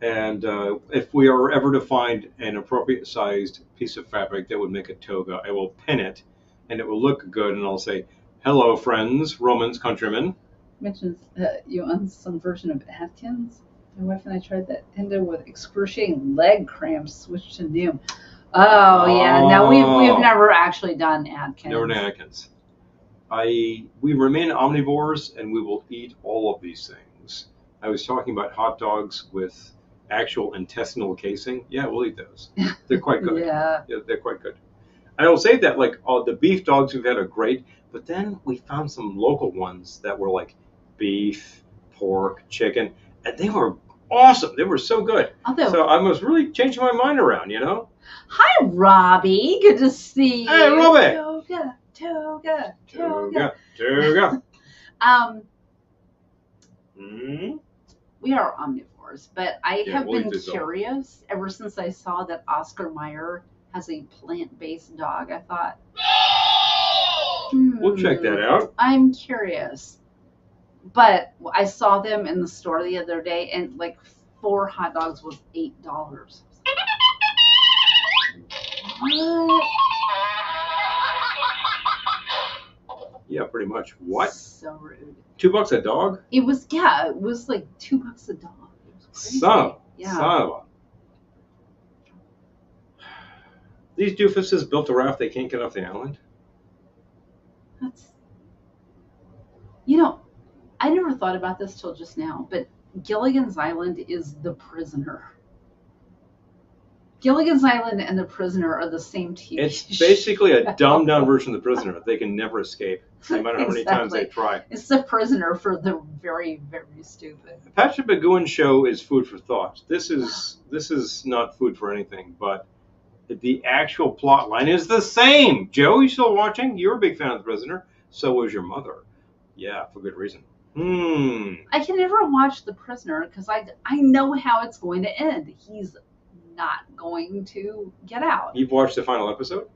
And if we are ever to find an appropriate sized piece of fabric that would make a toga, I will pin it, and it will look good, and I'll say, "Hello, friends, Romans, countrymen." Mentions you on some version of Atkins. My wife and I tried that. Ended with excruciating leg cramps. Switched to Noom. Oh yeah. No, we've never actually done Atkins. Never done Atkins. We remain omnivores, and we will eat all of these things. I was talking about hot dogs with actual intestinal casing. Yeah, we'll eat those. They're quite good. Yeah, they're quite good. I will say that like the beef dogs we've had are great, but then we found some local ones that were like beef, pork, chicken, and they were awesome. They were so good. So I was really changing my mind around, you know. Hi, Robbie. Good to see you. Hey, Robbie. Toga. We are omnivores, but I have been curious ever since I saw that Oscar Mayer has a plant-based dog. I thought, we'll check that out. I'm curious. But I saw them in the store the other day, and like 4 hot dogs was $8. What? Yeah, pretty much. What? So rude. $2 a dog? It was like $2 a dog. It was crazy. Son of Yeah. a. These doofuses built a raft they can't get off the island. That's, I never thought about this till just now, but Gilligan's Island is The Prisoner. Gilligan's Island and The Prisoner are the same TV It's basically a show. dumbed down version of The Prisoner. They can never escape, no matter how many times they try. It's The Prisoner for the very, very stupid. The Patrick McGowan show is food for thought. This is not food for anything, but the actual plot line is the same. Joe, you still watching? You're a big fan of The Prisoner. So was your mother. Yeah, for good reason. I can never watch The Prisoner because I know how it's going to end. He's not going to get out. You've watched the final episode?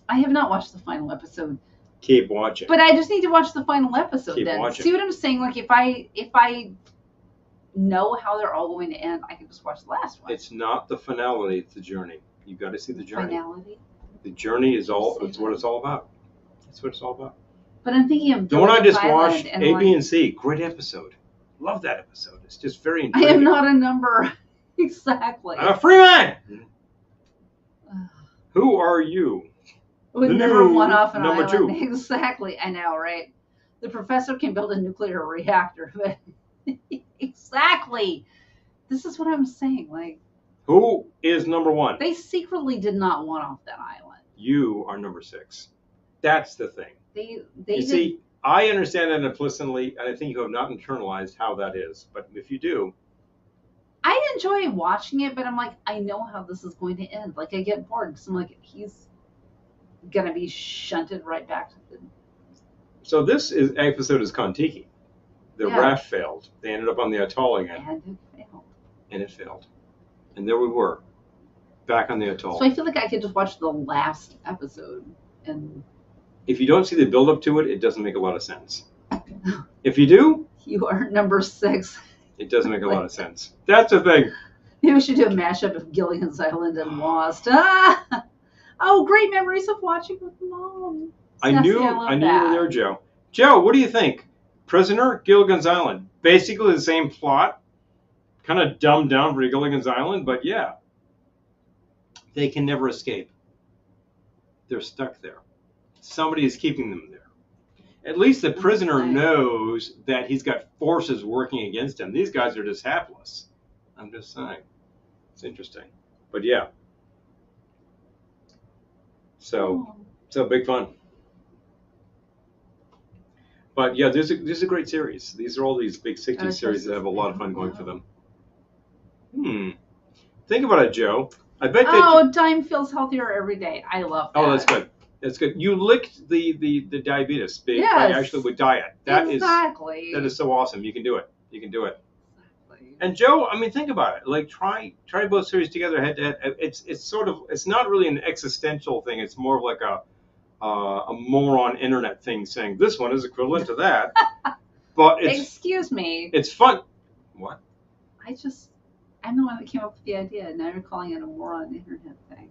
I have not watched the final episode. Keep watching. But I just need to watch the final episode. Keep then. watching. See what I'm saying? Like if I know how they're all going to end, I can just watch the last one. It's not the finality, it's the journey. You've got to see the journey. Finality? The journey is it's what it's all about. That's what it's all about. But I'm thinking of The one I Gilligan's just Island watched, and A, like, B, and C, great episode. Love that episode. It's just very I intriguing. am not a number. Exactly. I'm a free man! Who are you? Would The never new one off an number island. 2. Exactly. I know, right? The professor can build a nuclear reactor, but exactly. This is what I'm saying. Like Who is number 1? they secretly did not want off that island. You are number 6. That's the thing. They You did. see, I understand that implicitly, and I think you have not internalized how that is. But if you do, I enjoy watching it, but I'm like, I know how this is going to end. Like I get bored because I'm like, he's gonna be shunted right back to the. so this episode is Kon-Tiki. The Yeah. raft failed. They ended up on the atoll again, And it failed. and it failed. And there we were, back on the atoll. So I feel like I could just watch the last episode and If you don't see the build up to it, it doesn't make a lot of sense. If you do, you are number 6. it doesn't make a lot of sense. That's the thing. Maybe we should do a mashup of Gilligan's Island and Lost. Ah! Oh, great memories of watching with Mom. I Sassy, knew love you were there, Joe. Joe, what do you think? Prisoner, Gilligan's Island. Basically the same plot. Kind of dumbed down for Gilligan's Island, but yeah. They can never escape. They're stuck there. Somebody is keeping them there. At least the prisoner knows that he's got forces working against him. These guys are just hapless. I'm just saying. It's interesting. But yeah. So big fun. But yeah, this is a great series. These are all these big 60s series that have a lot of fun going for them. Think about it, Joe. I bet that. Time feels healthier every day. I love that. Oh, that's good. That's good. You licked the diabetes by actually with diet. That is so awesome. You can do it. You can do it. Exactly. And Joe, I mean, think about it. Like try both series together head to head. It's not really an existential thing. It's more of like a moron internet thing saying this one is equivalent to that. But Excuse me. It's fun. What? I'm the one that came up with the idea. Now you're calling it a moron internet thing.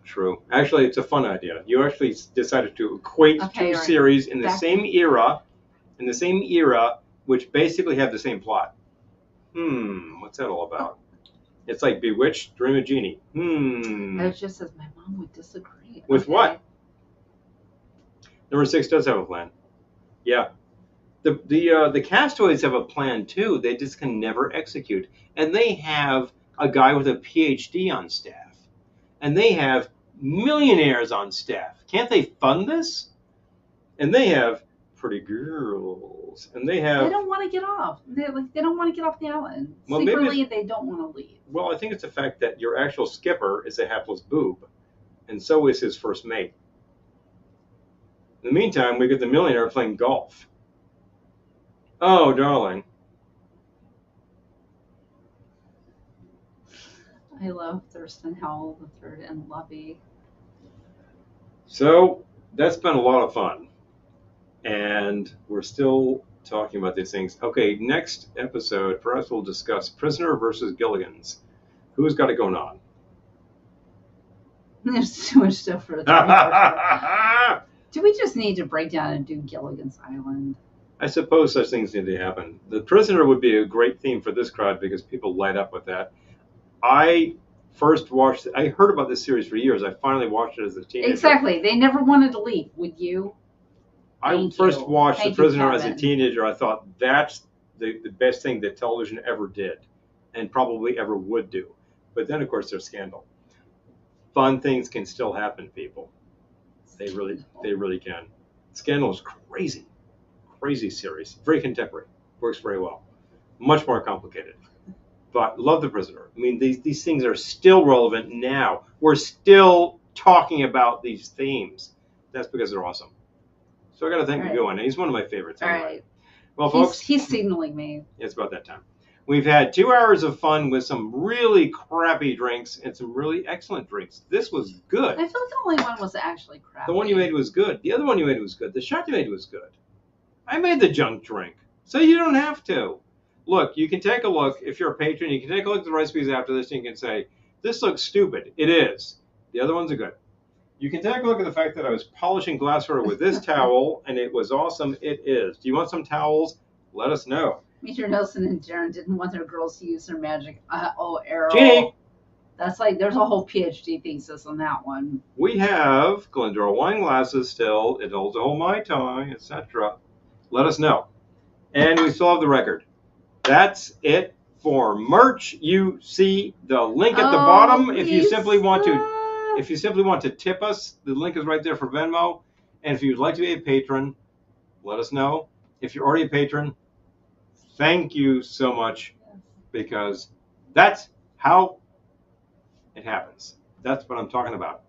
True. Actually, it's a fun idea. You actually decided to equate two series in the same era, which basically have the same plot. What's that all about? It's like Bewitched, Dream of Jeannie. It just says my mom would disagree. With what? Number 6 does have a plan. Yeah. The Castaways have a plan too. They just can never execute. And they have a guy with a PhD on staff. And they have millionaires on staff. Can't they fund this? And they have pretty girls. And they don't want to get off. They don't want to get off the island. Well, secretly, they don't want to leave. Well, I think it's the fact that your actual skipper is a hapless boob. And so is his first mate. In the meantime, we get the millionaire playing golf. Oh, darling. I love Thurston Howell III and Lovey. So that's been a lot of fun. And we're still talking about these things. Okay, next episode, perhaps we'll discuss Prisoner versus Gilligan's. Who's got it going on? There's too much stuff for the Do we just need to break down and do Gilligan's Island? I suppose such things need to happen. The Prisoner would be a great theme for this crowd because people light up with that. I first watched, I heard about this series for years. I finally watched it as a teenager. Exactly. They never wanted to leave. Would you? I first watched The Thank you, Prisoner as a Kevin. teenager. I thought that's the best thing that television ever did and probably ever would do. But then, of course, there's Scandal. Fun things can still happen, people. They really can. Scandal is crazy series. Very contemporary. Works very well. Much more complicated. But love The Prisoner. I mean, these things are still relevant now. We're still talking about these themes. That's because they're awesome. So I got to thank Gowan. He's one of my favorites. All anyway. right. Well, folks, he's signaling me. It's about that time. We've had 2 hours of fun with some really crappy drinks and some really excellent drinks. This was good. I feel like the only one was actually crappy. The one you made was good. The other one you made was good. The shot you made was good. I made the junk drink, so you don't have to. Look, you can take a look. If you're a patron, you can take a look at the recipes after this and you can say, this looks stupid. It is. The other ones are good. You can take a look at the fact that I was polishing glassware with this towel, and it was awesome. It is. Do you want some towels? Let us know. Major Nelson and Darren didn't want their girls to use their magic arrow. Jeannie! That's like, there's a whole PhD thesis on that one. We have Glendora wine glasses still. It holds a whole Mai Tai, etc. Let us know. And we still have the record. That's it for merch. You see the link at the bottom if you simply want to. If you simply want to tip us, the link is right there for Venmo. And if you'd like to be a patron, let us know. If you're already a patron, thank you so much, because that's how it happens. That's what I'm talking about.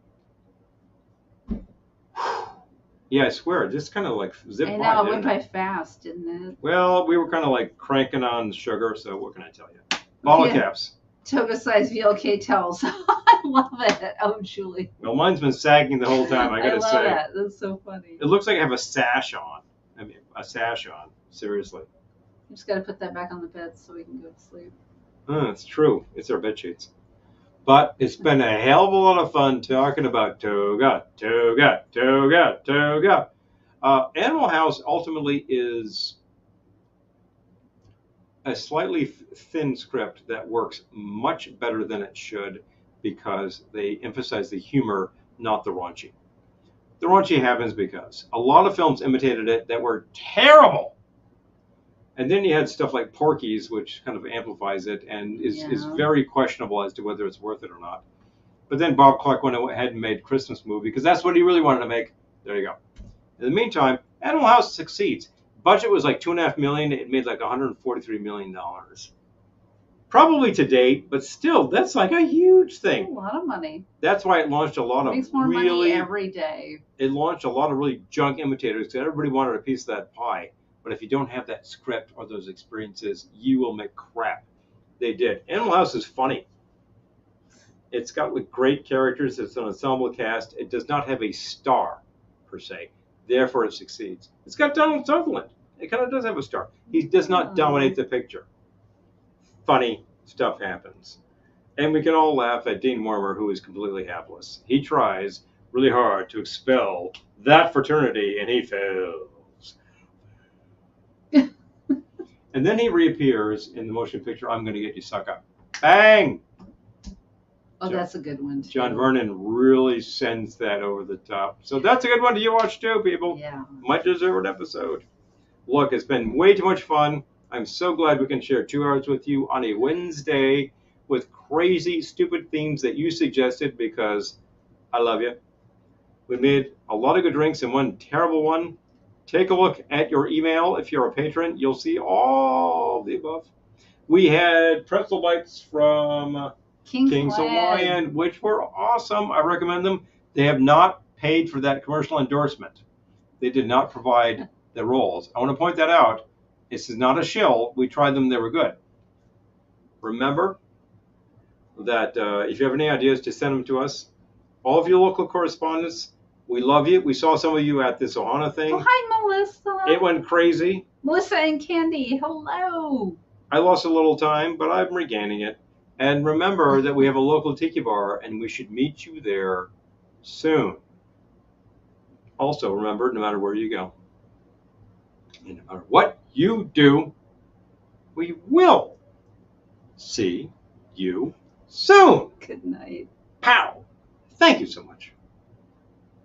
Yeah, I swear, it just kind of like zipped by. I know, it went by fast, didn't it? Well, we were kind of like cranking on sugar, so what can I tell you? Bottle caps. Toga size VLK towels. I love it. Oh, Julie. Well, mine's been sagging the whole time, I gotta say. I love that. That's so funny. It looks like I have a sash on. I mean, a sash on. Seriously. You just got to put that back on the bed so we can go to sleep. It's true. It's our bed sheets. But it's been a hell of a lot of fun talking about Toga. Animal House ultimately is a slightly thin script that works much better than it should because they emphasize the humor, not the raunchy. The raunchy happens because a lot of films imitated it that were terrible. And then you had stuff like Porky's, which kind of amplifies it and is very questionable as to whether it's worth it or not. But then Bob Clark went ahead and made a Christmas movie because that's what he really wanted to make. There you go. In the meantime, Animal House succeeds. Budget was like $2.5 million. It made like $143 million. Probably to date, but still, that's like a huge thing. That's a lot of money. That's why it launched a lot of makes more money every day. It launched a lot of really junk imitators because everybody wanted a piece of that pie. But if you don't have that script or those experiences, you will make crap. They did. Animal House is funny. It's got great characters. It's an ensemble cast. It does not have a star, per se. Therefore, it succeeds. It's got Donald Sutherland. It kind of does have a star. He does not dominate the picture. Funny stuff happens. And we can all laugh at Dean Wormer, who is completely hapless. He tries really hard to expel that fraternity, and he fails. And then he reappears in the motion picture, I'm Going to Get You, Sucker. Bang! Oh, that's a good one, too. John Vernon really sends that over the top. So that's a good one to watch, too, people. Yeah. Much deserved episode. Look, it's been way too much fun. I'm so glad we can share 2 hours with you on a Wednesday with crazy, stupid themes that you suggested because I love you. We made a lot of good drinks and one terrible one. Take a look at your email. If you're a patron, you'll see all the above. We had pretzel bites from King's Hawaiian, which were awesome. I recommend them. They have not paid for that commercial endorsement. They did not provide the rolls. I want to point that out. This is not a shill. We tried them. They were good. Remember that if you have any ideas, just send them to us. All of your local correspondents, we love you. We saw some of you at this Ohana thing. Oh, hi, Melissa. It went crazy. Melissa and Candy, hello. I lost a little time, but I'm regaining it. And remember that we have a local tiki bar, and we should meet you there soon. Also, remember, no matter where you go, and no matter what you do, we will see you soon. Good night. Pow. Thank you so much.